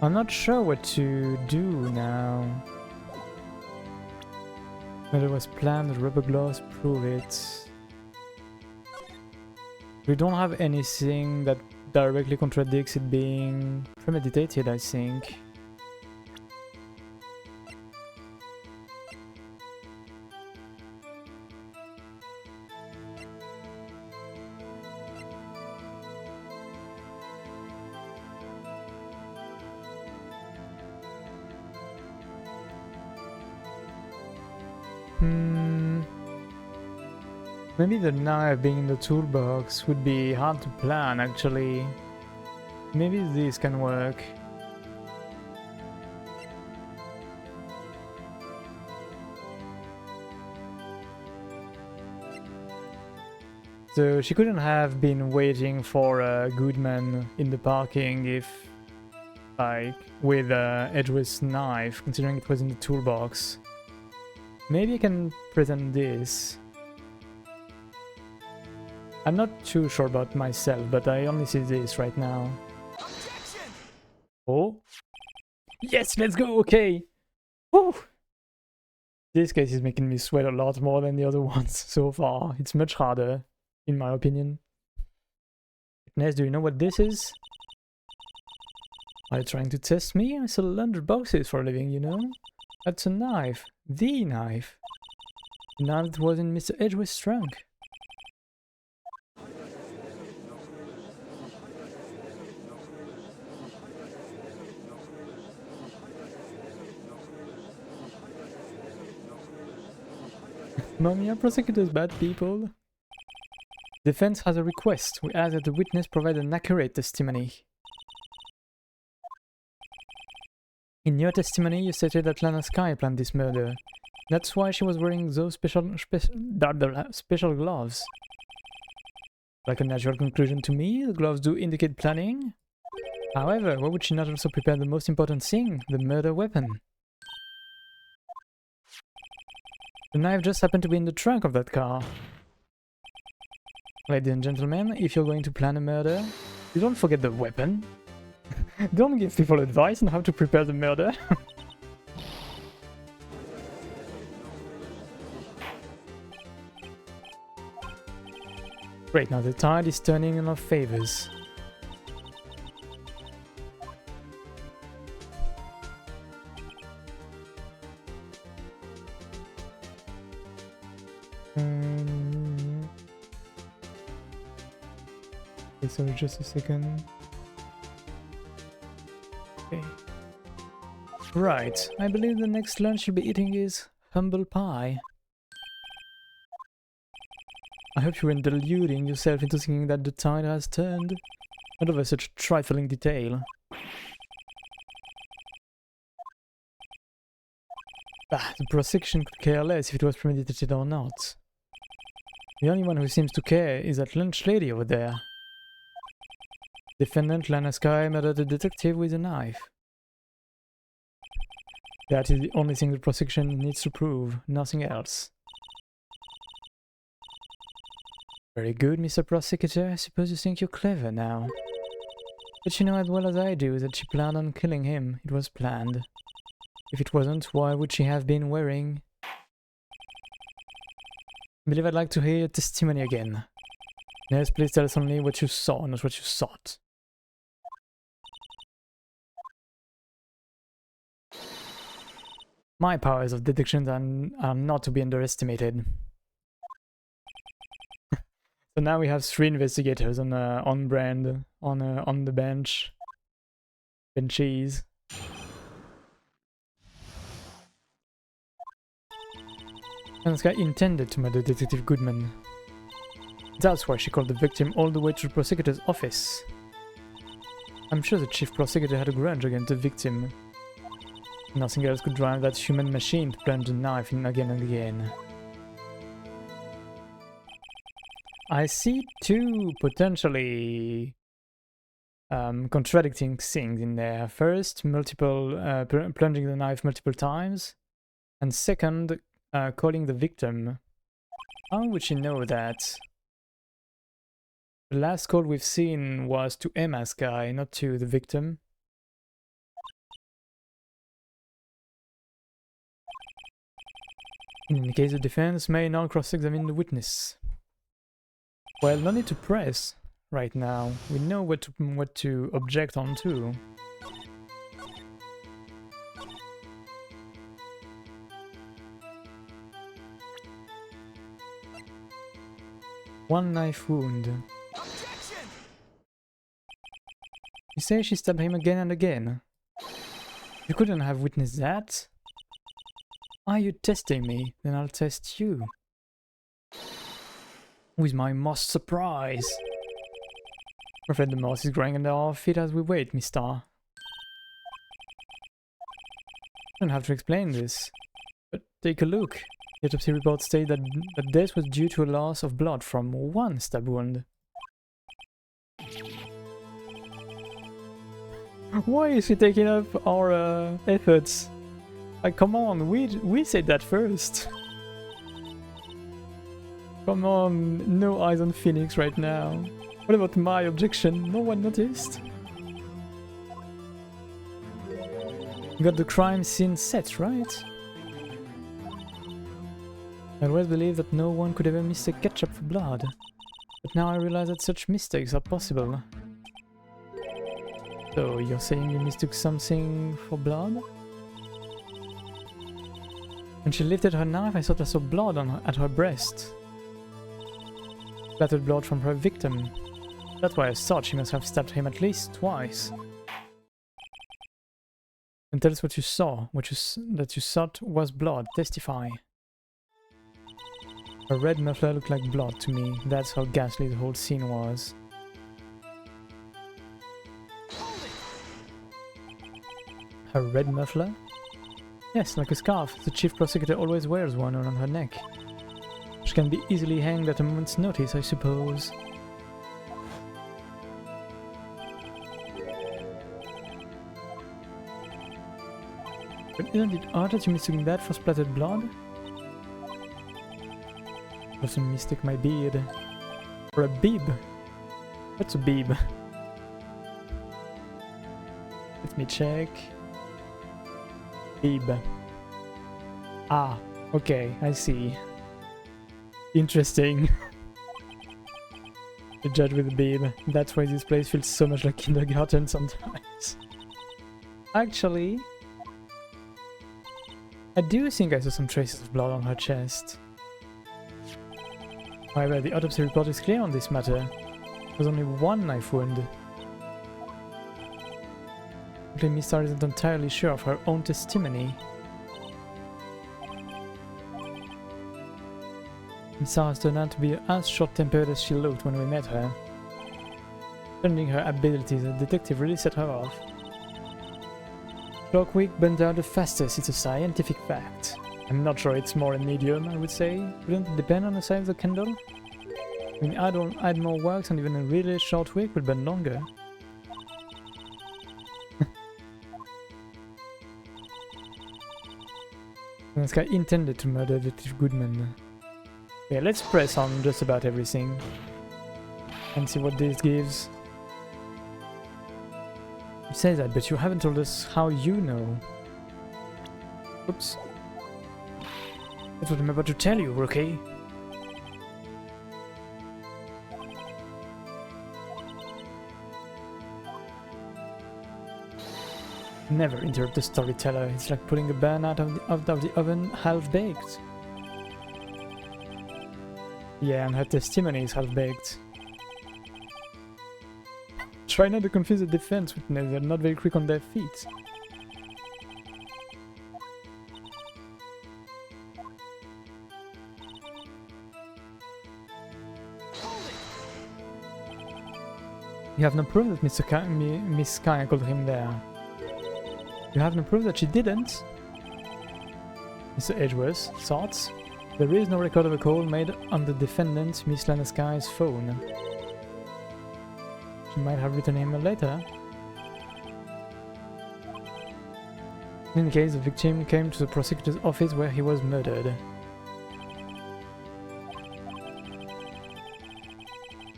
Speaker 1: I'm not sure what to do now. But it was planned, the rubber gloves prove it. We don't have anything that directly contradicts it being premeditated, I think. Maybe the knife being in the toolbox would be hard to plan, actually. Maybe this can work. So she couldn't have been waiting for Goodman in the parking if, like, with Edgeworth's knife, considering it was in the toolbox. Maybe I can present this. I'm not too sure about myself, but I only see this right now. Objection! Oh? Yes, let's go, okay! Woo! This case is making me sweat a lot more than the other ones so far. It's much harder, in my opinion. Witness, do you know what this is? Are you trying to test me? I sell lunchboxes for a living, you know? That's a knife. The knife. The knife that was in Mr. Edgeworth's trunk. Mommy, are prosecutors bad people? Defense has a request. We ask that the witness provide an accurate testimony. In your testimony, you stated that Lana Sky planned this murder. That's why she was wearing those special gloves. Like a natural conclusion to me, the gloves do indicate planning. However, why would she not also prepare the most important thing, the murder weapon? The knife just happened to be in the trunk of that car. Ladies and gentlemen, if you're going to plan a murder, you don't forget the weapon. Don't give people advice on how to prepare the murder. Great, now the tide is turning in our favors. Okay, sorry, just a second. Okay. Right, I believe the next lunch you'll be eating is humble pie. I hope you weren't deluding yourself into thinking that the tide has turned. Not over such a trifling detail. The prosecution could care less if it was premeditated or not. The only one who seems to care is that lunch lady over there. Defendant Lana Sky murdered a detective with a knife. That is the only thing the prosecution needs to prove, nothing else. Very good, Mr. Prosecutor. I suppose you think you're clever now. But you know as well as I do that she planned on killing him. It was planned. If it wasn't, why would she have been wearing? I believe I'd like to hear your testimony again. Yes, please tell us only what you saw, not what you thought. My powers of deduction are not to be underestimated. So now we have 3 investigators on brand on the bench. Benchies. And this guy intended to murder Detective Goodman. That's why she called the victim all the way to the prosecutor's office. I'm sure the chief prosecutor had a grudge against the victim. Nothing else could drive that human machine to plunge the knife in again and again. I see 2 potentially contradicting things in there. First, plunging the knife multiple times, and second, calling the victim. How would she know that? The last call we've seen was to Emma Sky, not to the victim. In any case, the defense may now cross-examine the witness. Well, no need to press right now. We know what to object on to. One knife wound. Objection! You say she stabbed him again and again. You couldn't have witnessed that. Are you testing me? Then I'll test you. With my moss surprise. I'm afraid the moss is growing under our feet as we wait, mister. I don't have to explain this. But take a look. The autopsy report states that death was due to a loss of blood from 1 stab wound. Why is he taking up our efforts? Like, come on, we said that first. Come on, no eyes on Phoenix right now. What about my objection? No one noticed? You got the crime scene set, right? I always believed that no one could ever mistake ketchup for blood. But now I realize that such mistakes are possible. So, you're saying you mistook something for blood? When she lifted her knife, I thought I saw blood at her breast. Splattered blood from her victim. That's why I thought she must have stabbed him at least twice. And tell us what you saw, that you thought was blood. Testify. A red muffler looked like blood to me. That's how ghastly the whole scene was. Her red muffler? Yes, like a scarf. The chief prosecutor always wears one around her neck. She can be easily hanged at a moment's notice, I suppose. But isn't it odd that you mistook that for splattered blood? Person mistake my beard for a bib. What's a bib? Let me check. Bib. Ah, okay, I see. Interesting. The judge with a bib. That's why this place feels so much like kindergarten sometimes. Actually, I do think I saw some traces of blood on her chest. However, the autopsy report is clear on this matter. There was only one knife wound. Simply Miss Starr isn't entirely sure of her own testimony. Miss Starr has turned out to be as short-tempered as she looked when we met her. Turning her abilities as a detective really set her off. Clockwick burned out the fastest, it's a scientific fact. I'm not sure it's more a medium, I would say. Wouldn't it depend on the size of the candle? I mean, add more wax and even a really short wick would burn longer. This guy intended to murder Detective Goodman. Yeah, let's press on just about everything. And see what this gives. You say that, but you haven't told us how you know. Oops. That's what I'm about to tell you, rookie. Never interrupt the storyteller. It's like pulling a bun out of the oven half-baked. Yeah, and her testimony is half-baked. Try not to confuse the defense witness, they're not very quick on their feet. You have no proof that Miss Kaya called him there. You have no proof that she didn't? Mr. Edgeworth, thoughts? There is no record of a call made on the defendant, Miss Laneskai's phone. She might have written him a letter. In any case, the victim came to the prosecutor's office where he was murdered.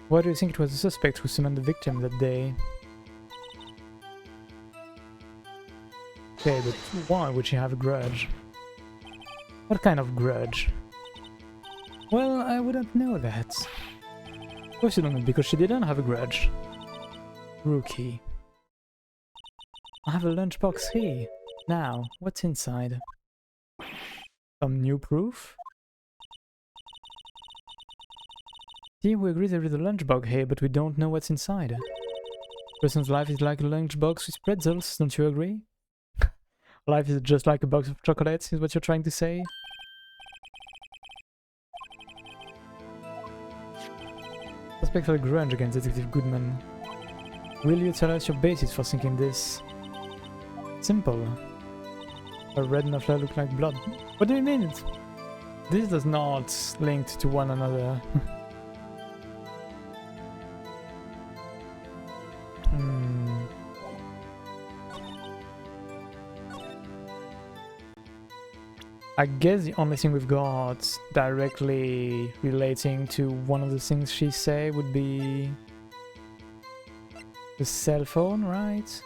Speaker 1: Why do you think it was the suspect who summoned the victim that day? Okay, but why would she have a grudge? What kind of grudge? Well, I wouldn't know that. Of course you don't know, because she didn't have a grudge. Rookie. I have a lunchbox here. Now, what's inside? Some new proof? See, we agree there is a lunchbox here, but we don't know what's inside. A person's life is like a lunchbox with pretzels, don't you agree? Life is just like a box of chocolates, is what you're trying to say? Suspect for a grudge against Detective Goodman. Will you tell us your basis for thinking this? Simple. A red muffler look like blood. What do you mean? This does not link to one another. I guess the only thing we've got directly relating to one of the things she said would be the cell phone, right?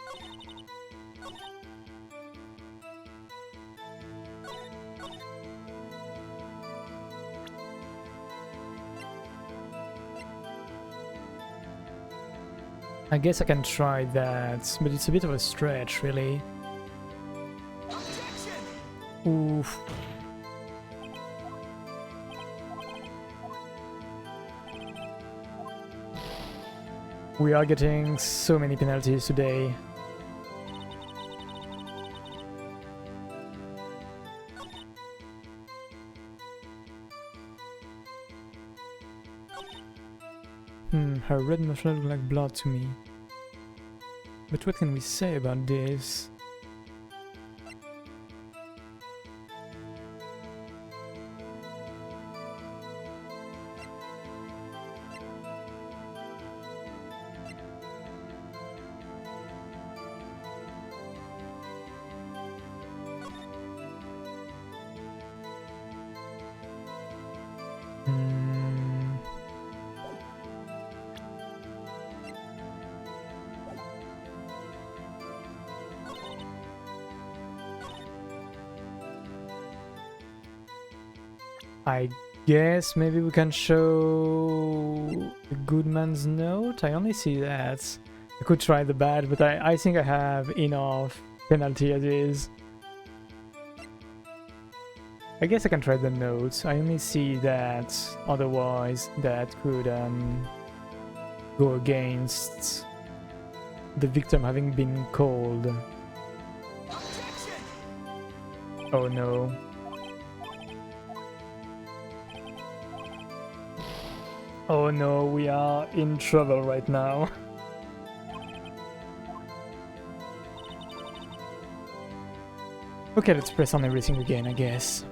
Speaker 1: I guess I can try that, but it's a bit of a stretch, really. Oof. We are getting so many penalties today. Her red muffler looked like blood to me. But what can we say about this? I guess maybe we can show the good man's note. I only see that. I could try the bad, but I think I have enough penalty as is. I guess I can try the notes. I only see that, otherwise that could go against the victim having been called. Oh no. Oh no, we are in trouble right now. Okay, let's press on everything again, I guess.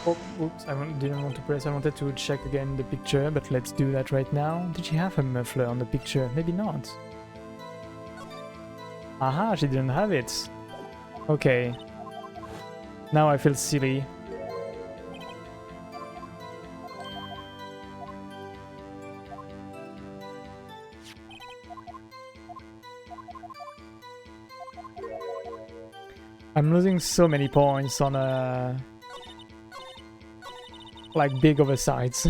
Speaker 1: Oh, oops, didn't want to press. I wanted to check again the picture, but let's do that right now. Did she have a muffler on the picture? Maybe not. Aha, she didn't have it. Okay. Now I feel silly. I'm losing so many points on like big oversights.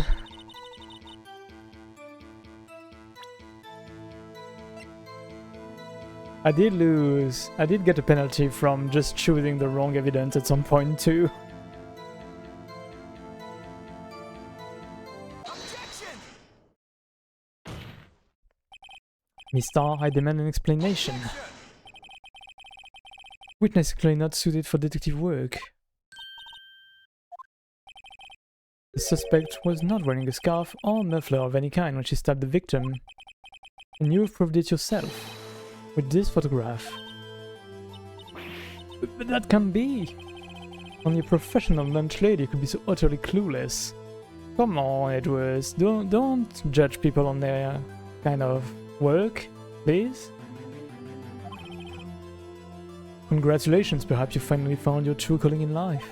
Speaker 1: I did get a penalty from just choosing the wrong evidence at some point too.
Speaker 2: Objection!
Speaker 1: Mister, I demand an explanation. Witness clearly not suited for detective work. The suspect was not wearing a scarf or muffler of any kind when she stabbed the victim. And you proved it yourself. With this photograph. But that can't be! Only a professional lunch lady could be so utterly clueless. Come on, Edwards, don't judge people on their kind of work, please. Congratulations, perhaps you finally found your true calling in life.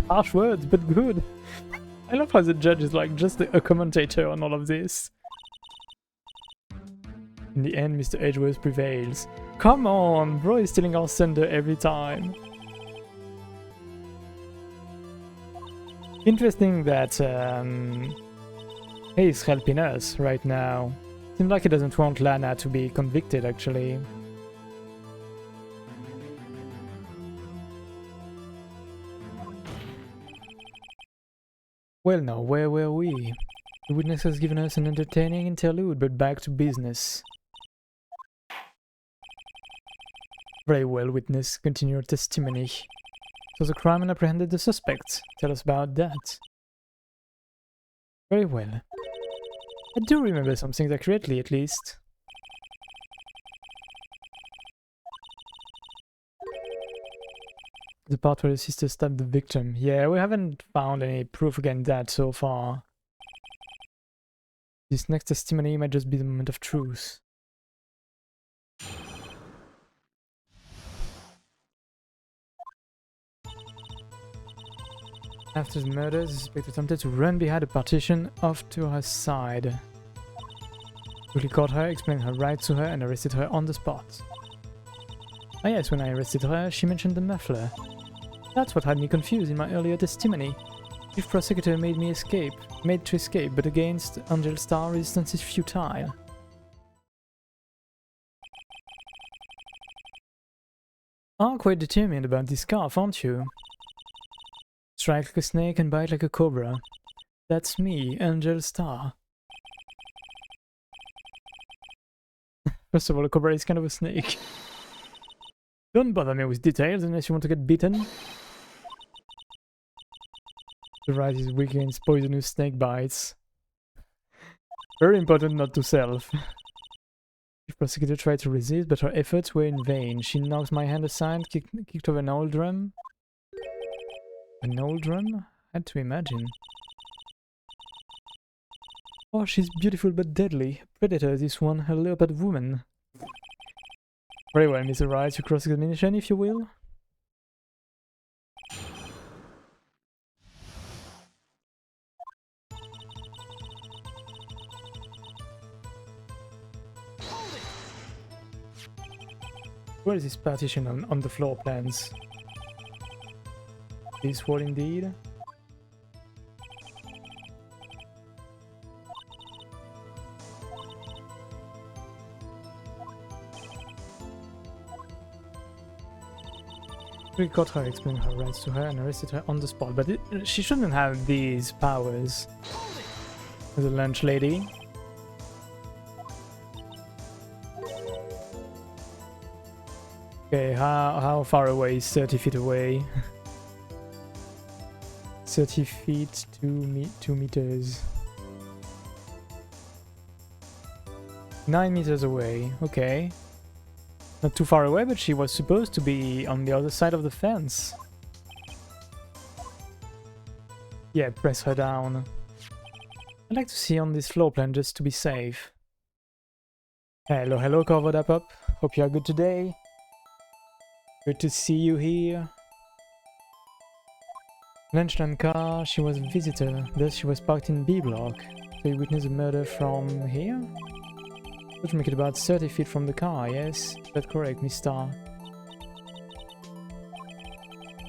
Speaker 1: Harsh words, but good. I love how the judge is like just a commentator on all of this. In the end, Mr. Edgeworth prevails. Come on, bro is stealing our thunder every time. Interesting that he's helping us right now. Seems like he doesn't want Lana to be convicted, actually. Well now, where were we? The witness has given us an entertaining interlude, but back to business. Very well, witness. Continue your testimony. So the crime and apprehended the suspect. Tell us about that. Very well. I do remember some things accurately, at least. The part where the sister stabbed the victim. Yeah, we haven't found any proof against that so far. This next testimony might just be the moment of truth. After the murder, the suspect attempted to run behind a partition off to her side. Quickly caught her, explained her rights to her, and arrested her on the spot. Ah yes, when I arrested her, she mentioned the muffler. That's what had me confused in my earlier testimony. Chief Prosecutor made to escape, but against Angel Star, resistance is futile. Ah, quite determined about this scarf, aren't you? Strike like a snake and bite like a cobra. That's me, Angel Star. First of all, a cobra is kind of a snake. Don't bother me with details unless you want to get bitten. The rise is weak against poisonous snake bites. Very important not to self. The prosecutor tried to resist, but her efforts were in vain. She knocked my hand aside, kicked over an old drum. An old drum? Had to imagine. Oh, she's beautiful but deadly. Predator, this one, a leopard woman. Very well, Mr. Wright, your cross-examination, if you will. Where is this partition on the floor plans? This wall indeed. We caught her, explained her rights to her, and arrested her on the spot. But she shouldn't have these powers as a lunch lady. Okay, how far away is 30 feet away? 30 feet, 2 meters. 9 meters away, okay. Not too far away, but she was supposed to be on the other side of the fence. Yeah, press her down. I'd like to see on this floor plan just to be safe. Hello, hello, Covered Up. Hope you are good today. Good to see you here. Lunchtime car, she was a visitor, thus she was parked in B block. So you witnessed the murder from here? Would make it about 30 feet from the car, yes? Is that correct, Miss Star?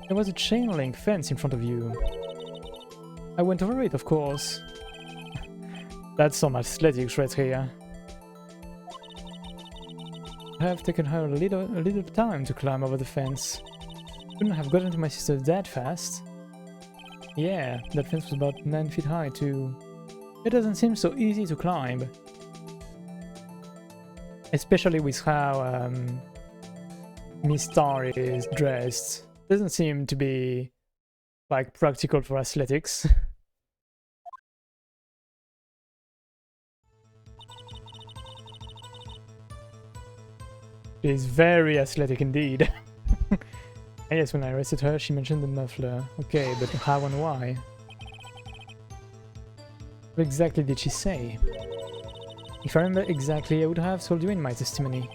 Speaker 1: There was a chain link fence in front of you. I went over it, of course. That's some athletics right here. I have taken her a little time to climb over the fence. Couldn't have gotten to my sister that fast. Yeah, that fence was about 9 feet high too. It doesn't seem so easy to climb. Especially with how Miss Star is dressed. Doesn't seem to be like practical for athletics. She's very athletic indeed. And yes, when I arrested her, she mentioned the muffler. Okay, but how and why? What exactly did she say? If I remember exactly, I would have told you in my testimony.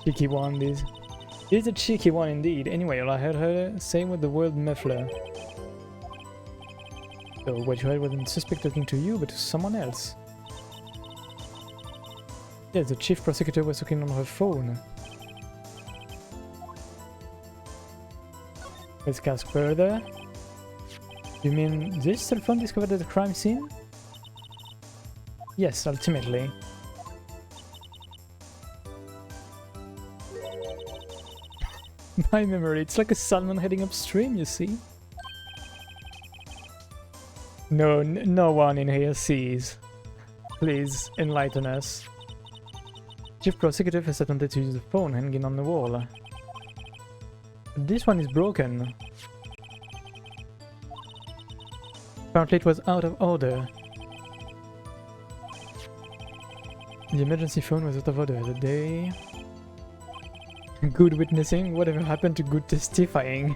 Speaker 1: Cheeky one, this. This is a cheeky one indeed. Anyway, all I heard her say was the word muffler. So what you heard wasn't suspect talking to you, but to someone else. Yes, the chief prosecutor was talking on her phone. Let's cast further. You mean this cell phone discovered at the crime scene? Yes, ultimately. My memory, it's like a salmon heading upstream, you see? No, no one in here sees. Please, enlighten us. Chief Prosecutor has attempted to use the phone hanging on the wall. This one is broken. Apparently it was out of order. The emergency phone was out of order the day. Good witnessing? Whatever happened to good testifying?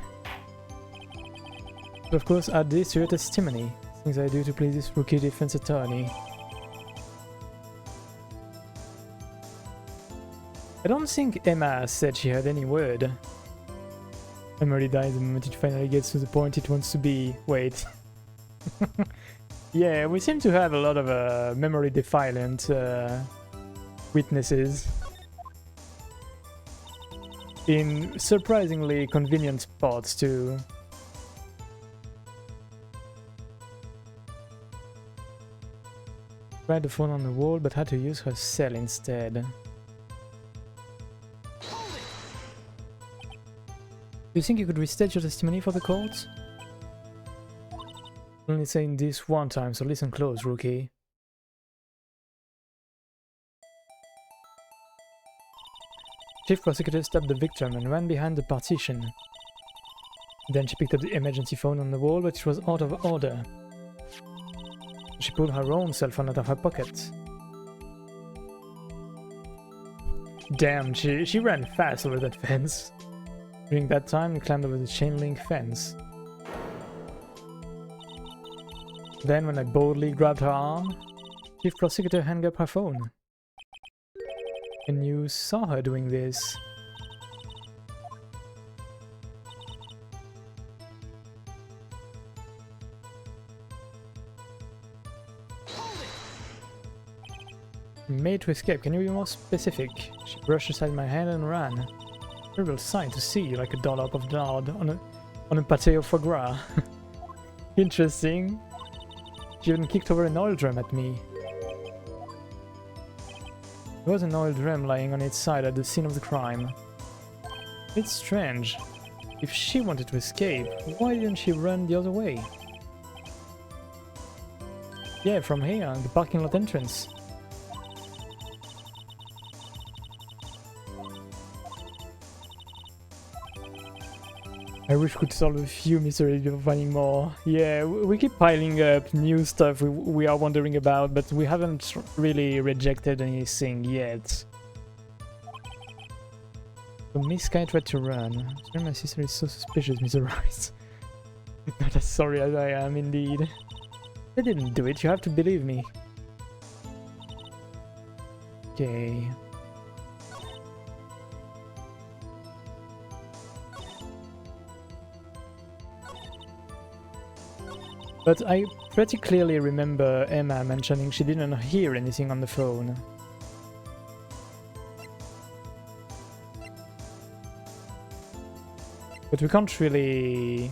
Speaker 1: But of course, add this to your testimony. Things I do to please this rookie defense attorney. I don't think Emma said she heard any word. Memory dies the moment it finally gets to the point it wants to be. Wait. Yeah, we seem to have a lot of memory defiant witnesses. In surprisingly convenient spots too. Tried the phone on the wall, but had to use her cell instead. Do you think you could restate your testimony for the court? Only saying this one time, so listen close, rookie. Chief Prosecutor stabbed the victim and ran behind the partition. Then she picked up the emergency phone on the wall, but it was out of order. She pulled her own cell phone out of her pocket. Damn, she ran fast over that fence. During that time, we climbed over the chain link fence. Then, when I boldly grabbed her arm, Chief Prosecutor hung up her phone. And you saw her doing this. Made to escape, can you be more specific? She brushed aside my hand and ran. Terrible sight to see, like a dollop of lard on a pâté of foie gras. Interesting. She even kicked over an oil drum at me. There was an oil drum lying on its side at the scene of the crime. It's strange. If she wanted to escape, why didn't she run the other way? Yeah, from here, the parking lot entrance. I wish we could solve a few mysteries before finding more. Yeah, we keep piling up new stuff we are wondering about, but we haven't really rejected anything yet. So Miss Sky tried to run. My sister is so suspicious, Mr. Rice. Not as sorry as I am, indeed. I didn't do it, you have to believe me. Okay. But I pretty clearly remember Emma mentioning she didn't hear anything on the phone. But we can't really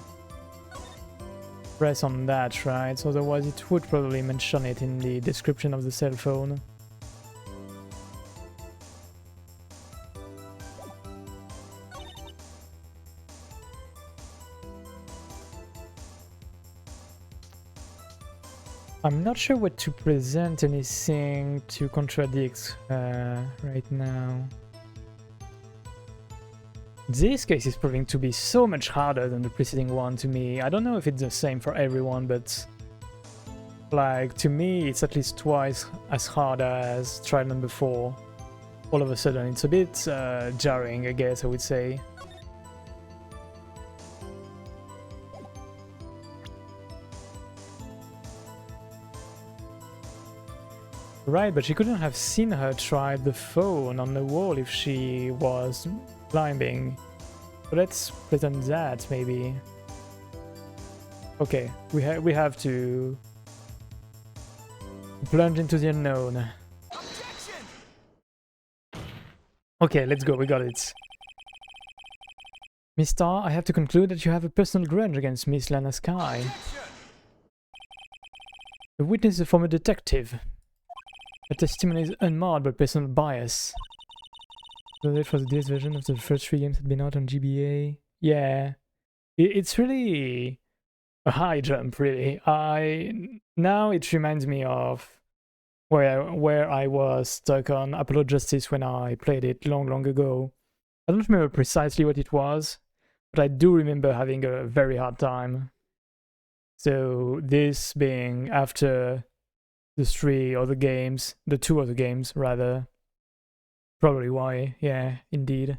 Speaker 1: press on that, right? So otherwise it would probably mention it in the description of the cell phone. I'm not sure what to present anything to contradict right now. This case is proving to be so much harder than the preceding one to me. I don't know if it's the same for everyone, but like to me it's at least twice as hard as trial number 4. All of a sudden it's a bit jarring, I guess I would say. Right, but she couldn't have seen her try the phone on the wall if she was climbing. So let's pretend that, maybe. Okay, we have to plunge into the unknown. Objection! Okay, let's go, we got it. Miss Starr, I have to conclude that you have a personal grudge against Miss Lana Skye. Objection! The witness is a former detective. Her testimony is unmarred by personal bias. The date for the DS version of the first 3 games had been out on GBA. Yeah, it's really a high jump, really. Now it reminds me of where I was stuck on Apollo Justice when I played it long ago. I don't remember precisely what it was, but I do remember having a very hard time. So this being after the 2 other games, rather. Probably why, yeah, indeed.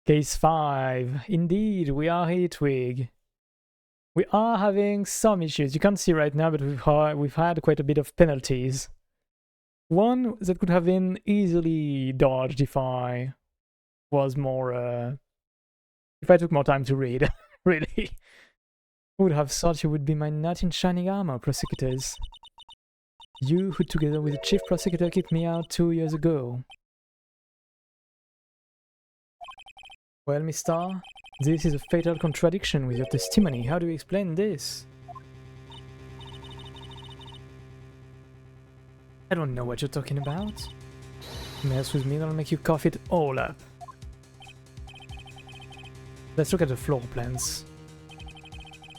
Speaker 1: Case 5. Indeed, we are here, Twig. We are having some issues. You can't see right now, but we've had quite a bit of penalties. One that could have been easily dodged if I was more, if I took more time to read, really. Who would have thought you would be my knight in shining armor, prosecutors? You who together with the chief prosecutor kicked me out 2 years ago. Well, Miss Starr, this is a fatal contradiction with your testimony. How do you explain this? I don't know what you're talking about. Mess with me, I'll make you cough it all up. Let's look at the floor plans.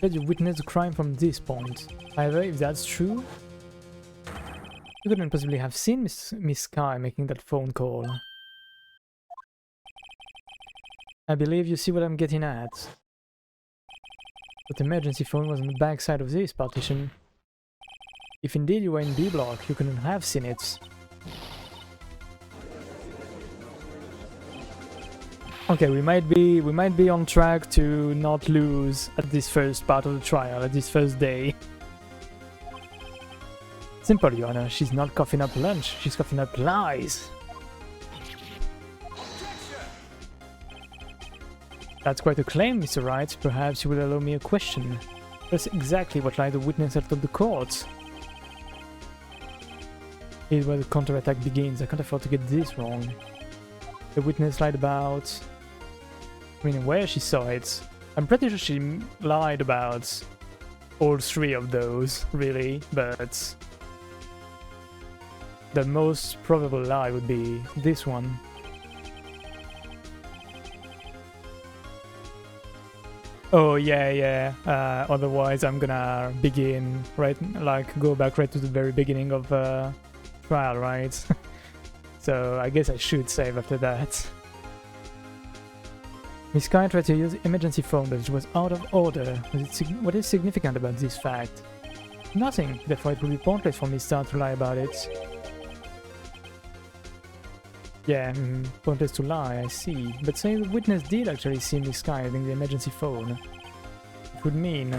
Speaker 1: Let you witness the crime from this point. However, if that's true, you couldn't possibly have seen Miss Sky making that phone call. I believe you see what I'm getting at. But the emergency phone was on the back side of this partition. If indeed you were in B block, you couldn't have seen it. Okay, we might be on track to not lose at this first part of the trial, at this first day. Simple, Your Honor. She's not coughing up lunch, she's coughing up lies. That's quite a claim, Mr. Wright. Perhaps you will allow me a question. That's exactly what lie the witness had told the court. Here's where the counterattack begins. I can't afford to get this wrong. The witness lied about... I mean, where she saw it. I'm pretty sure she lied about all three of those, really, but... the most probable lie would be this one. Oh yeah. Otherwise I'm gonna begin right, like go back right to the very beginning of trial, right? So I guess I should save after that. Miss Sky tried to use emergency phone, but it was out of order. What is significant about this fact? Nothing. Therefore, it would be pointless for Miss Star to lie about it. Yeah, pointless to lie, I see. But say the witness did actually see Miss Sky having the emergency phone. It would mean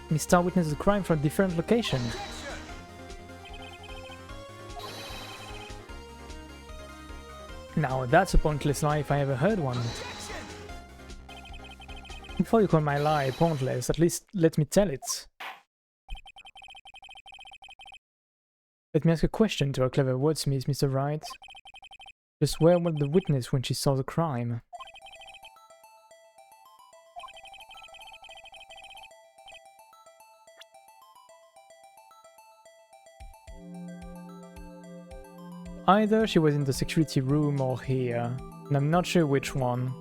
Speaker 1: Miss Star witnessed the crime from a different location. Now that's a pointless lie if I ever heard one. Before you call my lie pointless, at least let me tell it. Let me ask a question to our clever wordsmith, Mr. Wright. Just where was the witness when she saw the crime? Either she was in the security room or here, and I'm not sure which one.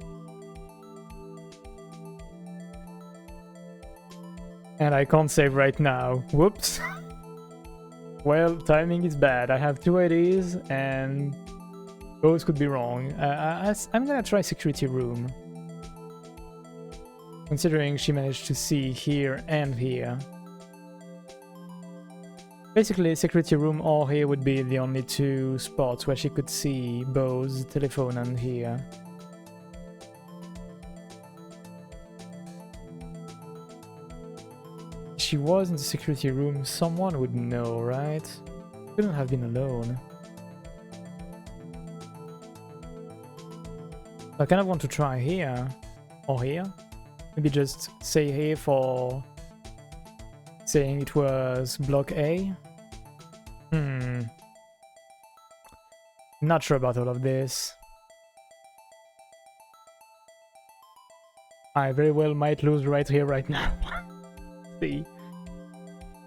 Speaker 1: And I can't save right now. Whoops. Well, timing is bad. I have two ideas and both could be wrong. I'm gonna try security room. Considering she managed to see here and here. Basically, security room or here would be the only two spots where she could see both telephone and here. If she was in the security room, someone would know, right? Couldn't have been alone. I kind of want to try here or here. Maybe just say here for saying it was block A. Not sure about all of this. I very well might lose right here, right now. See.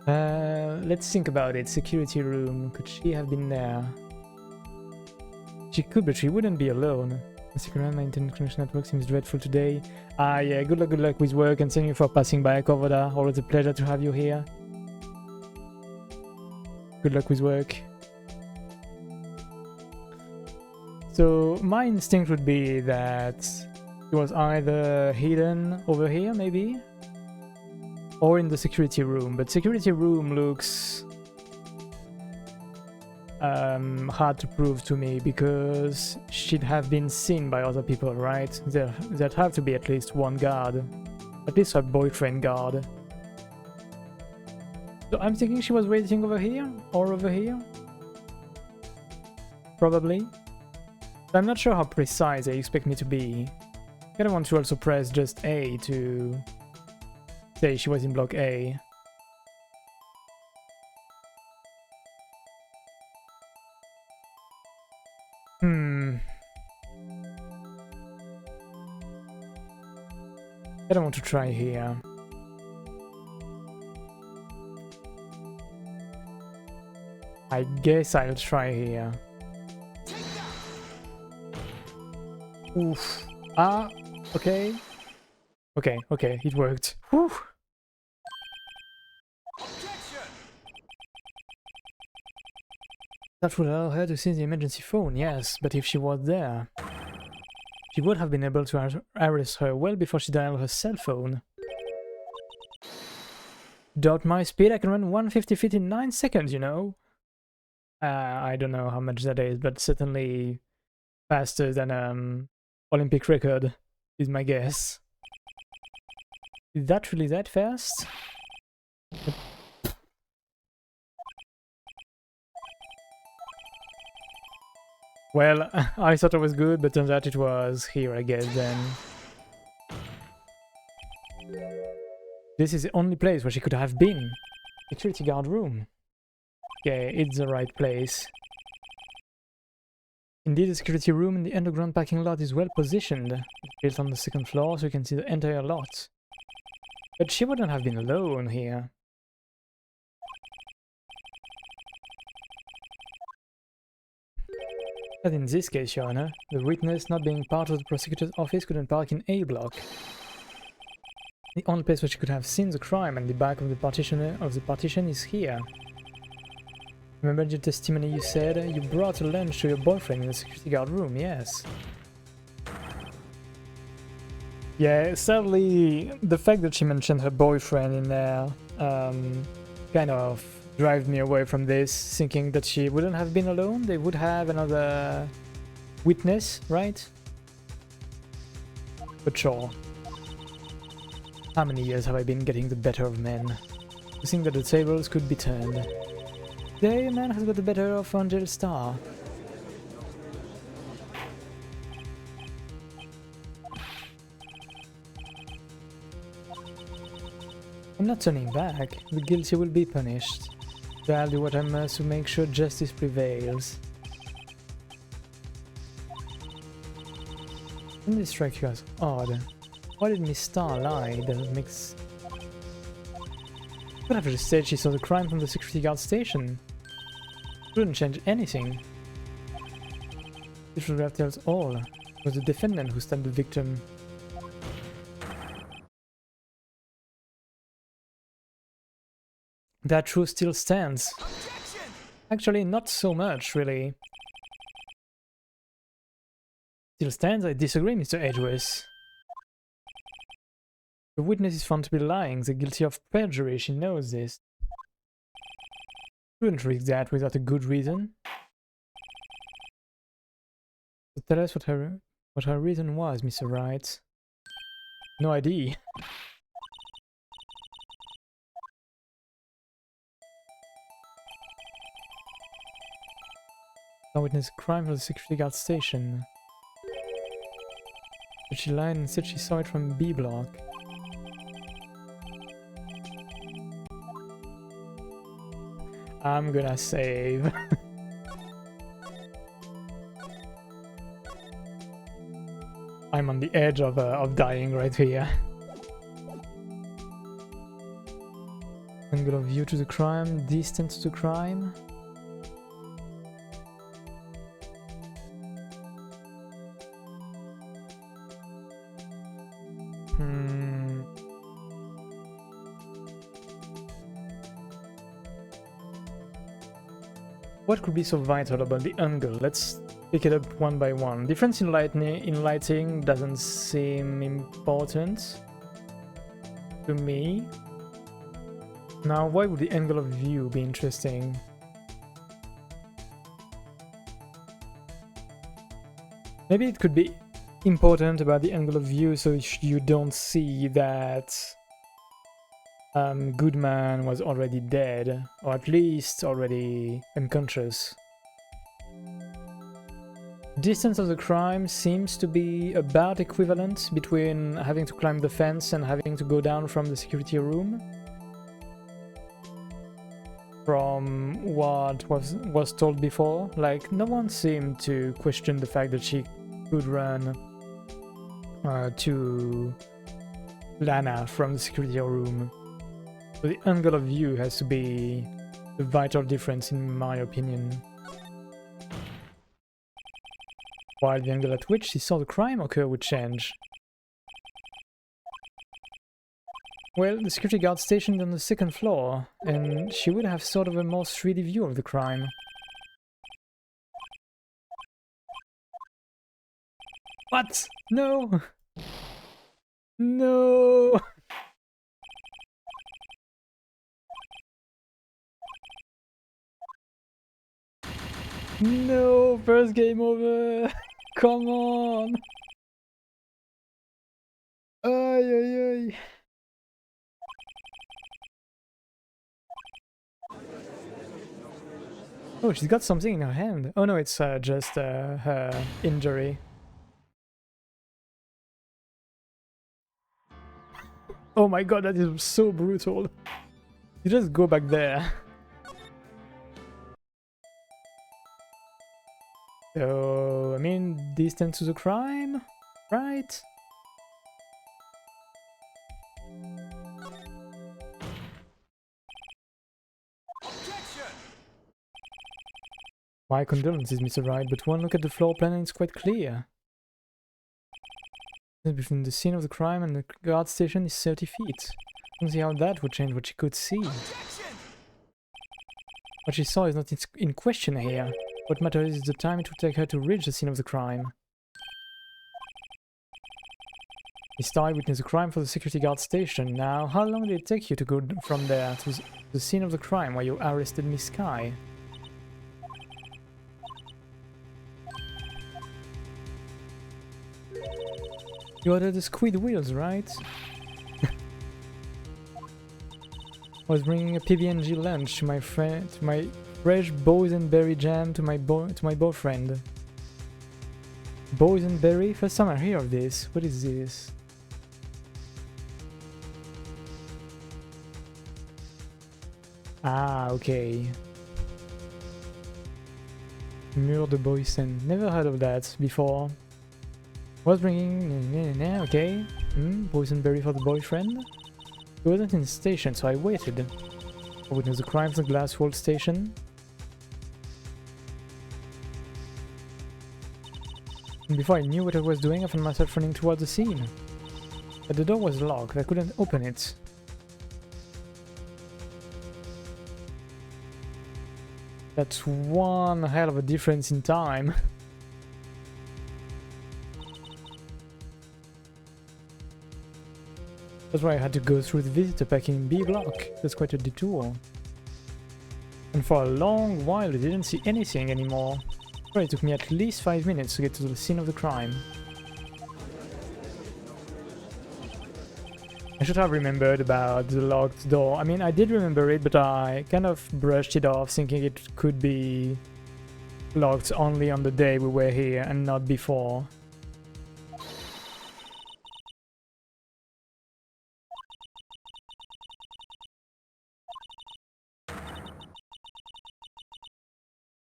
Speaker 1: Let's think about it. Security room. Could she have been there? She could, but she wouldn't be alone. The secret my internet connection network seems dreadful today. Yeah, good luck with work, and thank you for passing by, Kovoda. Always a pleasure to have you here. Good luck with work. So my instinct would be that it was either hidden over here, maybe, or in the security room. But security room looks hard to prove to me because she'd have been seen by other people, right? There'd have to be at least one guard, at least her boyfriend guard. So I'm thinking she was waiting over here or over here, probably. But I'm not sure how precise they expect me to be. I kind of want to also press just A to say she was in block A. I don't want to try here. I guess I'll try here. Oof. Ah, okay. Okay, it worked. Whew. That would allow her to see the emergency phone, yes, but if she was there, she would have been able to arrest her well before she dialed her cell phone. Doubt my speed, I can run 150 feet in 9 seconds, you know? I don't know how much that is, but certainly faster than Olympic record is my guess. Is that really that fast? Well, I thought it was good, but turns out it was here, I guess, then. This is the only place where she could have been. Security guard room. Okay, it's the right place. Indeed, the security room in the underground parking lot is well positioned. It's built on the second floor, so you can see the entire lot. But she wouldn't have been alone here. But in this case, Your Honor, the witness not being part of the prosecutor's office couldn't park in A block. The only place where she could have seen the crime and the back of the partition is here. Remember your testimony you said you brought a lunch to your boyfriend in the security guard room, yes. Yeah, sadly, the fact that she mentioned her boyfriend in there kind of drives me away from this, thinking that she wouldn't have been alone, they would have another witness, right? But sure. How many years have I been getting the better of men? To think that the tables could be turned. Today a man has got the better of Angel Star. I'm not turning back. The guilty will be punished. So I'll do what I must to make sure justice prevails. Didn't this strike you as odd? Why did Miss Star lie? Doesn't make sense. Could have just said she saw the crime from the security guard station. Wouldn't change anything. This photograph tells all. It was the defendant who stabbed the victim. That truth still stands. Actually, not so much, really. Still stands? I disagree, Mr. Edgeworth. The witness is found to be lying. They're guilty of perjury. She knows this. Wouldn't risk that without a good reason. So tell us what her reason was, Mr. Wright. No idea. Now witness a crime from the security guard station. But she lied and said she saw it from B block. I'm gonna save. I'm on the edge of dying right here. Angle of view to the crime, distance to crime. What could be so vital about the angle? Let's pick it up one by one. Difference in lighting doesn't seem important to me. Now, why would the angle of view be interesting? Maybe it could be important about the angle of view so you don't see that Goodman was already dead, or at least already unconscious. Distance of the crime seems to be about equivalent between having to climb the fence and having to go down from the security room. From what was told before, like, no one seemed to question the fact that she could run to Lana from the security room. So the angle of view has to be the vital difference in my opinion. While the angle at which she saw the crime occur would change. Well, the security guard stationed on the second floor, and she would have sort of a more 3D view of the crime. What? No! No! No! First game over! Come on! Ay, ay, ay. Oh, she's got something in her hand. Oh no, it's just her injury. Oh my god, that is so brutal. You just go back there. So, I mean, distance to the crime, right? My condolences, Mr. Wright, but one look at the floor plan and it's quite clear. Between the scene of the crime and the guard station is 30 feet. I don't see how that would change what she could see. What she saw is not in question here. What matters is the time it would take her to reach the scene of the crime. Miss Ty witnessed the crime for the security guard station. Now, how long did it take you to go from there to the scene of the crime where you arrested Miss Sky? You ordered the squid wheels, right? I was bringing a PB&J lunch to my friend, to my fresh boysenberry jam to my boyfriend. Boysenberry? First time I hear of this. What is this? Ah, okay. Mur de Boysen. Never heard of that before. Was bringing... okay. Boysenberry for the boyfriend. He wasn't in the station, so I waited. I witnessed the crime from the glass wall station. And before I knew what I was doing, I found myself running towards the scene. But the door was locked, I couldn't open it. That's one hell of a difference in time. That's why I had to go through the visitor packing B block. That's quite a detour. And for a long while I didn't see anything anymore. It took me at least 5 minutes to get to the scene of the crime. I should have remembered about the locked door. I mean, I did remember it, but I kind of brushed it off, thinking it could be locked only on the day we were here and not before.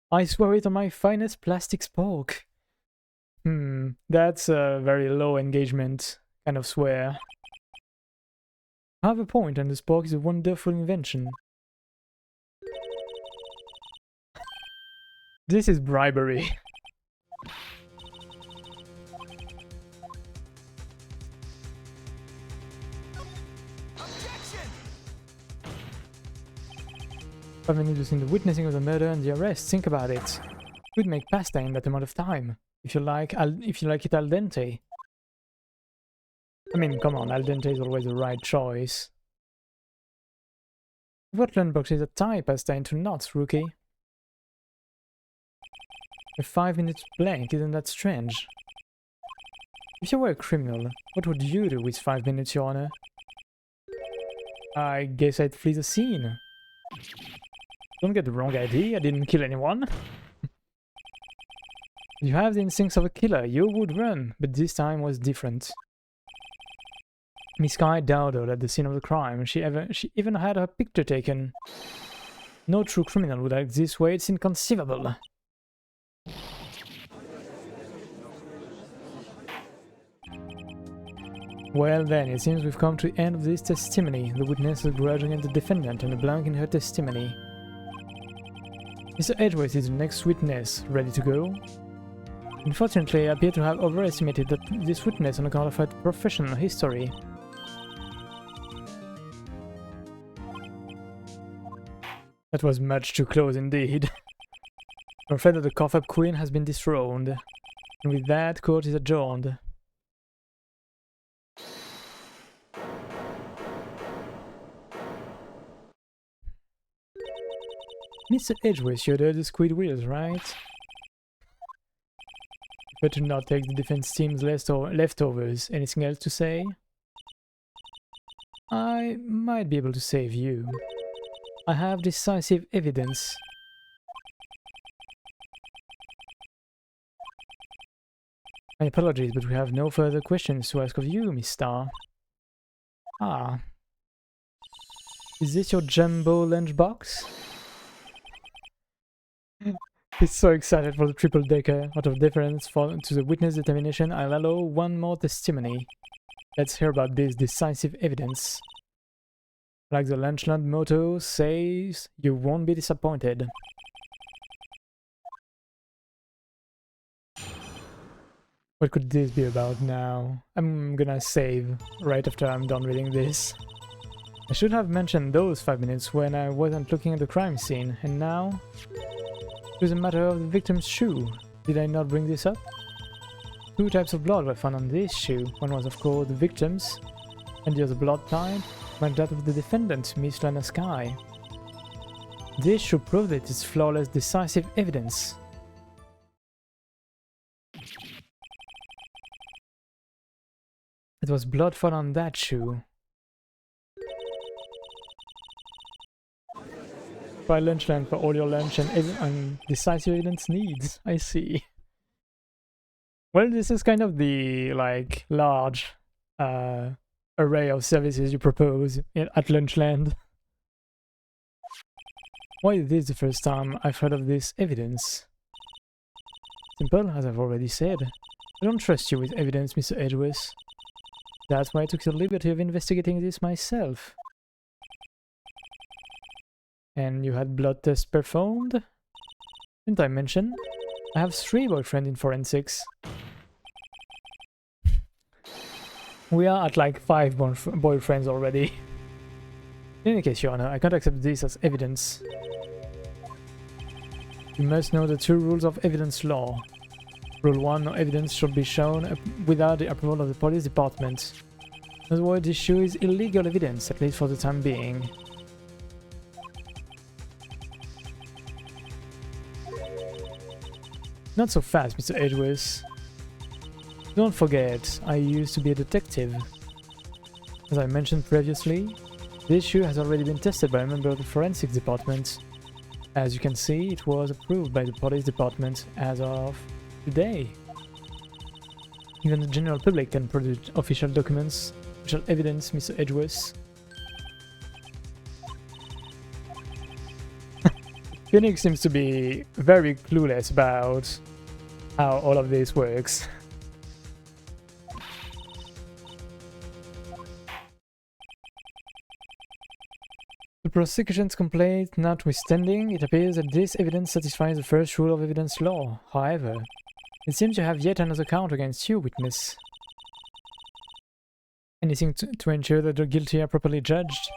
Speaker 1: I swear it on my finest plastic spork. That's a very low engagement kind of swear. I have a point, and the spork is a wonderful invention. This is bribery. Objection! 5 minutes between the witnessing of the murder and the arrest. Think about it. You could make pasta in that amount of time. If you like it al dente. I mean, come on, al dente is always the right choice. What lunchbox is a tie pasta into knots, rookie? A 5 minutes blank, isn't that strange? If you were a criminal, what would you do with 5 minutes, Your Honor? I guess I'd flee the scene. Don't get the wrong idea, I didn't kill anyone. You have the instincts of a killer, you would run, but this time was different. Miss Sky dawdled at the scene of the crime, she even had her picture taken. No true criminal would act this way, it's inconceivable. Well then, it seems we've come to the end of this testimony. The witness has a grudge against the defendant and a blank in her testimony. Mr. Edgeworth is the next witness, ready to go. Unfortunately, I appear to have overestimated this witness on account of her professional history. That was much too close indeed. I'm afraid that the Cough-Up Queen has been dethroned. And with that, court is adjourned. Mr. Edgeworth, you ordered the squid wheels, right? Better not take the defense team's leftovers. Anything else to say? I might be able to save you. I have decisive evidence. My apologies, but we have no further questions to ask of you, Miss Star. Ah. Is this your jumbo lunchbox? He's so excited for the triple-decker. Out of deference to the witness determination, I'll allow one more testimony. Let's hear about this decisive evidence. Like the Lunchland motto says, you won't be disappointed. What could this be about now? I'm gonna save right after I'm done reading this. I should have mentioned those 5 minutes when I wasn't looking at the crime scene, and now... It was a matter of the victim's shoe. Did I not bring this up? 2 types of blood were found on this shoe. One was of course the victim's, and the other blood type, like that of the defendant, Miss Lana Skye. This should prove that it's flawless, decisive evidence. It was blood found on that shoe. Buy Lunchland for all your lunch and decisive evidence needs. I see. Well, this is kind of the, like, large array of services you propose at Lunchland. Why is this the first time I've heard of this evidence? Simple, as I've already said. I don't trust you with evidence, Mr. Edgeworth. That's why I took the liberty of investigating this myself. And you had blood tests performed? Didn't I mention? I have 3 boyfriends in forensics. We are at like 5 boyfriends already. In any case, Your Honor, I can't accept this as evidence. You must know the 2 rules of evidence law. Rule 1, no evidence should be shown without the approval of the police department. In other words, this shoe is illegal evidence, at least for the time being. Not so fast, Mr. Edgeworth. Don't forget, I used to be a detective. As I mentioned previously, this shoe has already been tested by a member of the forensics department. As you can see, it was approved by the police department as of today. Even the general public can produce official documents, official evidence, Mr. Edgeworth. Phoenix seems to be very clueless about how all of this works. The prosecution's complaint notwithstanding, it appears that this evidence satisfies the first rule of evidence law. However, it seems you have yet another count against you, witness. Anything to ensure that the guilty are properly judged?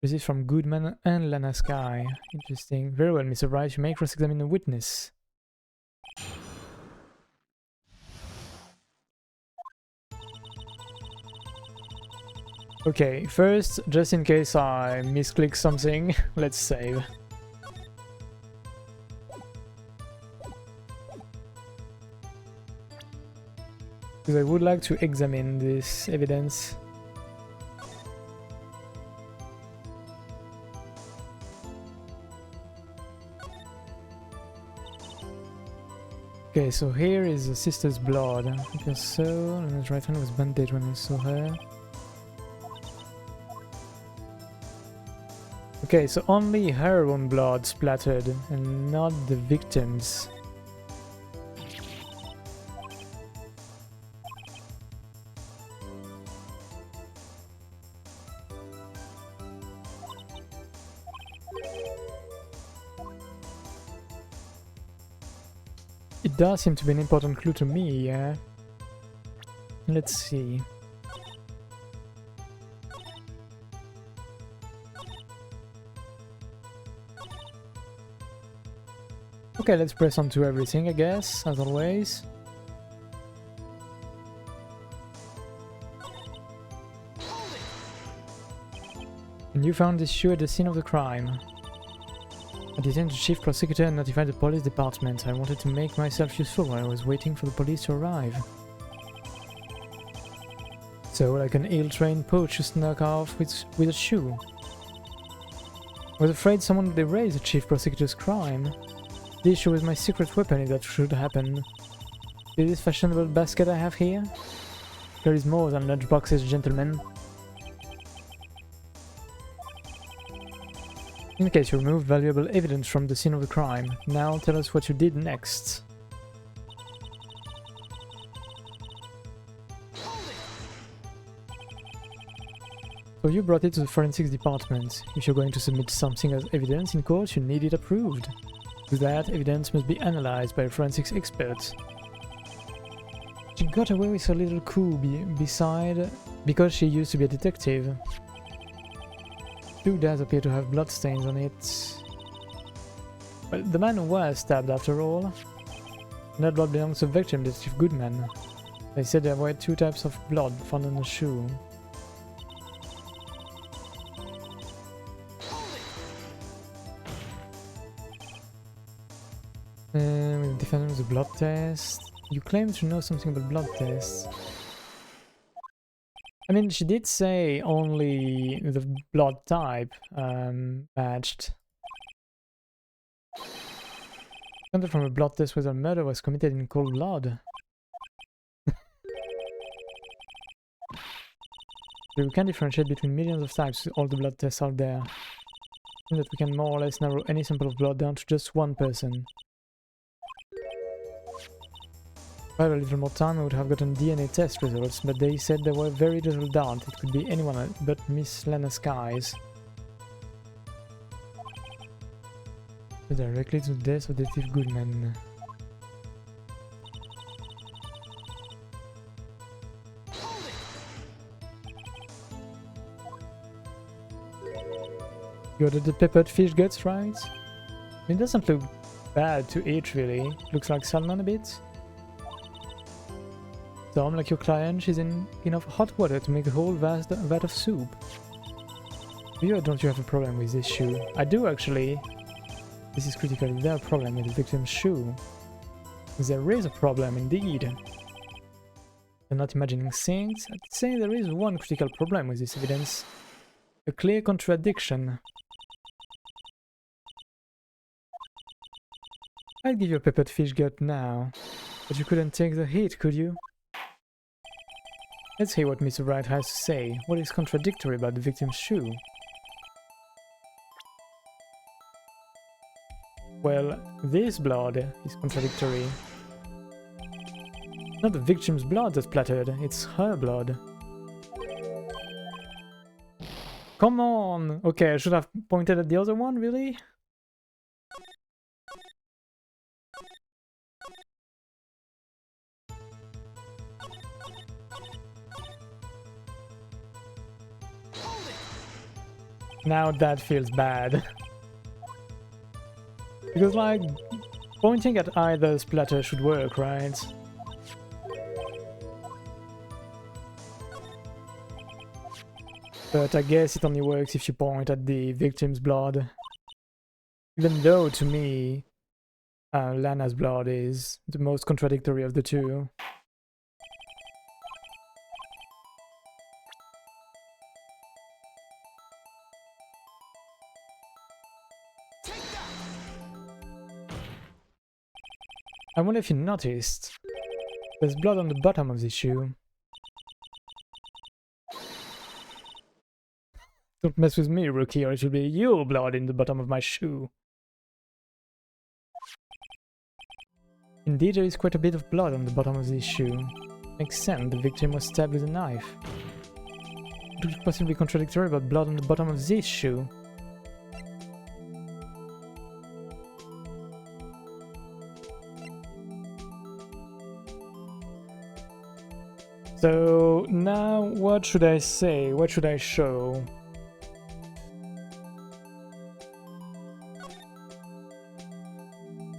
Speaker 1: This is from Goodman and Lana Skye. Interesting. Very well, Mr. Wright, you may cross-examine the witness. Okay, first, just in case I misclick something, let's save. Because I would like to examine this evidence. Okay, so here is the sister's blood. Okay, so, and his right hand was bandaged when I saw her. Okay, so only her own blood splattered, and not the victim's. It does seem to be an important clue to me, yeah. Let's see. Okay, let's press on to everything, I guess, as always. And you found this shoe at the scene of the crime. I detained the chief prosecutor and notified the police department. I wanted to make myself useful while I was waiting for the police to arrive. So, like an ill-trained poach who snuck off with a shoe. I was afraid someone would erase the chief prosecutor's crime. This shoe is my secret weapon if that should happen. See this fashionable basket I have here? There is more than lunchboxes, gentlemen. In case you removed valuable evidence from the scene of the crime. Now tell us what you did next. So you brought it to the forensics department. If you're going to submit something as evidence in court, you need it approved. To that, evidence must be analyzed by a forensics expert. She got away with a little coup because she used to be a detective. Shoe does appear to have bloodstains on it. Well, the man was stabbed after all. That blood belongs to the victim, Detective Goodman. They said there were 2 types of blood found on the shoe. We've defended the blood test. You claim to know something about blood tests. I mean, she did say only the blood type matched. Content from a blood test whether a murder was committed in cold blood. We can differentiate between millions of types with all the blood tests out there. And that we can more or less narrow any sample of blood down to just one person. If I had a little more time, I would have gotten DNA test results, but they said there were very little doubt it could be anyone but Miss Lana Skies. Directly to the death of Detective Goodman. You ordered the peppered fish guts, right? It doesn't look bad to eat, really. Looks like salmon a bit. Tom, like your client, she's in enough hot water to make a whole vat of soup. Do you or don't you have a problem with this shoe? I do, actually. This is critical. Is there a problem with the victim's shoe? There is a problem, indeed. I'm not imagining things. I'd say there is one critical problem with this evidence. A clear contradiction. I'd give you a peppered fish gut now. But you couldn't take the heat, could you? Let's hear what Mr. Wright has to say. What is contradictory about the victim's shoe? Well, this blood is contradictory. Not the victim's blood that's splattered, it's her blood. Come on! Okay, I should have pointed at the other one, really? Now that feels bad. Because, like, pointing at either splatter should work, right? But I guess it only works if you point at the victim's blood. Even though, to me, Lana's blood is the most contradictory of the two. I wonder if you noticed. There's blood on the bottom of this shoe. Don't mess with me, rookie, or it will be your blood in the bottom of my shoe. Indeed, there is quite a bit of blood on the bottom of this shoe. Makes sense, the victim was stabbed with a knife. What could possibly be contradictory about blood on the bottom of this shoe? So now what should I say? What should I show?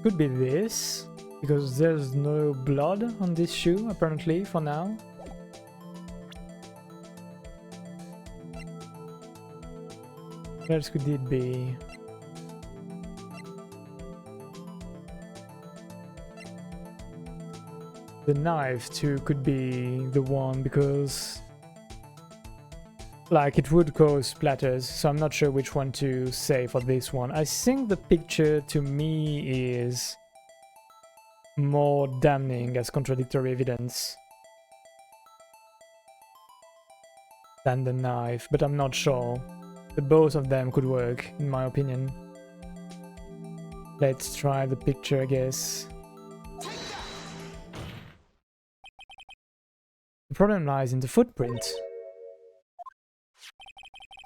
Speaker 1: Could be this, because there's no blood on this shoe apparently for now. What else could it be? The knife too could be the one, because like it would cause splatters, so I'm not sure which one to say for this one. I think the picture to me is more damning as contradictory evidence than the knife, but I'm not sure. The both of them could work, in my opinion. Let's try the picture, I guess. The problem lies in the footprint.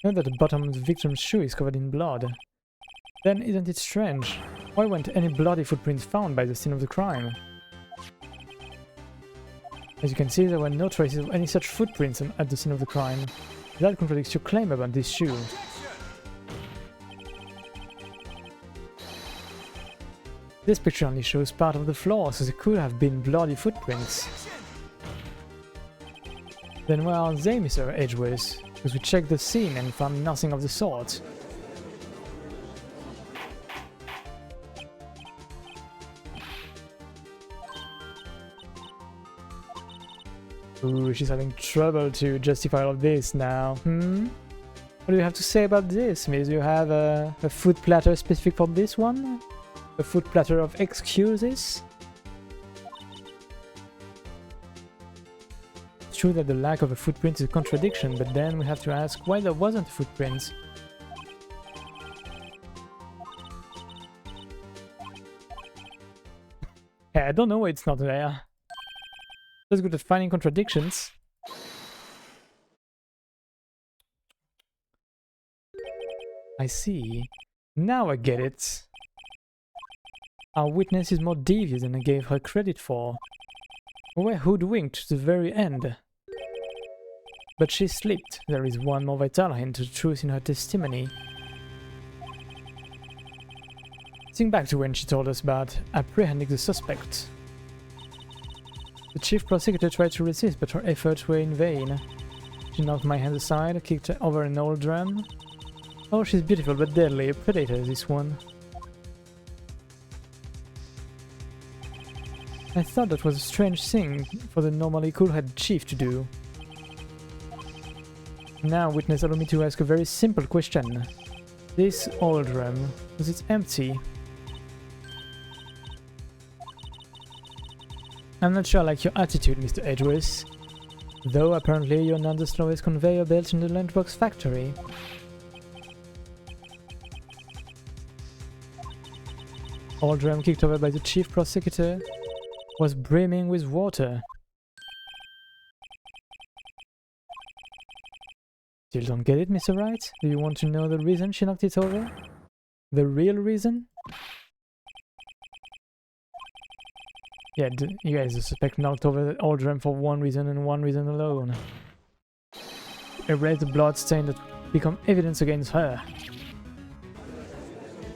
Speaker 1: Note that the bottom of the victim's shoe is covered in blood. Then isn't it strange? Why weren't any bloody footprints found by the scene of the crime? As you can see, there were no traces of any such footprints at the scene of the crime. That contradicts your claim about this shoe. This picture only shows part of the floor, so there could have been bloody footprints. Then where are they, Mr. Edgeworth? Because we checked the scene and found nothing of the sort. Ooh, she's having trouble to justify all of this now. What do you have to say about this, Miss? Do you have a foot platter specific for this one? A foot platter of excuses? It's true that the lack of a footprint is a contradiction, but then we have to ask why there wasn't a footprint. Hey, I don't know why it's not there. Let's go to finding contradictions. I see. Now I get it. Our witness is more devious than I gave her credit for. We were hoodwinked to the very end. But she slipped. There is one more vital hint to the truth in her testimony. Think back to when she told us about apprehending the suspect. The chief prosecutor tried to resist, but her efforts were in vain. She knocked my hand aside, kicked over an old drum. Oh, she's beautiful but deadly, a predator, this one. I thought that was a strange thing for the normally cool-headed chief to do. Now, witness, allow me to ask a very simple question. This old drum, was it empty? I'm not sure I like your attitude, Mr. Edgeworth. Though apparently you're not the slowest conveyor belt in the lunchbox factory. Old drum kicked over by the chief prosecutor was brimming with water. Still don't get it, Mr. Wright? Do you want to know the reason she knocked it over? The real reason? Yeah, you guys suspect knocked over the old drum for one reason and one reason alone. Erase the blood stain that become evidence against her.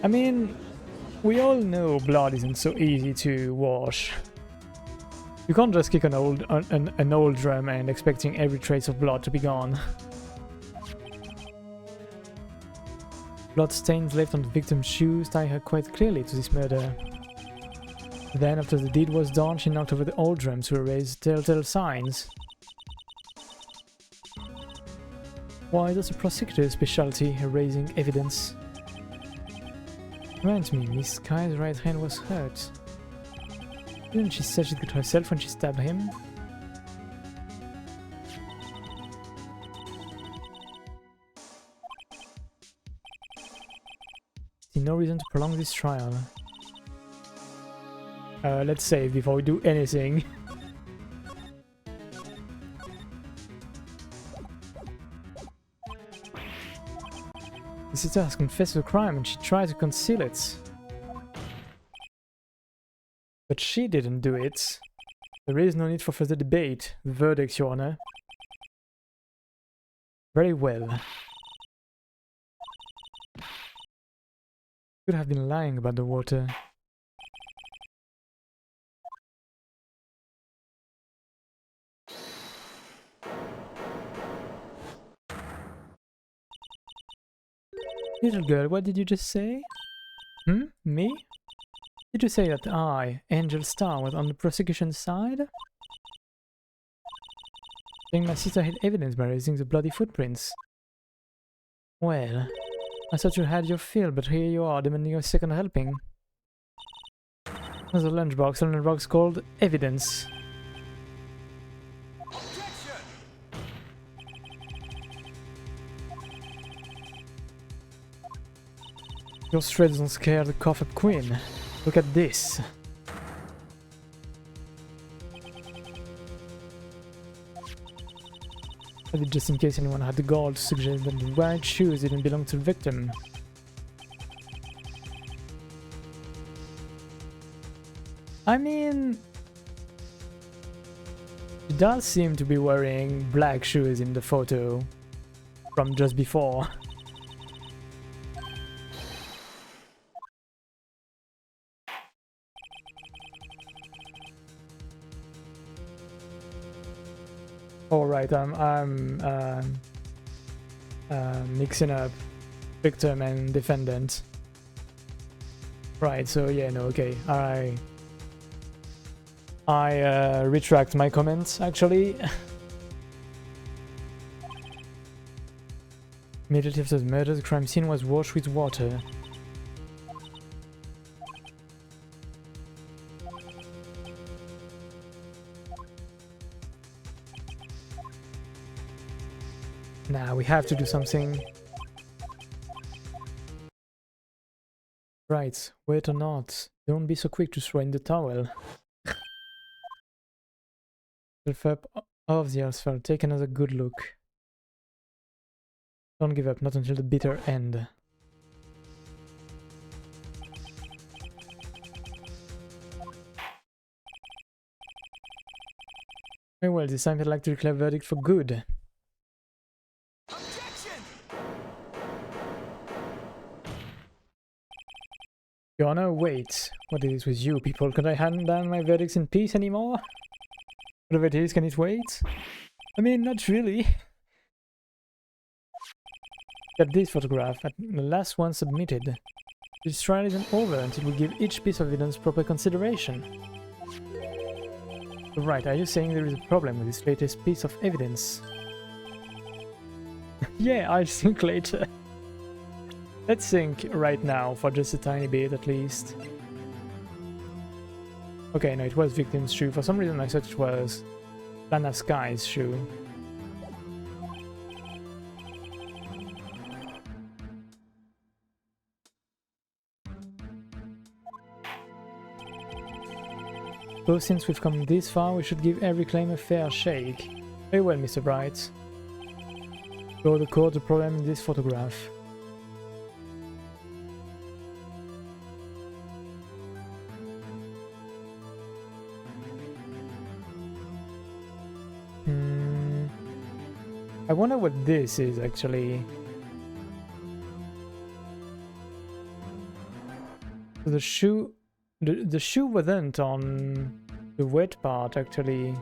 Speaker 1: I mean, we all know blood isn't so easy to wash. You can't just kick an old drum and expecting every trace of blood to be gone. Blood stains left on the victim's shoes tie her quite clearly to this murder. Then, after the deed was done, she knocked over the old drum to erase telltale signs. Why does the prosecutor's specialty erasing evidence? Reminds me, Miss Sky's right hand was hurt. Didn't she say she cut herself when she stabbed him? See no reason to prolong this trial. Let's save before we do anything. The sister has confessed the crime and she tried to conceal it. But she didn't do it. There is no need for further debate. Verdict, Your Honor. Very well. Could have been lying about the water. Little girl, what did you just say? Me? Did you say that I, Angel Star, was on the prosecution side? Saying my sister hid evidence by raising the bloody footprints. Well, I thought you had your fill, but here you are demanding a second helping. There's a lunchbox called Evidence. Your threats don't scare the cough-up queen. Look at this. I did just in case anyone had the gall to suggest that the white shoes didn't belong to the victim. I mean, she does seem to be wearing black shoes in the photo from just before. Alright, I'm mixing up victim and defendant. Right, so yeah, no, okay. I retract my comments, actually. Immediately after the murder, the crime scene was washed with water. Nah, we have to do something. Right, wait or not. Don't be so quick to throw in the towel. Self up off the asphalt, take another good look. Don't give up, not until the bitter end. Very well, this time I'd like to declare a verdict for good. Your Honor, wait. What is with you people? Can I hand down my verdicts in peace anymore? Whatever it is, can it wait? I mean, not really. Got this photograph, the last one submitted. This trial isn't over until we give each piece of evidence proper consideration. Right, are you saying there is a problem with this latest piece of evidence? Yeah, I'll think later. Let's think right now, for just a tiny bit at least. Okay, no, it was Victim's shoe. For some reason I thought it was Lana Sky's shoe. So since we've come this far, we should give every claim a fair shake. Very well, Mr. Bright. Show the court the problem in this photograph. I wonder what this is actually. The shoe wasn't on the wet part actually.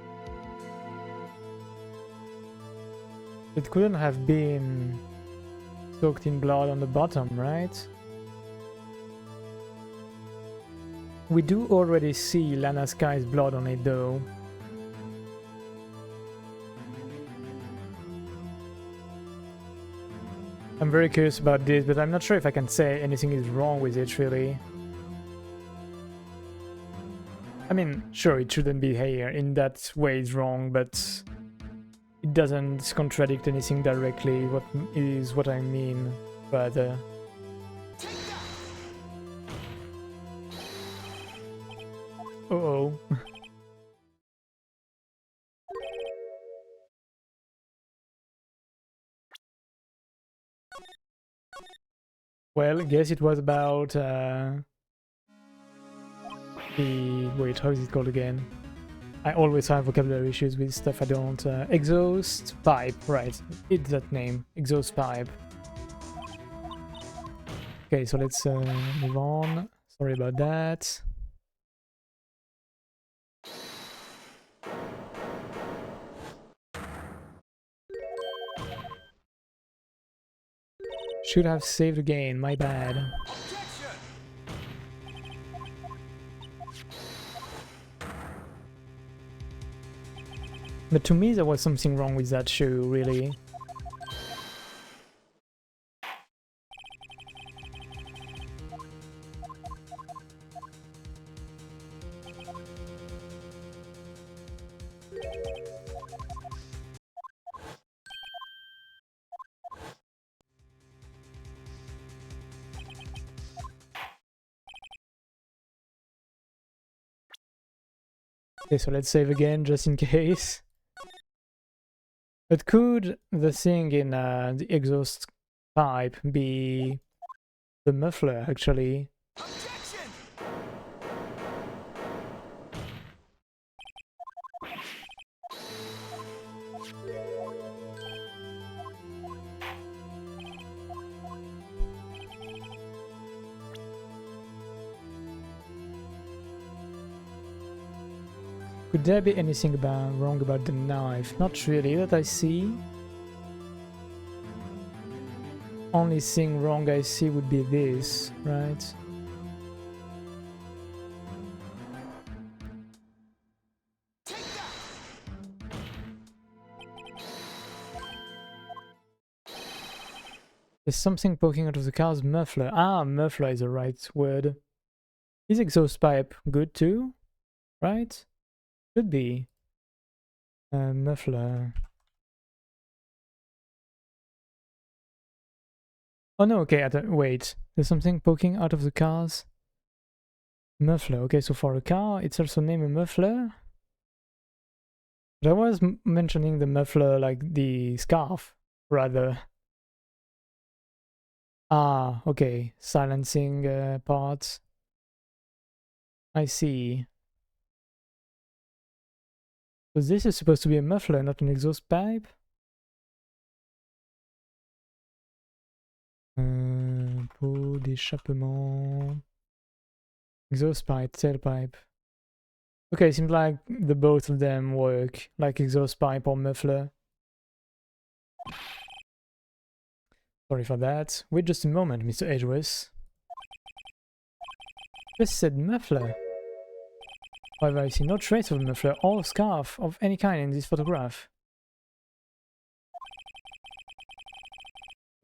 Speaker 1: It couldn't have been soaked in blood on the bottom, right? We do already see Lana Sky's blood on it though. I'm very curious about this, but I'm not sure if I can say anything is wrong with it, really. I mean, sure, it shouldn't be here, in that way it's wrong, but it doesn't contradict anything directly, what I mean, further. Uh-oh. Well, I guess it was about the... Wait, how is it called again? I always have vocabulary issues with stuff I don't... exhaust pipe, right. It's that name. Exhaust pipe. Okay, so let's move on. Sorry about that. Should have saved again, my bad. But to me there was something wrong with that shoe, really. Okay, so let's save again, just in case. But could the thing in the exhaust pipe be the muffler, actually? Could there be anything wrong about the knife? Not really, that I see. Only thing wrong I see would be this, right? There's something poking out of the car's muffler. Ah, muffler is the right word. Is exhaust pipe good too? Right? Should be. Muffler. Oh no, okay, wait. There's something poking out of the car's muffler. Okay, so for a car, it's also named a muffler. But I was mentioning the muffler like the scarf, rather. Ah, okay. Silencing parts. I see. So this is supposed to be a muffler, not an exhaust pipe? Pot d'échappement. Exhaust pipe, tailpipe. Okay, seems like the both of them work, like exhaust pipe or muffler. Sorry for that. Wait just a moment, Mr. Edgeworth. Just said muffler. However, I see no trace of a muffler or scarf of any kind in this photograph.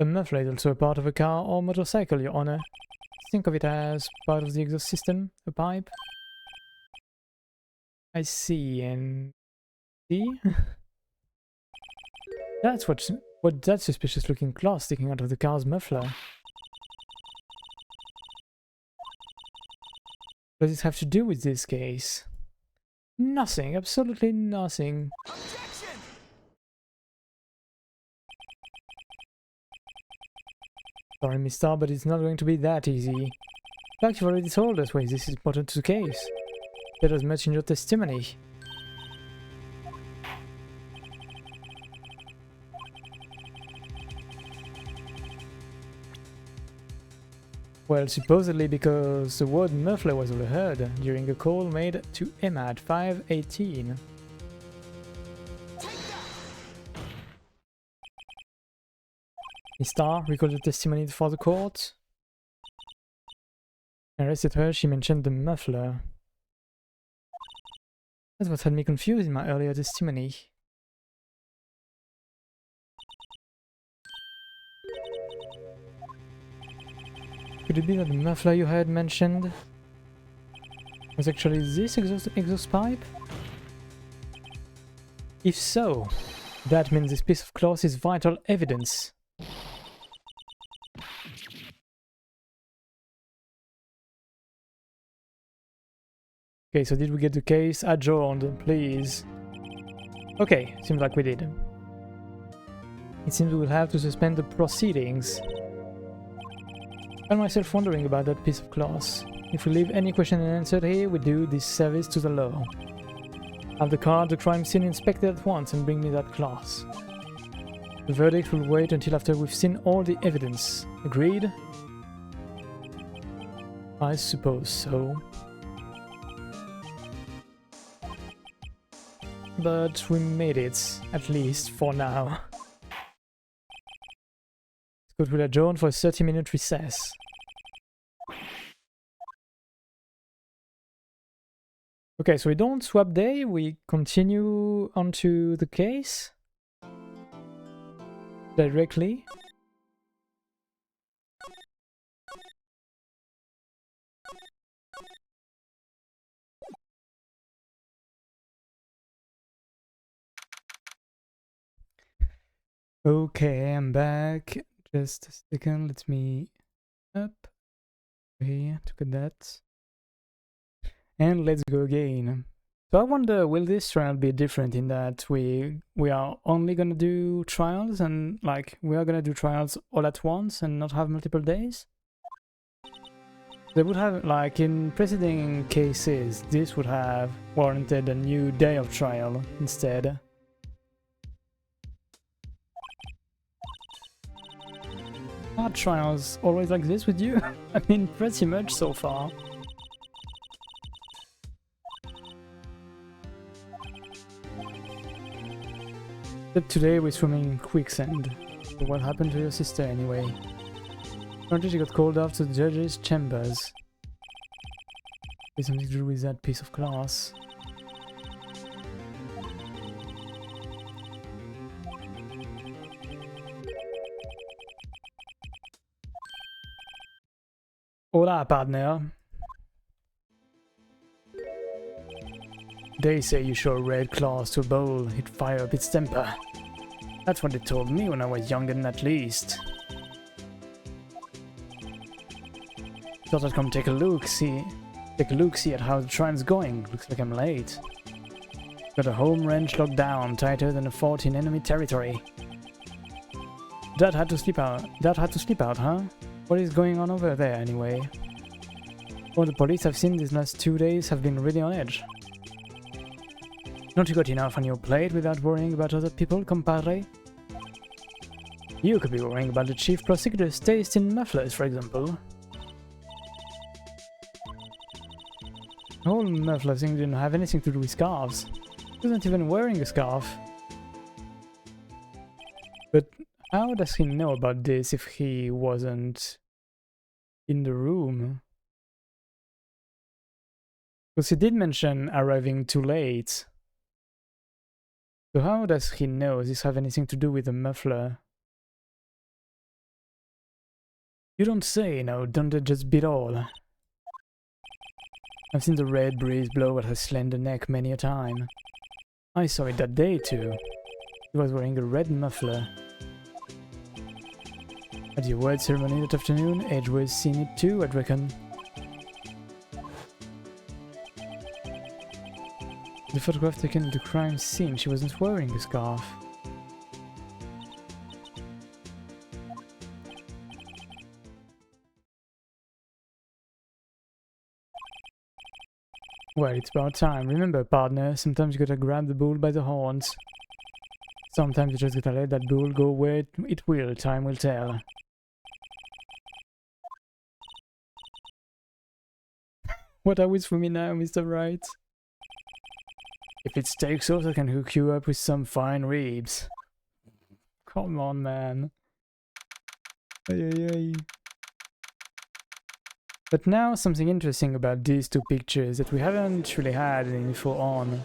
Speaker 1: A muffler is also a part of a car or motorcycle, Your Honor. Think of it as part of the exhaust system, a pipe. I see, and... see? That's what that suspicious looking claw sticking out of the car's muffler. What does it have to do with this case? Nothing, absolutely nothing. Objection! Sorry, Mr., but it's not going to be that easy. In fact, you've already told us why this is important to the case. Said as much in your testimony. Well, supposedly because the word muffler was overheard during a call made to Emma at 5:18. Miss Starr recalled the testimony for the court. I arrested her, she mentioned the muffler. That's what had me confused in my earlier testimony. Could it be that the muffler you had mentioned was actually this exhaust pipe? If so, that means this piece of cloth is vital evidence. Okay, so did we get the case adjourned, please? Okay, seems like we did. It seems we will have to suspend the proceedings. I find myself wondering about that piece of cloth. If we leave any question unanswered here, we do disservice to the law. Have the car at the crime scene inspected at once and bring me that class. The verdict will wait until after we've seen all the evidence. Agreed? I suppose so. But we made it, at least for now. Scott will adjourn for a 30-minute recess. Okay, so we don't swap day, we continue onto the case directly. Okay, I'm back. Just a second, let me up here to get that. And let's go again. So I wonder, will this trial be different in that we are only gonna do trials and like we are gonna do trials all at once and not have multiple days? They would have, like in preceding cases, this would have warranted a new day of trial instead. Are trials always like this with you? I mean, pretty much so far. But today we're swimming in quicksand. So what happened to your sister anyway? Apparently she got called off to the judge's chambers. There's something to do with that piece of glass. Hola, partner. They say you show red claws to a bull, it'd fire up its temper. That's what they told me when I was younger, at least. Thought I'd come take a look, see at how the trial's going. Looks like I'm late. Got a home range locked down, tighter than a fort in enemy territory. Dad had to sleep out, huh? What is going on over there, anyway? All the police I've seen these last 2 days have been really on edge. Don't you got enough on your plate without worrying about other people, compadre? You could be worrying about the chief prosecutor's taste in mufflers, for example. The whole muffler thing didn't have anything to do with scarves. He wasn't even wearing a scarf. But how does he know about this if he wasn't in the room? Because he did mention arriving too late. So how does he know this have anything to do with the muffler? You don't say, no, don't they just beat all? I've seen the red breeze blow at her slender neck many a time. I saw it that day too. He was wearing a red muffler. At the award ceremony that afternoon, Edgeworth's seen it too, I'd reckon. The photograph taken at the crime scene, she wasn't wearing a scarf. Well, it's about time. Remember, partner, sometimes you gotta grab the bull by the horns. Sometimes you just gotta let that bull go where it will, time will tell. What are we swimming now, Mr. Wright? If it takes off, I can hook you up with some fine ribs. Come on, man. Ay, ay, ay. But now something interesting about these two pictures that we haven't really had any info on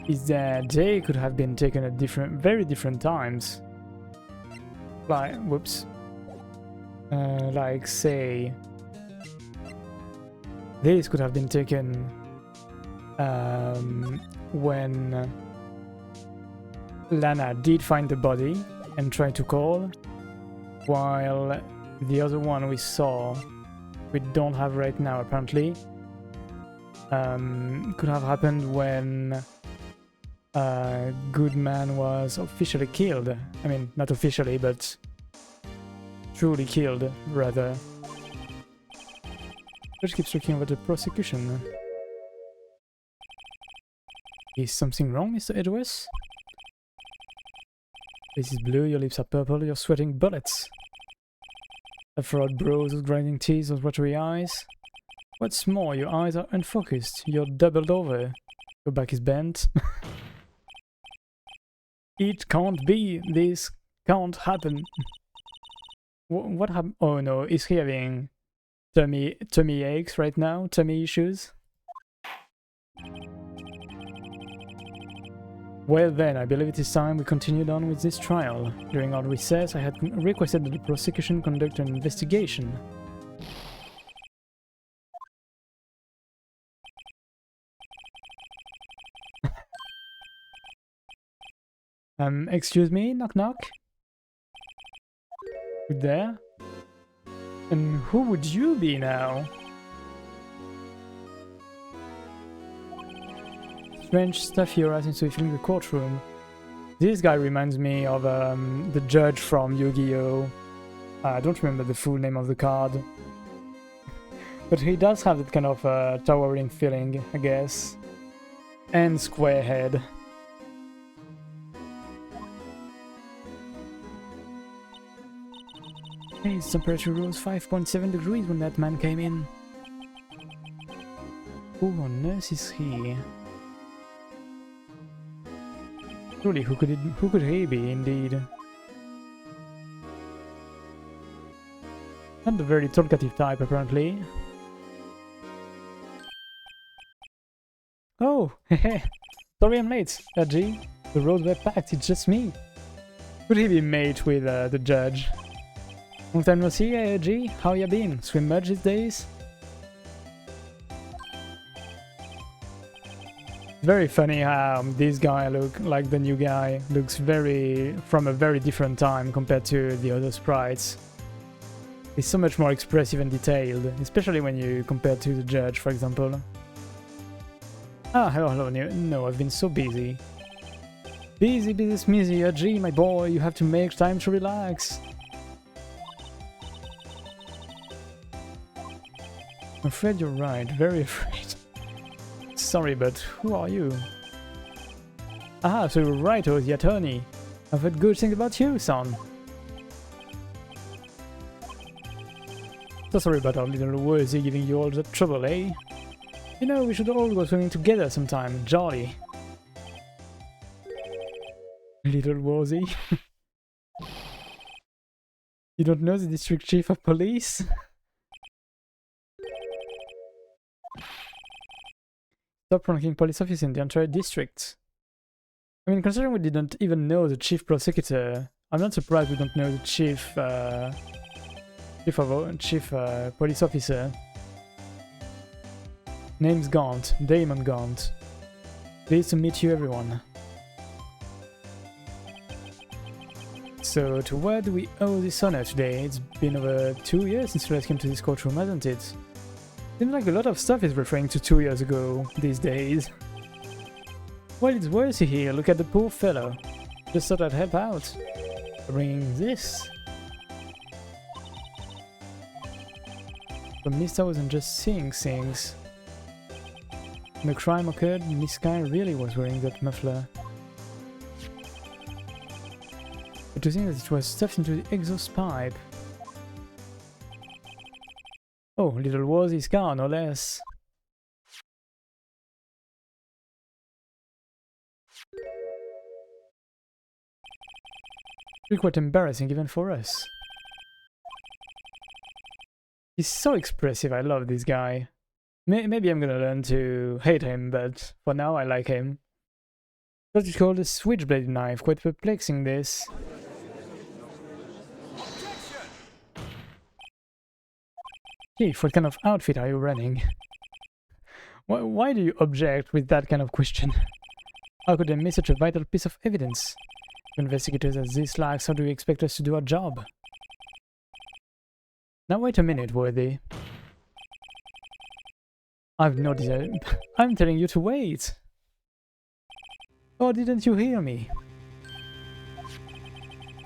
Speaker 1: is that they could have been taken at very different times. Like, whoops. Like, say, these could have been taken when Lana did find the body and tried to call, while the other one we saw, we don't have right now apparently, could have happened when Goodman was officially killed. I mean, not officially, but truly killed, rather. Just keeps talking about the prosecution. Is something wrong, Mr. Edwards? This is blue, your lips are purple, you're sweating bullets. A furrowed brows, those grinding teeth, those watery eyes. What's more, your eyes are unfocused, you're doubled over. Your back is bent. It can't be, this can't happen. What happened? Oh no, is he having tummy aches right now? Tummy issues? Well then, I believe it is time we continued on with this trial. During our recess, I had requested that the prosecution conduct an investigation. Excuse me? Knock knock? Who's there? And who would you be now? Strange stuff here as into filling the courtroom. This guy reminds me of the judge from Yu-Gi-Oh! I don't remember the full name of the card. But he does have that kind of towering feeling, I guess. And square head. Hey, his temperature rose 5.7 degrees when that man came in. Who on earth is he? Truly, who could he be, indeed? Not the very talkative type, apparently. Oh, hehe. Sorry I'm late, G. The roads were packed, it's just me. Could he be mate with the judge? Long time no see, G. How ya been? Swim much these days? Very funny how this guy like the new guy looks from a very different time compared to the other sprites. He's so much more expressive and detailed, especially when you compare to the judge, for example. Ah, hello, no, I've been so busy. Busy, smeezy, G, my boy, you have to make time to relax. I'm afraid you're right, very afraid. Sorry, but who are you? Aha, so you're right, the attorney. I've heard good things about you, son. So sorry about our little Worzy giving you all that trouble, eh? You know, we should all go swimming together sometime, jolly. Little Worzy. You don't know the district chief of police? Top-ranking police officer in the entire district. I mean, considering we didn't even know the chief prosecutor, I'm not surprised we don't know the chief police officer. Name's Gaunt, Damon Gaunt. Pleased to meet you, everyone. So, to what do we owe this honor today? It's been over 2 years since we last came to this courtroom, hasn't it? Seems like a lot of stuff is referring to 2 years ago these days. Well, it's Worzy here, look at the poor fellow. Just thought I'd help out. Bringing this. But Mista wasn't just seeing things. When the crime occurred, Miss Guy really was wearing that muffler. But to think that it was stuffed into the exhaust pipe. Oh, little Worzy's car, no less. It's quite embarrassing even for us. He's so expressive, I love this guy. Maybe I'm gonna learn to hate him, but for now I like him. What is called a switchblade knife, quite perplexing this. Chief, what kind of outfit are you running? Why do you object with that kind of question? How could they miss such a vital piece of evidence? Investigators as this lax, how do you expect us to do our job? Now wait a minute, Worthy. I've no desire. I'm telling you to wait! Oh, didn't you hear me?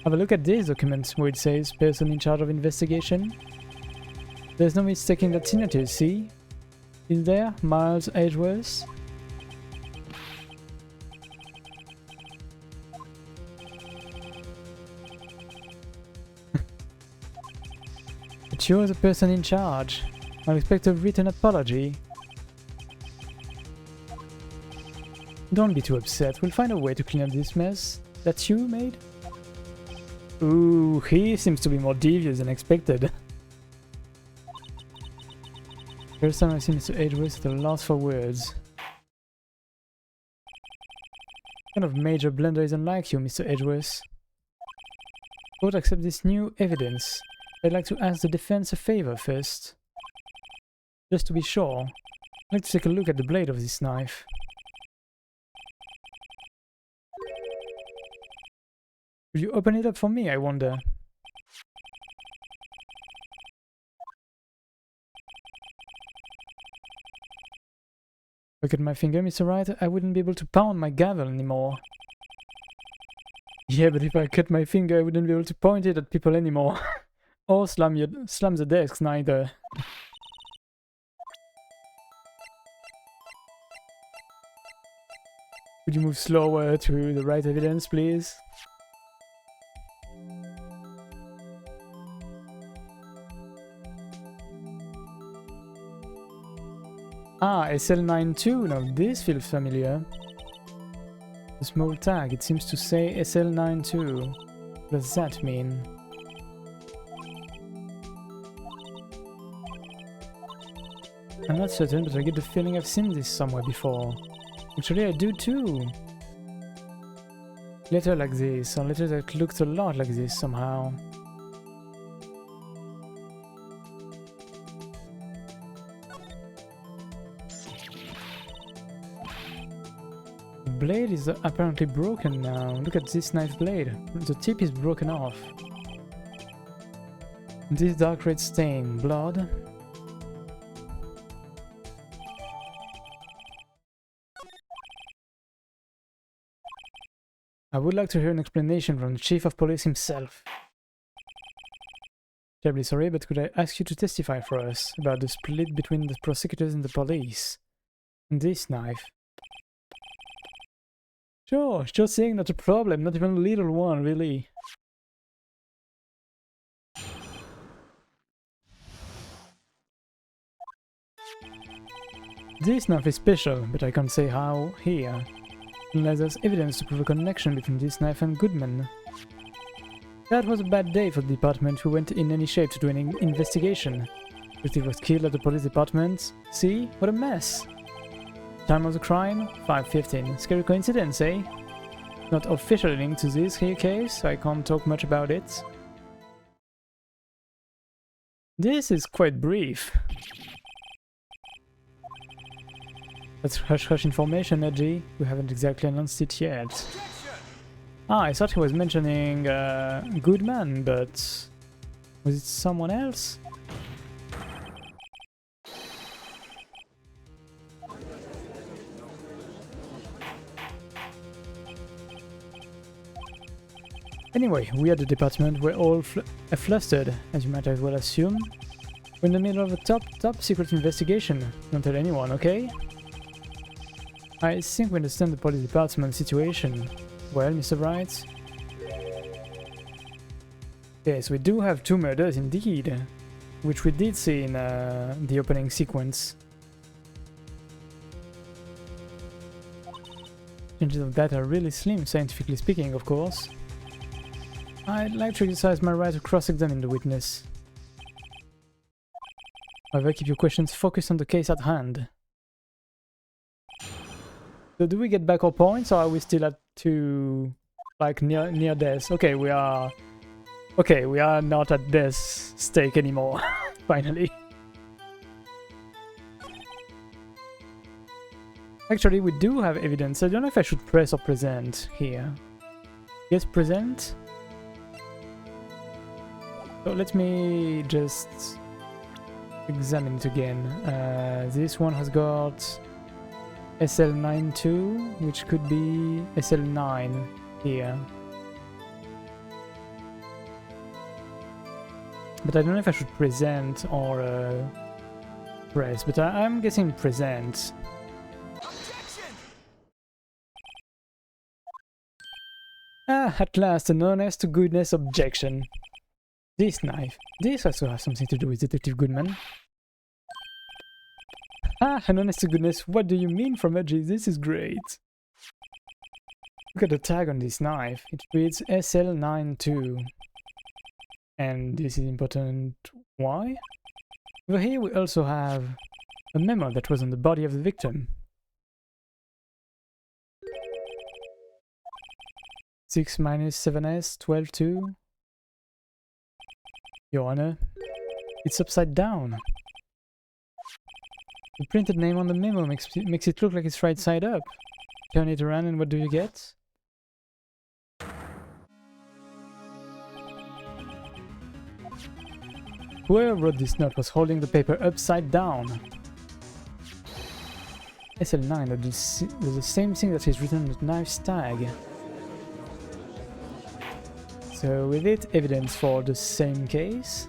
Speaker 1: Have a look at this document where it says person in charge of investigation. There's no mistaking that signature, see? Is there, Miles Edgeworth? But you're the person in charge. I'll expect a written apology. Don't be too upset. We'll find a way to clean up this mess that you made. Ooh, he seems to be more devious than expected. First time I've seen Mr. Edgeworth at a loss for words. What kind of major blunder is unlike you, Mr. Edgeworth? Don't accept this new evidence. I'd like to ask the defense a favor first. Just to be sure, I'd like to take a look at the blade of this knife. Will you open it up for me, I wonder? Look at my finger, Mr. Wright. I wouldn't be able to pound my gavel anymore. Yeah, but if I cut my finger, I wouldn't be able to point it at people anymore. Or slam the desk, neither. Could you move slower to the right evidence, please? Ah, SL92. Now this feels familiar. A small tag. It seems to say SL92. What does that mean? I'm not certain, but I get the feeling I've seen this somewhere before. Actually, I do too. Letter like this, or letter that looks a lot like this somehow. The blade is apparently broken now. Look at this knife blade. The tip is broken off. This dark red stain, blood. I would like to hear an explanation from the Chief of Police himself. Terribly sorry, but could I ask you to testify for us about the split between the prosecutors and the police? And this knife. Sure, just saying, not a problem, not even a little one, really. This knife is special, but I can't say how here. Unless there's evidence to prove a connection between this knife and Goodman. That was a bad day for the department who went in any shape to do an investigation. Detective was killed at the police department. See? What a mess! Time of the crime? 5:15. Scary coincidence, eh? Not officially linked to this here case, so I can't talk much about it. This is quite brief. That's hush-hush information, Edgy. We haven't exactly announced it yet. Ah, I thought he was mentioning Goodman, but was it someone else? Anyway, we at the department were all flustered, as you might as well assume. We're in the middle of a top secret investigation. Don't tell anyone, okay? I think we understand the police department situation. Well, Mr. Wright? Yes, we do have 2 murders indeed, which we did see in the opening sequence. Chances of that are really slim, scientifically speaking, of course. I'd like to exercise my right to cross-examine the witness. However, keep your questions focused on the case at hand. So do we get back our points, or are we still at 2, like near death? Okay, we are not at death stake anymore. Finally. Actually, we do have evidence. I don't know if I should press or present here. Yes, present. So let me just examine it again. This one has got SL92, which could be SL9 here. But I don't know if I should present or press, but I'm guessing present. Ah, at last, an honest to goodness objection. This knife. This also has something to do with Detective Goodman. Ah, and honest to goodness, what do you mean from Edgy? This is great. Look at the tag on this knife. It reads SL92. And this is important. Why? Over here we also have a memo that was on the body of the victim. 6 minus 7S, 12-2. Your Honor, it's upside down. The printed name on the memo makes it look like it's right side up. Turn it around and what do you get? Whoever wrote this note was holding the paper upside down. SL9 does the same thing that is written on the knife's tag. So with it, evidence for the same case.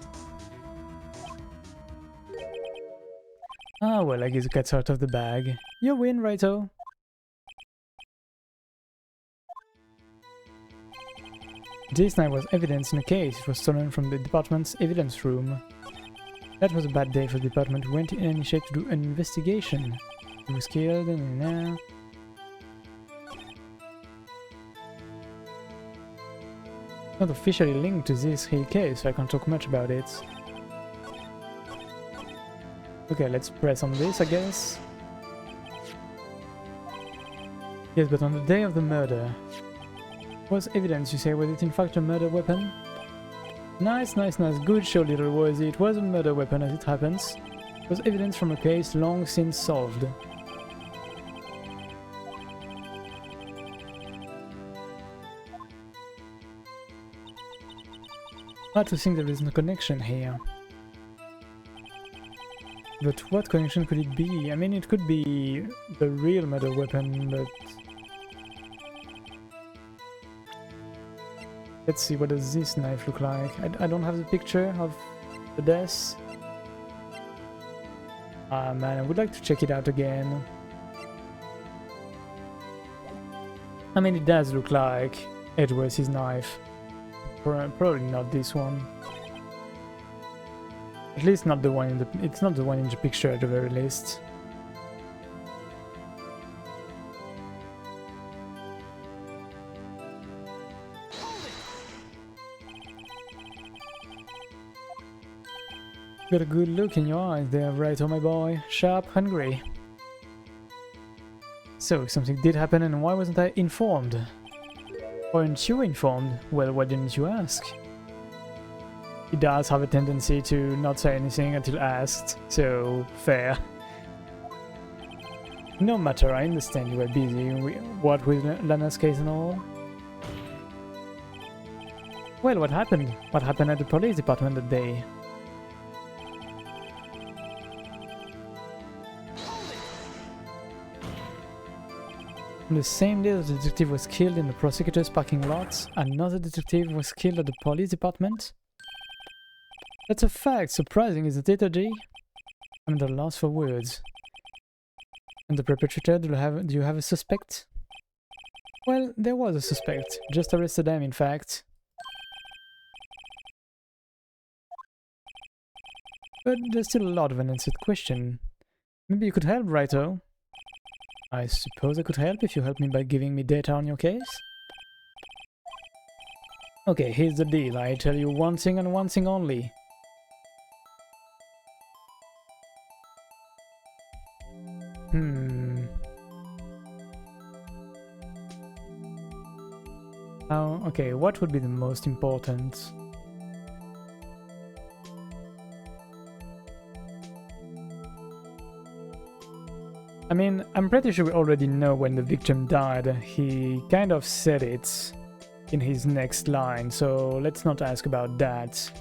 Speaker 1: Ah well, I guess the cat's out of the bag. You win, righto. This knife was evidence in a case. It was stolen from the department's evidence room. That was a bad day for the department. We went in any shape to do an investigation. He was killed and now... Not officially linked to this real case, so I can't talk much about it. Okay, let's press on this, I guess. Yes, but on the day of the murder... Was evidence, you say? Was it in fact a murder weapon? Nice, nice, nice. Good show, little Wozy. It was a murder weapon, as it happens. It was evidence from a case long since solved. Hard to think there is no connection here. But what connection could it be? I mean, it could be the real murder weapon, but... Let's see, what does this knife look like? I don't have the picture of the death. Ah man, I would like to check it out again. I mean, it does look like Edgeworth's knife. Probably not this one. At least not the one in the... It's not the one in the picture at the very least. Got a good look in your eyes there, right, oh my boy. Sharp, hungry. So, something did happen and why wasn't I informed? Weren't you informed? Well, why didn't you ask? He does have a tendency to not say anything until asked, so fair. No matter, I understand you were busy. What with Lana's case and all? Well, what happened? What happened at the police department that day? On the same day that the detective was killed in the prosecutor's parking lot, another detective was killed at the police department? That's a fact. Surprising, isn't it, OG? I'm at a loss for words. And the perpetrator, do you have a suspect? Well, there was a suspect. Just arrested them, in fact. But there's still a lot of unanswered question. Maybe you could help, righto? I suppose I could help if you help me by giving me data on your case? Okay, here's the deal. I tell you one thing and one thing only. Okay, what would be the most important? I mean, I'm pretty sure we already know when the victim died. He kind of said it in his next line, so let's not ask about that.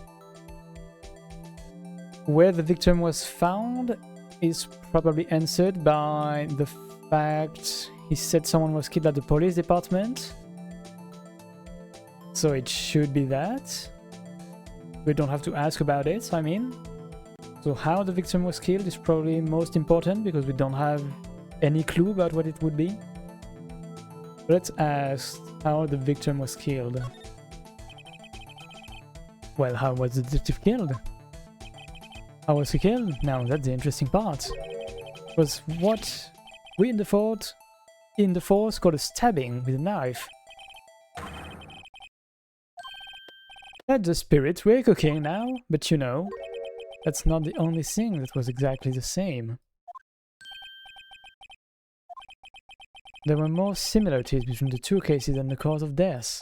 Speaker 1: Where the victim was found is probably answered by the fact he said someone was killed at the police department. So it should be that. We don't have to ask about it, I mean. So how the victim was killed is probably most important because we don't have any clue about what it would be. Let's ask how the victim was killed. Well, how was the detective killed? How was he killed? Now that's the interesting part. Was what we in the force called a stabbing with a knife. That's the spirit we're cooking now, but you know, that's not the only thing that was exactly the same. There were more similarities between the two cases than the cause of death.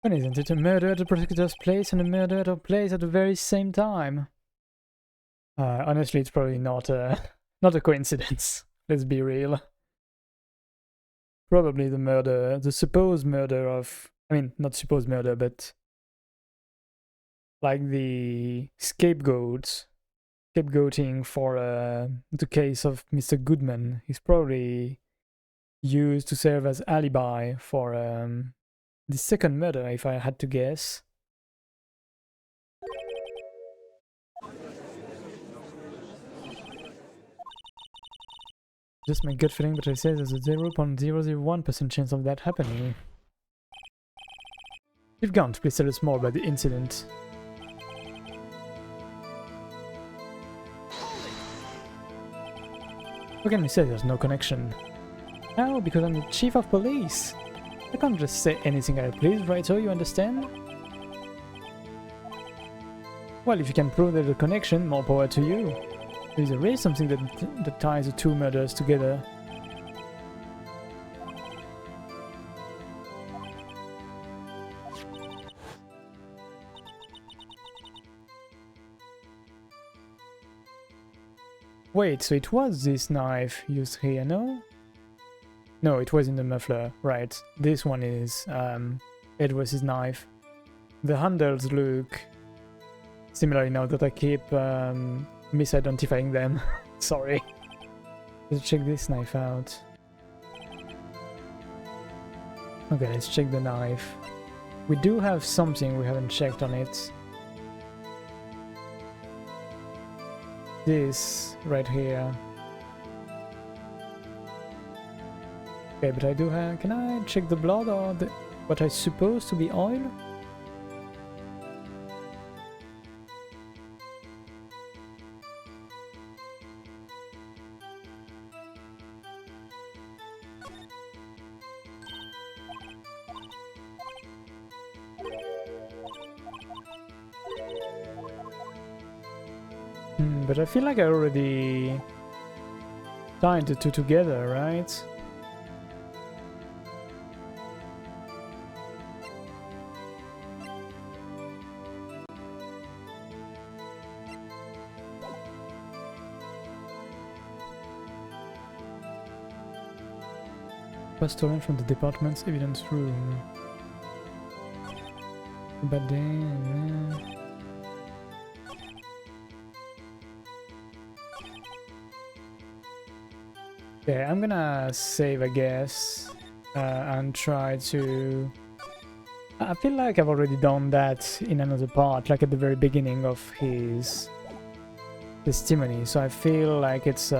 Speaker 1: When isn't it a murder at the prosecutor's place and a murder at our place at the very same time? Honestly, it's probably not a coincidence. Let's be real. Probably the supposed murder of... I mean, not supposed murder, but... like the scapegoating for the case of Mr. Goodman is probably used to serve as alibi for the second murder, if I had to guess. Just my gut feeling, but I say there's a 0.001% chance of that happening. You've gone to please tell us more about the incident. How can we say there's no connection? How? Because I'm the chief of police. I can't just say anything I please, right? So you understand? Well, if you can prove there's a connection, more power to you. There's really something that ties the two murders together. Wait, so it was this knife used here, no? No, it was in the muffler, right. This one is Edward's knife. The handles look similar now that I keep misidentifying them. Sorry. Let's check this knife out. Okay, let's check the knife. We do have something we haven't checked on it. This right here. Okay, but I do have... Can I check the blood or what I suppose to be oil? But I feel like I already tied the two together, right? Was stolen from the department's evidence room. But then... Okay, I'm gonna save, I guess, and try to... I feel like I've already done that in another part, like at the very beginning of his testimony, so I feel like it's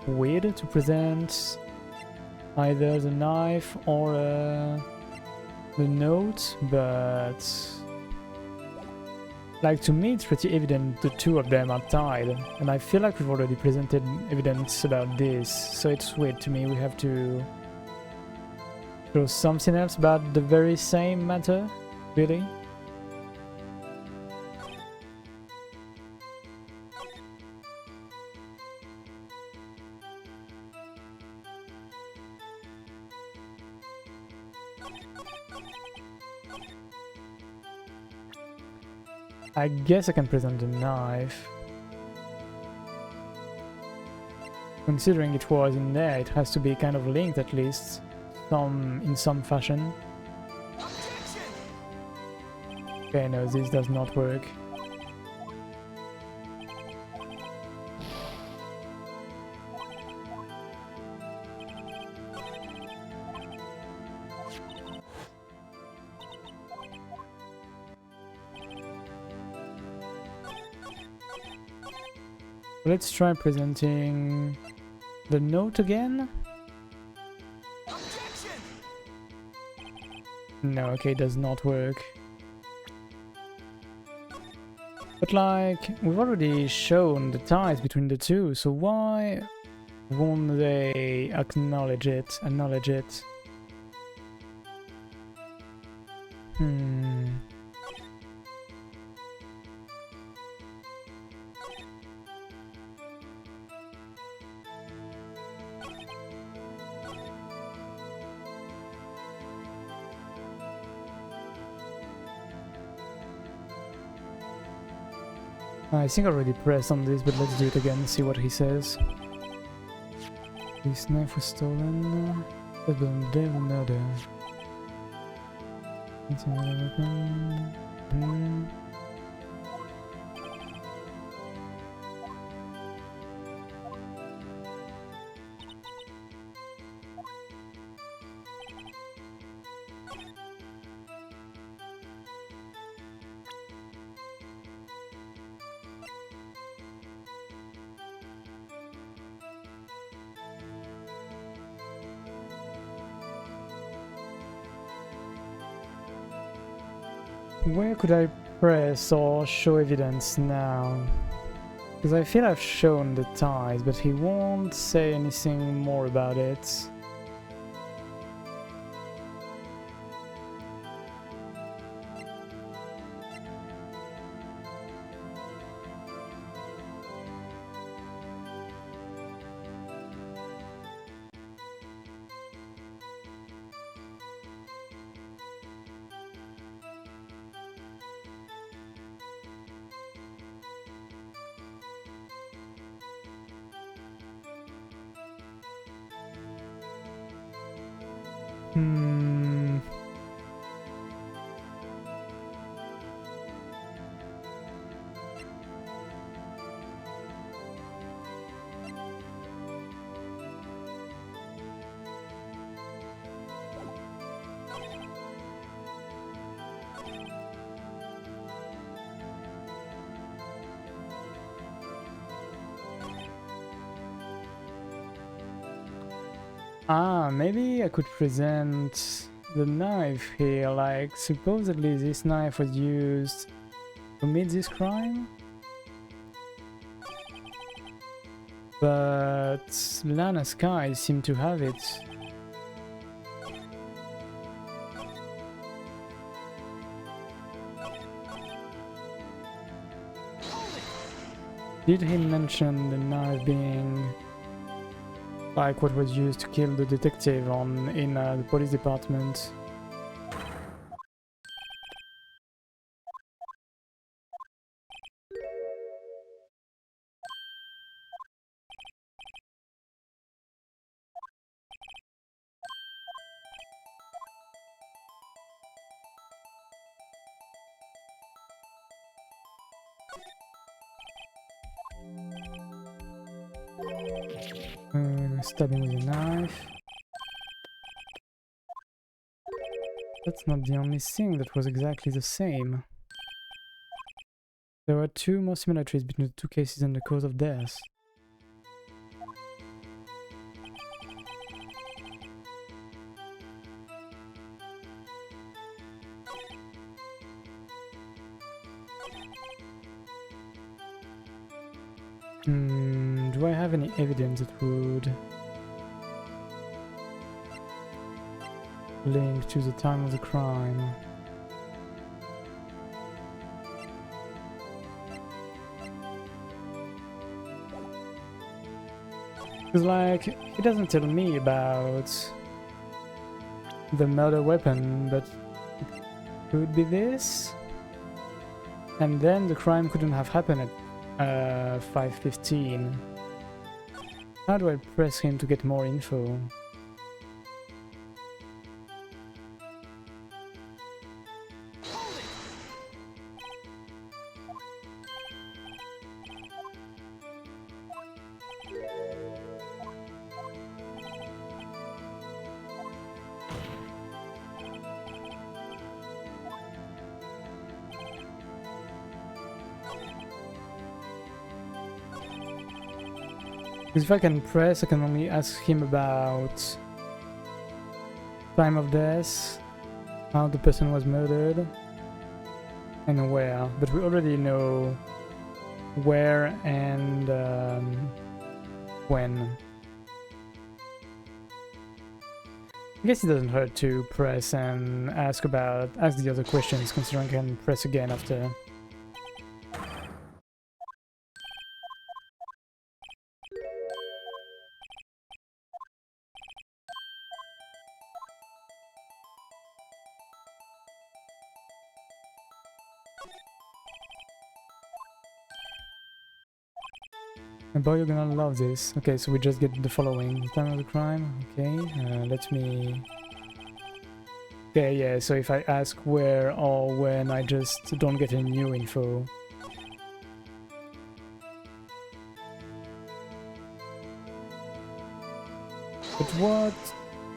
Speaker 1: weird to present either the knife or the note, but... like, to me it's pretty evident the two of them are tied, and I feel like we've already presented evidence about this, so it's weird to me we have to show something else about the very same matter, really? I guess I can present the knife. Considering it was in there, it has to be kind of linked at least, in some fashion. Okay, no, this does not work. Let's try presenting the note again.
Speaker 2: Objection!
Speaker 1: No, okay, does not work. But like, we've already shown the ties between the two, so why won't they acknowledge it? Hmm. I think I already pressed on this, but let's do it again, see what he says. This knife was stolen. Devil murder. It's another weapon. Where could I press or show evidence now? Because I feel I've shown the ties, but he won't say anything more about it. Hmm. Maybe I could present the knife here, like supposedly this knife was used to commit this crime? But Lana Sky seemed to have it. Did he mention the knife being like what was used to kill the detective in the police department? Stabbing with a knife. That's not the only thing that was exactly the same. There were two more similarities between the two cases and the cause of death. Do I have any evidence that would link to the time of the crime? Because, like, he doesn't tell me about the murder weapon, but it could be this? And then the crime couldn't have happened at 5:15. How do I press him to get more info? Because if I can press, I can only ask him about time of death, how the person was murdered, and where. But we already know where and when. I guess it doesn't hurt to press and ask the other questions, considering I can press again after. Boy, you're gonna love this. Okay, so we just get the following. The time of the crime. Okay, let me... Okay, yeah, so if I ask where or when, I just don't get any new info. But what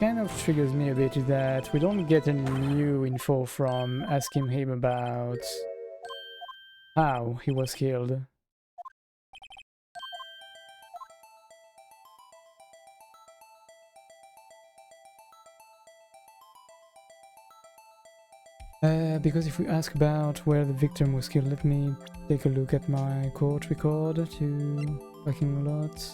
Speaker 1: kind of triggers me a bit is that we don't get any new info from asking him about how he was killed. Because if we ask about where the victim was killed, let me take a look at my court record to parking lot.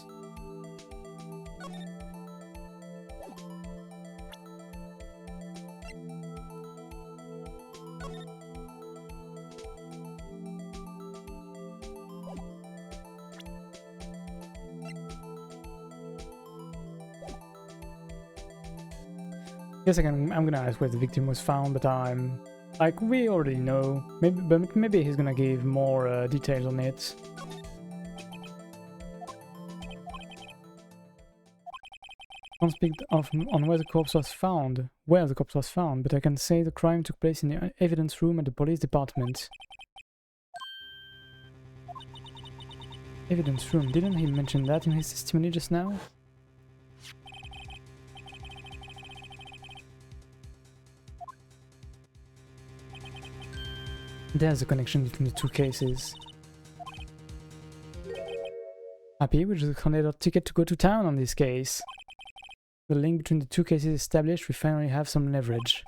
Speaker 1: Yes, I'm gonna ask where the victim was found, but I'm... Like, we already know. Maybe he's gonna give more details on it. Can't speak on where the corpse was found, but I can say the crime took place in the evidence room at the police department. Evidence room, didn't he mention that in his testimony just now? There's a connection between the two cases. Happy, we just handed our ticket to go to town on this case. The link between the two cases established, we finally have some leverage.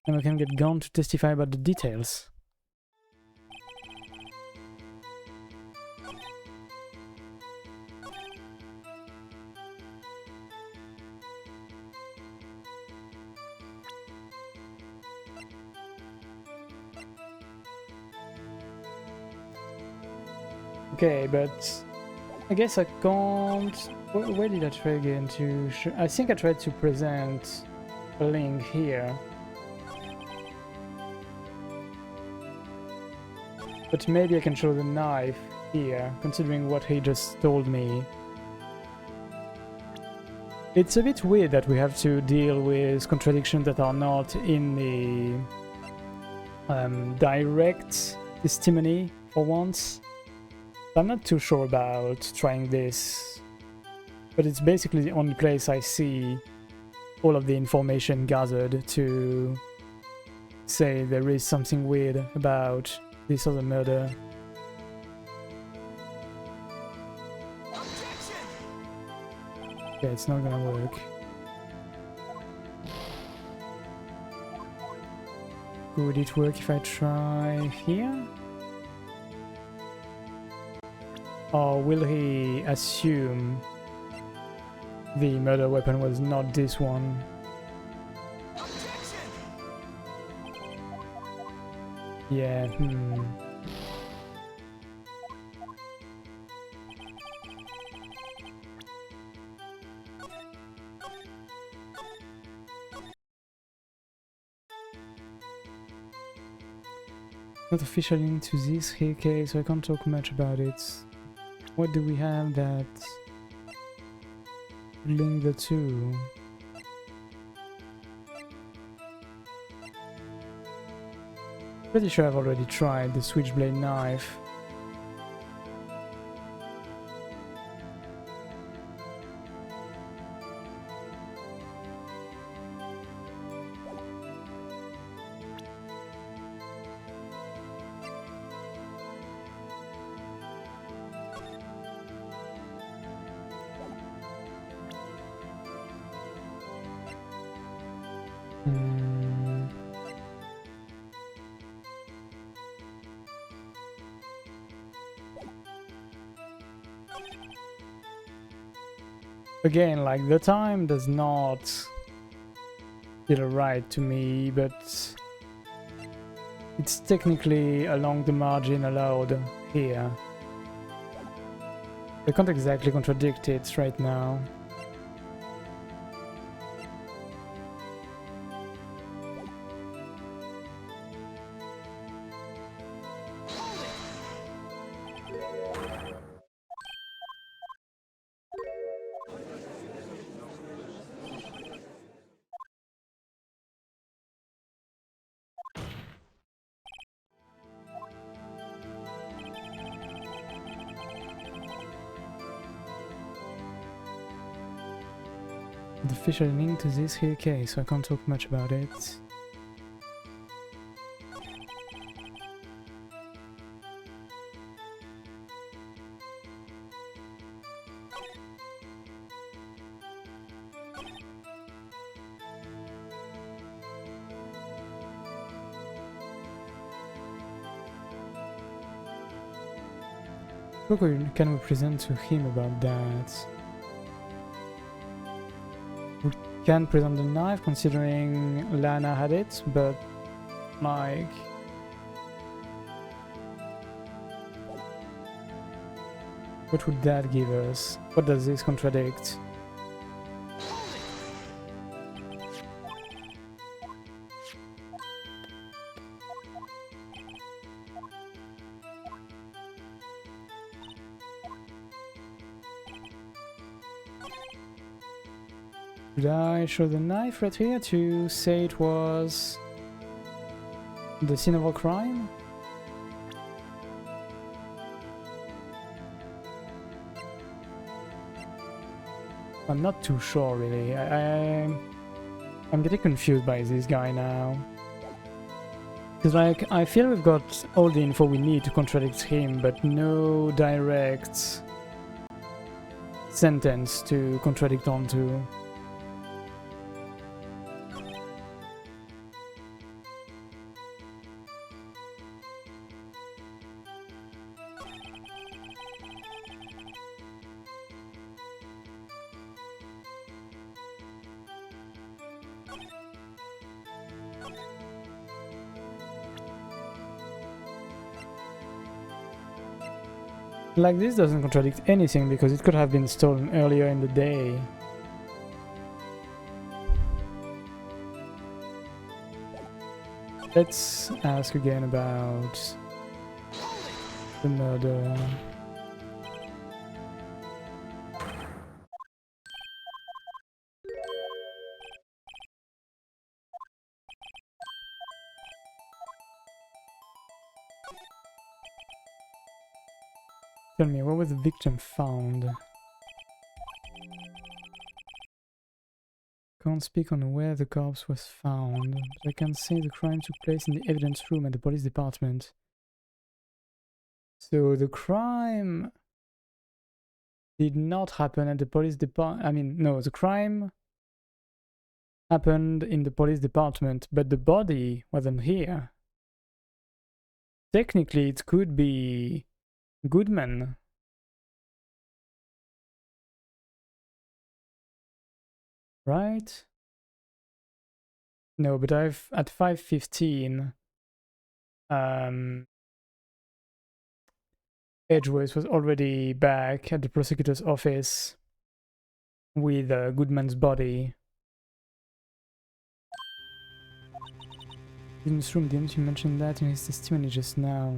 Speaker 1: And we can get Gaunt to testify about the details. Okay, but I guess I can't... Where did I try again to... I think I tried to present a link here. But maybe I can show the knife here, considering what he just told me. It's a bit weird that we have to deal with contradictions that are not in the direct testimony for once. I'm not too sure about trying this, but it's basically the only place I see all of the information gathered to say there is something weird about this other murder. Yeah, it's not gonna work. Would it work if I try here? Or will he assume the murder weapon was not this one? Yeah, Not officially into this case, so I can't talk much about it. What do we have that link the two? Pretty sure I've already tried the switchblade knife. Hmm. Again, like, the time does not feel right to me, but it's technically along the margin allowed here. I can't exactly contradict it right now. The fish are linked to this here case, so I can't talk much about it. What can we present to him about that? We can present the knife considering Lana had it, but like... what would that give us? What does this contradict? Should I show the knife right here to say it was the scene of a crime? I'm not too sure really. I'm getting confused by this guy now. Because like, I feel we've got all the info we need to contradict him, but no direct sentence to contradict onto. Like, this doesn't contradict anything because it could have been stolen earlier in the day. Let's ask again about the murder. Tell me, where was the victim found? Can't speak on where the corpse was found, but I can say the crime took place in the evidence room at the police department. So the crime did not happen at the police department. I mean, no, the crime happened in the police department, but the body wasn't here. Technically, it could be Goodman. Right? No, but I've at 5:15 Edgeworth was already back at the prosecutor's office with Goodman's body. In this room, didn't you mention that in his testimony just now?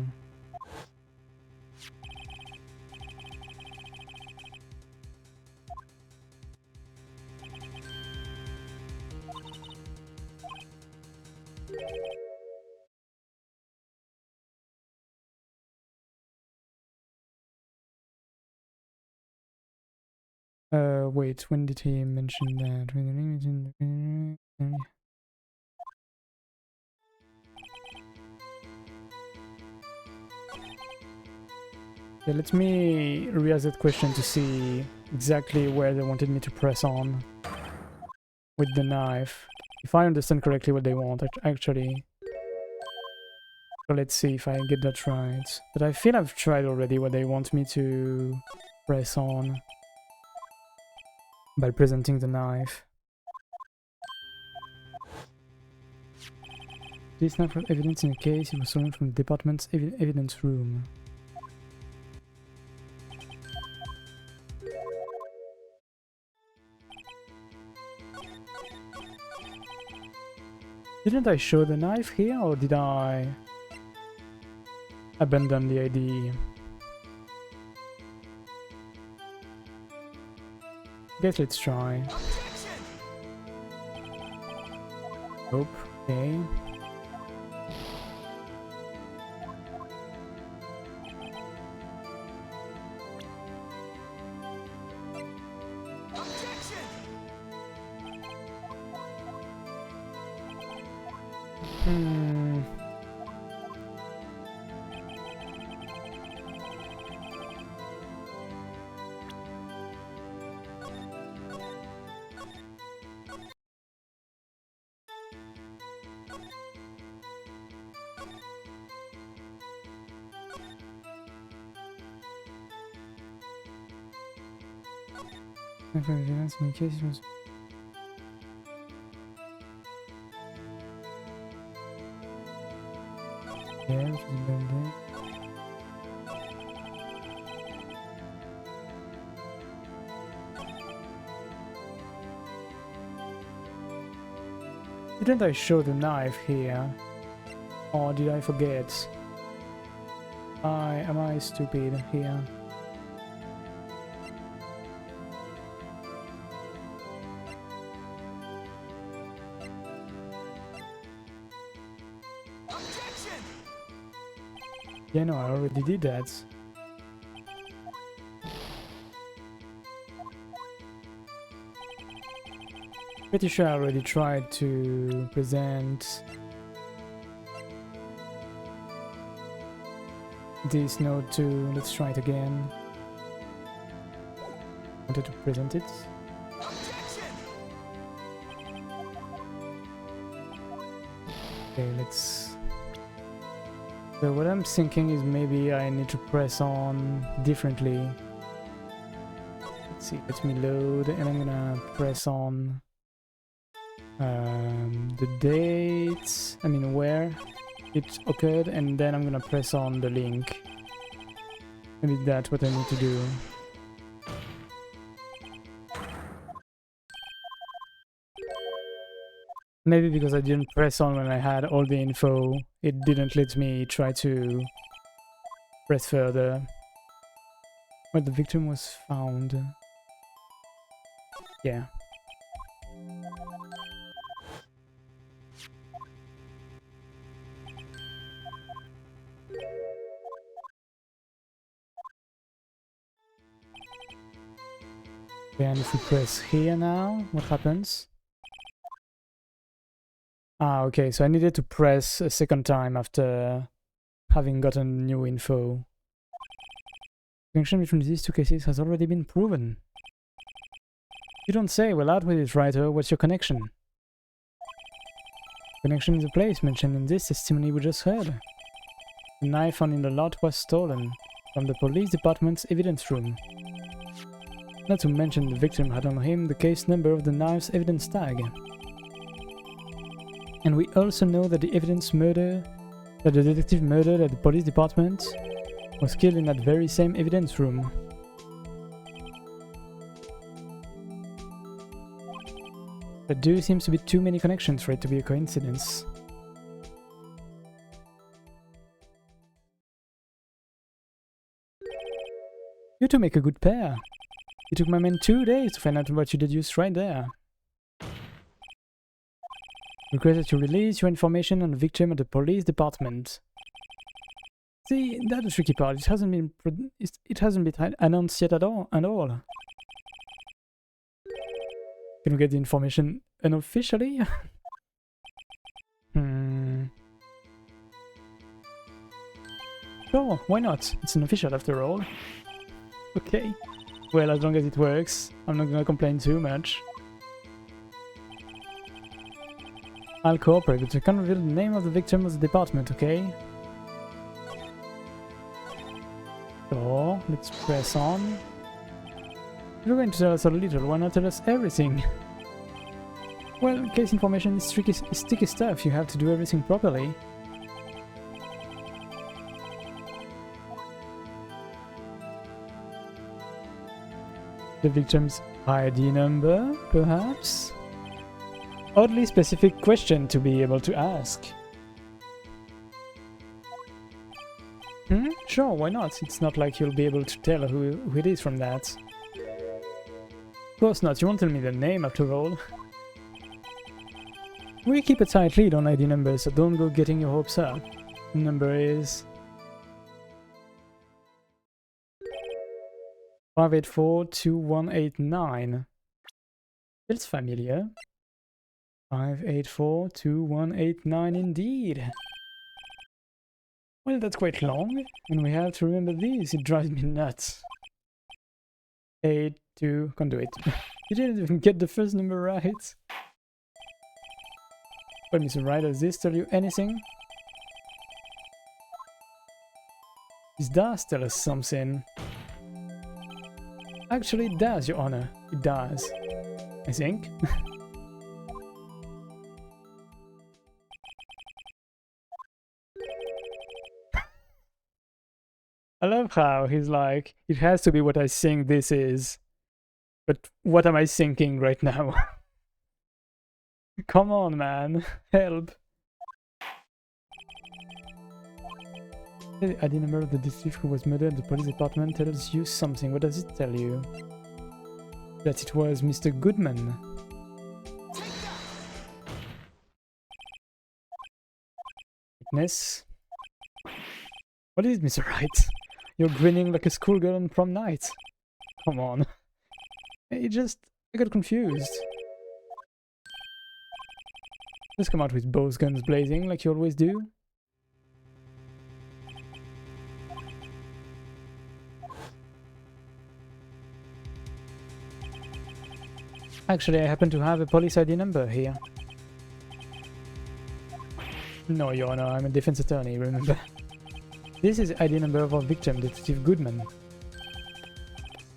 Speaker 1: Wait, when did he mention that? Yeah, let me re-ask that question to see exactly where they wanted me to press on with the knife. If I understand correctly what they want, actually. So let's see if I get that right. But I feel I've tried already what they want me to press on by presenting the knife. This knife of evidence in a case it was stolen from the department's evidence room. Didn't I show the knife here, or did I abandon the idea? Guess let's try. Nope. Okay. Evidence in case it was... Yeah, it was building. Didn't I show the knife here? Or did I forget? Am I stupid here? Yeah, no, I already did that. Pretty sure I already tried to present this note to... Let's try it again. Wanted to present it. Okay, let's... So what I'm thinking is maybe I need to press on differently. Let's see, let me load, and I'm gonna press on the date, I mean where it occurred, and then I'm gonna press on the link. Maybe that's what I need to do. Maybe because I didn't press on when I had all the info, it didn't let me try to press further. Where the victim was found. Yeah. And if we press here now, what happens? Ah, okay, so I needed to press a second time after having gotten new info. The connection between these two cases has already been proven. You don't say, well out with it, writer, what's your connection? Connection is the place mentioned in this testimony we just heard. The knife found in the lot was stolen from the police department's evidence room. Not to mention the victim had on him the case number of the knife's evidence tag. And we also know that the detective murdered at the police department was killed in that very same evidence room. There do seems to be too many connections for it to be a coincidence. You two make a good pair. It took my men 2 days to find out what you deduced right there. Request that you release your information on the victim at the police department. See, that's the tricky part. It hasn't been announced yet at all. Can we get the information unofficially? Sure, why not? It's unofficial after all. Okay. Well, as long as it works, I'm not gonna complain too much. I'll cooperate, but I can't reveal the name of the victim of the department, okay? So, let's press on. You're going to tell us a little, why not tell us everything? Well, case information is sticky stuff, you have to do everything properly. The victim's ID number, perhaps? Oddly specific question to be able to ask. Sure, why not? It's not like you'll be able to tell who it is from that. Of course not, you won't tell me the name after all. We keep a tight lead on ID numbers, so don't go getting your hopes up. The number is 584-2189. Feels familiar. 584-2189 indeed. Well, that's quite long, and we have to remember these. It drives me nuts. 82, can't do it. You didn't even get the first number right. Well, Mr. Wright, does this tell you anything? This does tell us something. Actually, it does, Your Honor. It does. I think. I love how he's like, it has to be what I think this is. But what am I thinking right now? Come on, man. Help. The ID number of the deceased who was murdered at the police department tells you something. What does it tell you? That it was Mr. Goodman. Witness. What is it, Mr. Wright? You're grinning like a schoolgirl on prom night. Come on. I got confused. Just come out with both guns blazing like you always do. Actually, I happen to have a police ID number here. No, Your Honor, I'm a defense attorney, remember? This is the ID number of our victim, Detective Goodman.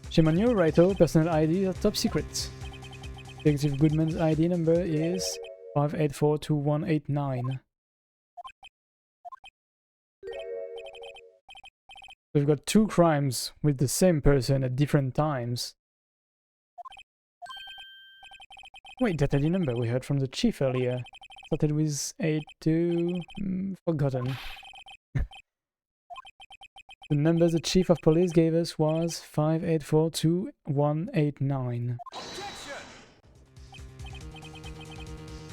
Speaker 1: Shame on you, Righto, personal ID are top secret. Detective Goodman's ID number is 584-2189. We've got 2 crimes with the same person at different times. Wait, that ID number we heard from the chief earlier. Started with 82... forgotten. The number the chief of police gave us was 584-2189.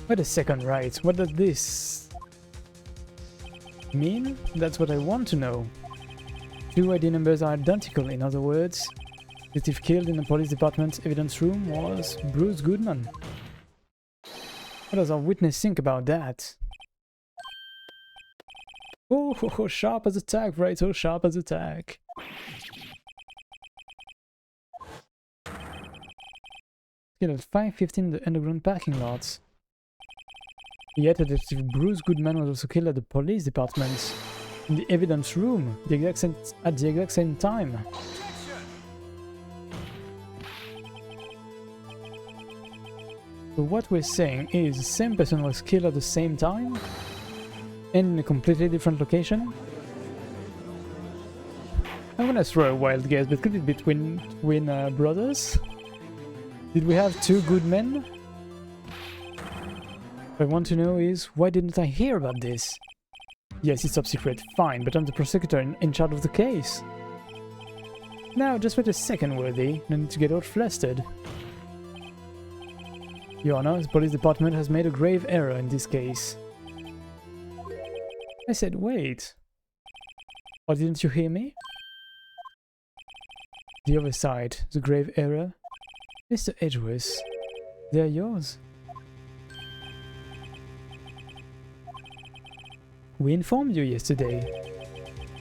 Speaker 1: Wait a second, right? What does this mean? That's what I want to know. 2 ID numbers are identical, in other words. The thief killed in the police department's evidence room was Bruce Goodman. What does our witness think about that? Oh, sharp as a tack, right? Oh, sharp as a tack. Still at 5:15 in the underground parking lots. Yet, Detective Bruce Goodman was also killed at the police department, in the evidence room, at the exact same time. So what we're saying is the same person was killed at the same time? And in a completely different location? I'm gonna throw a wild guess, but could it be twin brothers? Did we have 2 good men? What I want to know is, why didn't I hear about this? Yes, it's top secret, fine, but I'm the prosecutor in charge of the case. Now, just wait a second, Worthy. No need to get all flustered. Your Honor, the police department has made a grave error in this case. I said, wait. Or didn't you hear me? The other side, the grave error. Mr. Edgeworth, they are yours. We informed you yesterday. I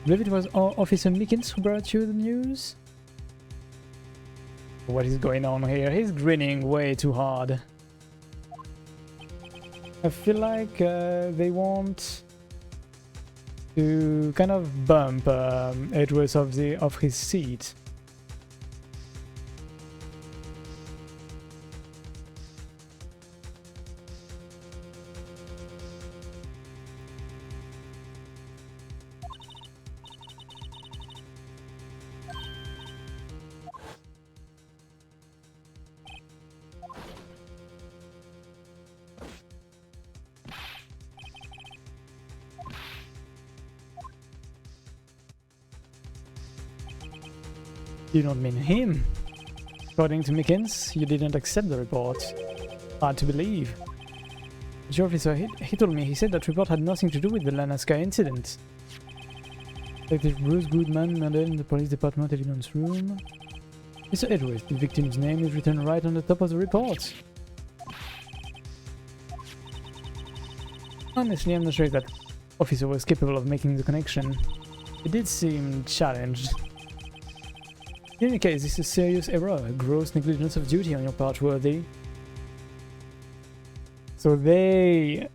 Speaker 1: believe it was Officer Mickens who brought you the news? What is going on here? He's grinning way too hard. I feel like they want to kind of bump Edwards off his seat. You don't mean him? According to Mickens, you didn't accept the report. Hard to believe. The officer, he told me, he said that report had nothing to do with the Lanaska incident. Detective Bruce Goodman murdered in the police department evidence room. Mr. Edwards, the victim's name is written right on the top of the report. Honestly, I'm not sure if that officer was capable of making the connection. It did seem challenged. In any case, this is a serious error, a gross negligence of duty on your part, Worthy. So they,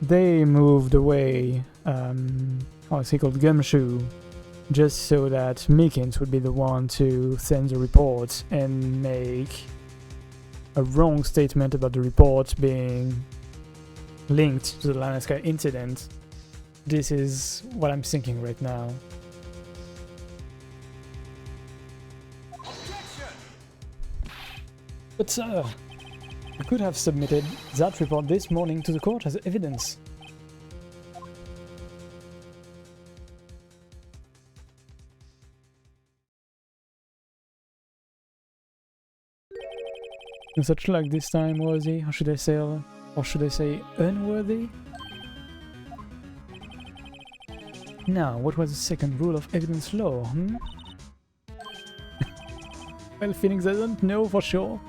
Speaker 1: they moved away, how's he called, Gumshoe, just so that Mickens would be the one to send the report and make a wrong statement about the report being linked to the Lanaska incident. This is what I'm thinking right now. But sir, you could have submitted that report this morning to the court as evidence. No such luck this time, Worthy, or should I say unworthy? Now, what was the second rule of evidence law, Well, Phoenix doesn't know for sure.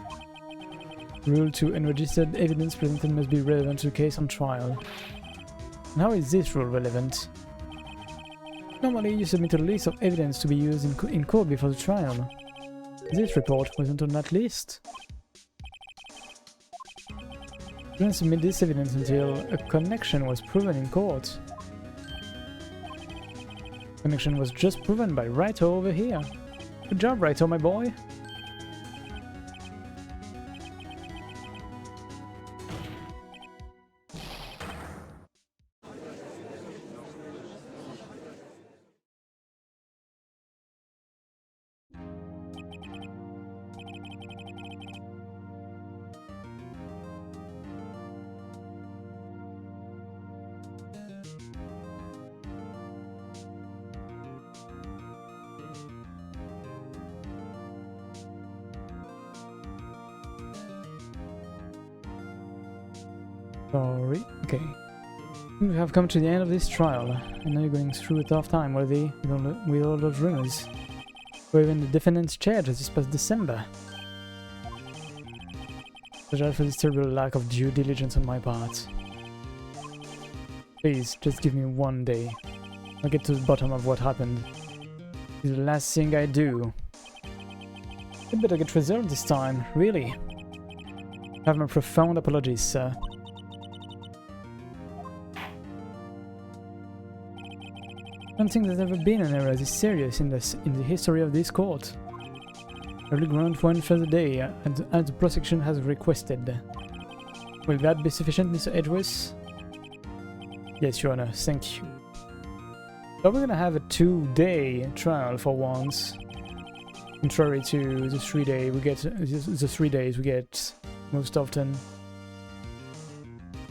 Speaker 1: Rule 2. Unregistered evidence presented must be relevant to the case on trial. And how is this rule relevant? Normally, you submit a list of evidence to be used in court before the trial. This report wasn't on that list. You don't submit this evidence until a connection was proven in court. Connection was just proven by Raito over here. Good job, Raito, my boy. Sorry. Okay. We have come to the end of this trial. I know you're going through a tough time, Worthy, with all those rumors. Or even the defendant's charge this past December. Sorry for this terrible lack of due diligence on my part. Please, just give me one day. I'll get to the bottom of what happened. This is the last thing I do. You'd better get resolved this time, really. I have my profound apologies, sir. I don't think there's ever been an error this serious in the history of this court. I will grant one further day, as the prosecution has requested. Will that be sufficient, Mr. Edwards? Yes, Your Honor, thank you. So we're gonna have a 2-day trial for once, contrary to the 3-day we get. The 3 days we get most often.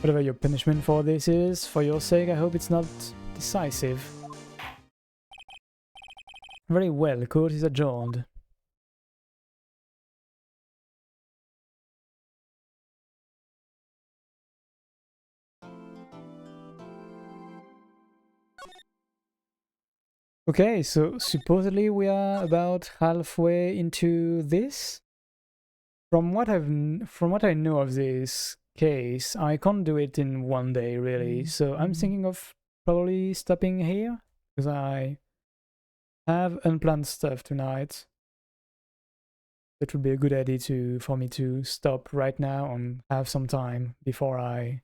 Speaker 1: Whatever your punishment for this is, for your sake, I hope it's not decisive. Very well, court is adjourned. Okay, so supposedly we are about halfway into this. From what I know of this case, I can't do it in 1 day really. So I'm thinking of probably stopping here because I have unplanned stuff tonight. it would be a good idea for me to stop right now and have some time before I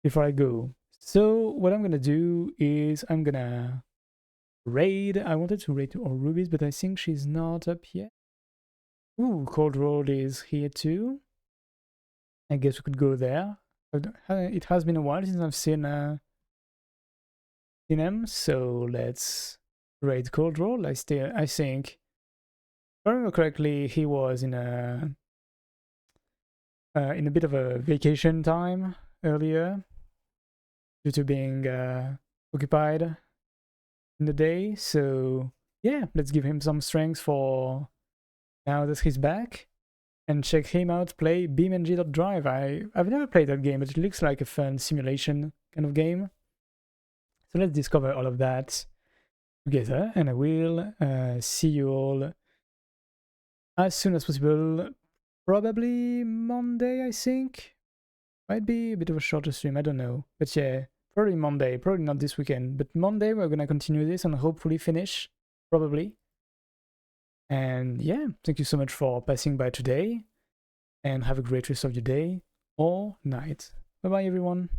Speaker 1: go. So what I'm gonna do is I'm gonna raid. I wanted to raid all Rubies, but I think she's not up yet. Ooh, Cold Road is here too. I guess we could go there. It has been a while since I've seen him, so let's raid Cold Road. I think, if I remember correctly, he was in a bit of a vacation time earlier due to being occupied in the day. So yeah, let's give him some strength for now that he's back, and check him out play BeamNG.Drive. I've never played that game, but it looks like a fun simulation kind of game. So let's discover all of that together, and I will see you all as soon as possible. Probably Monday, I think. Might be a bit of a shorter stream, I don't know. But yeah, probably Monday, probably not this weekend. But Monday we're gonna continue this and hopefully finish, probably. And yeah, thank you so much for passing by today. And have a great rest of your day or night. Bye bye everyone.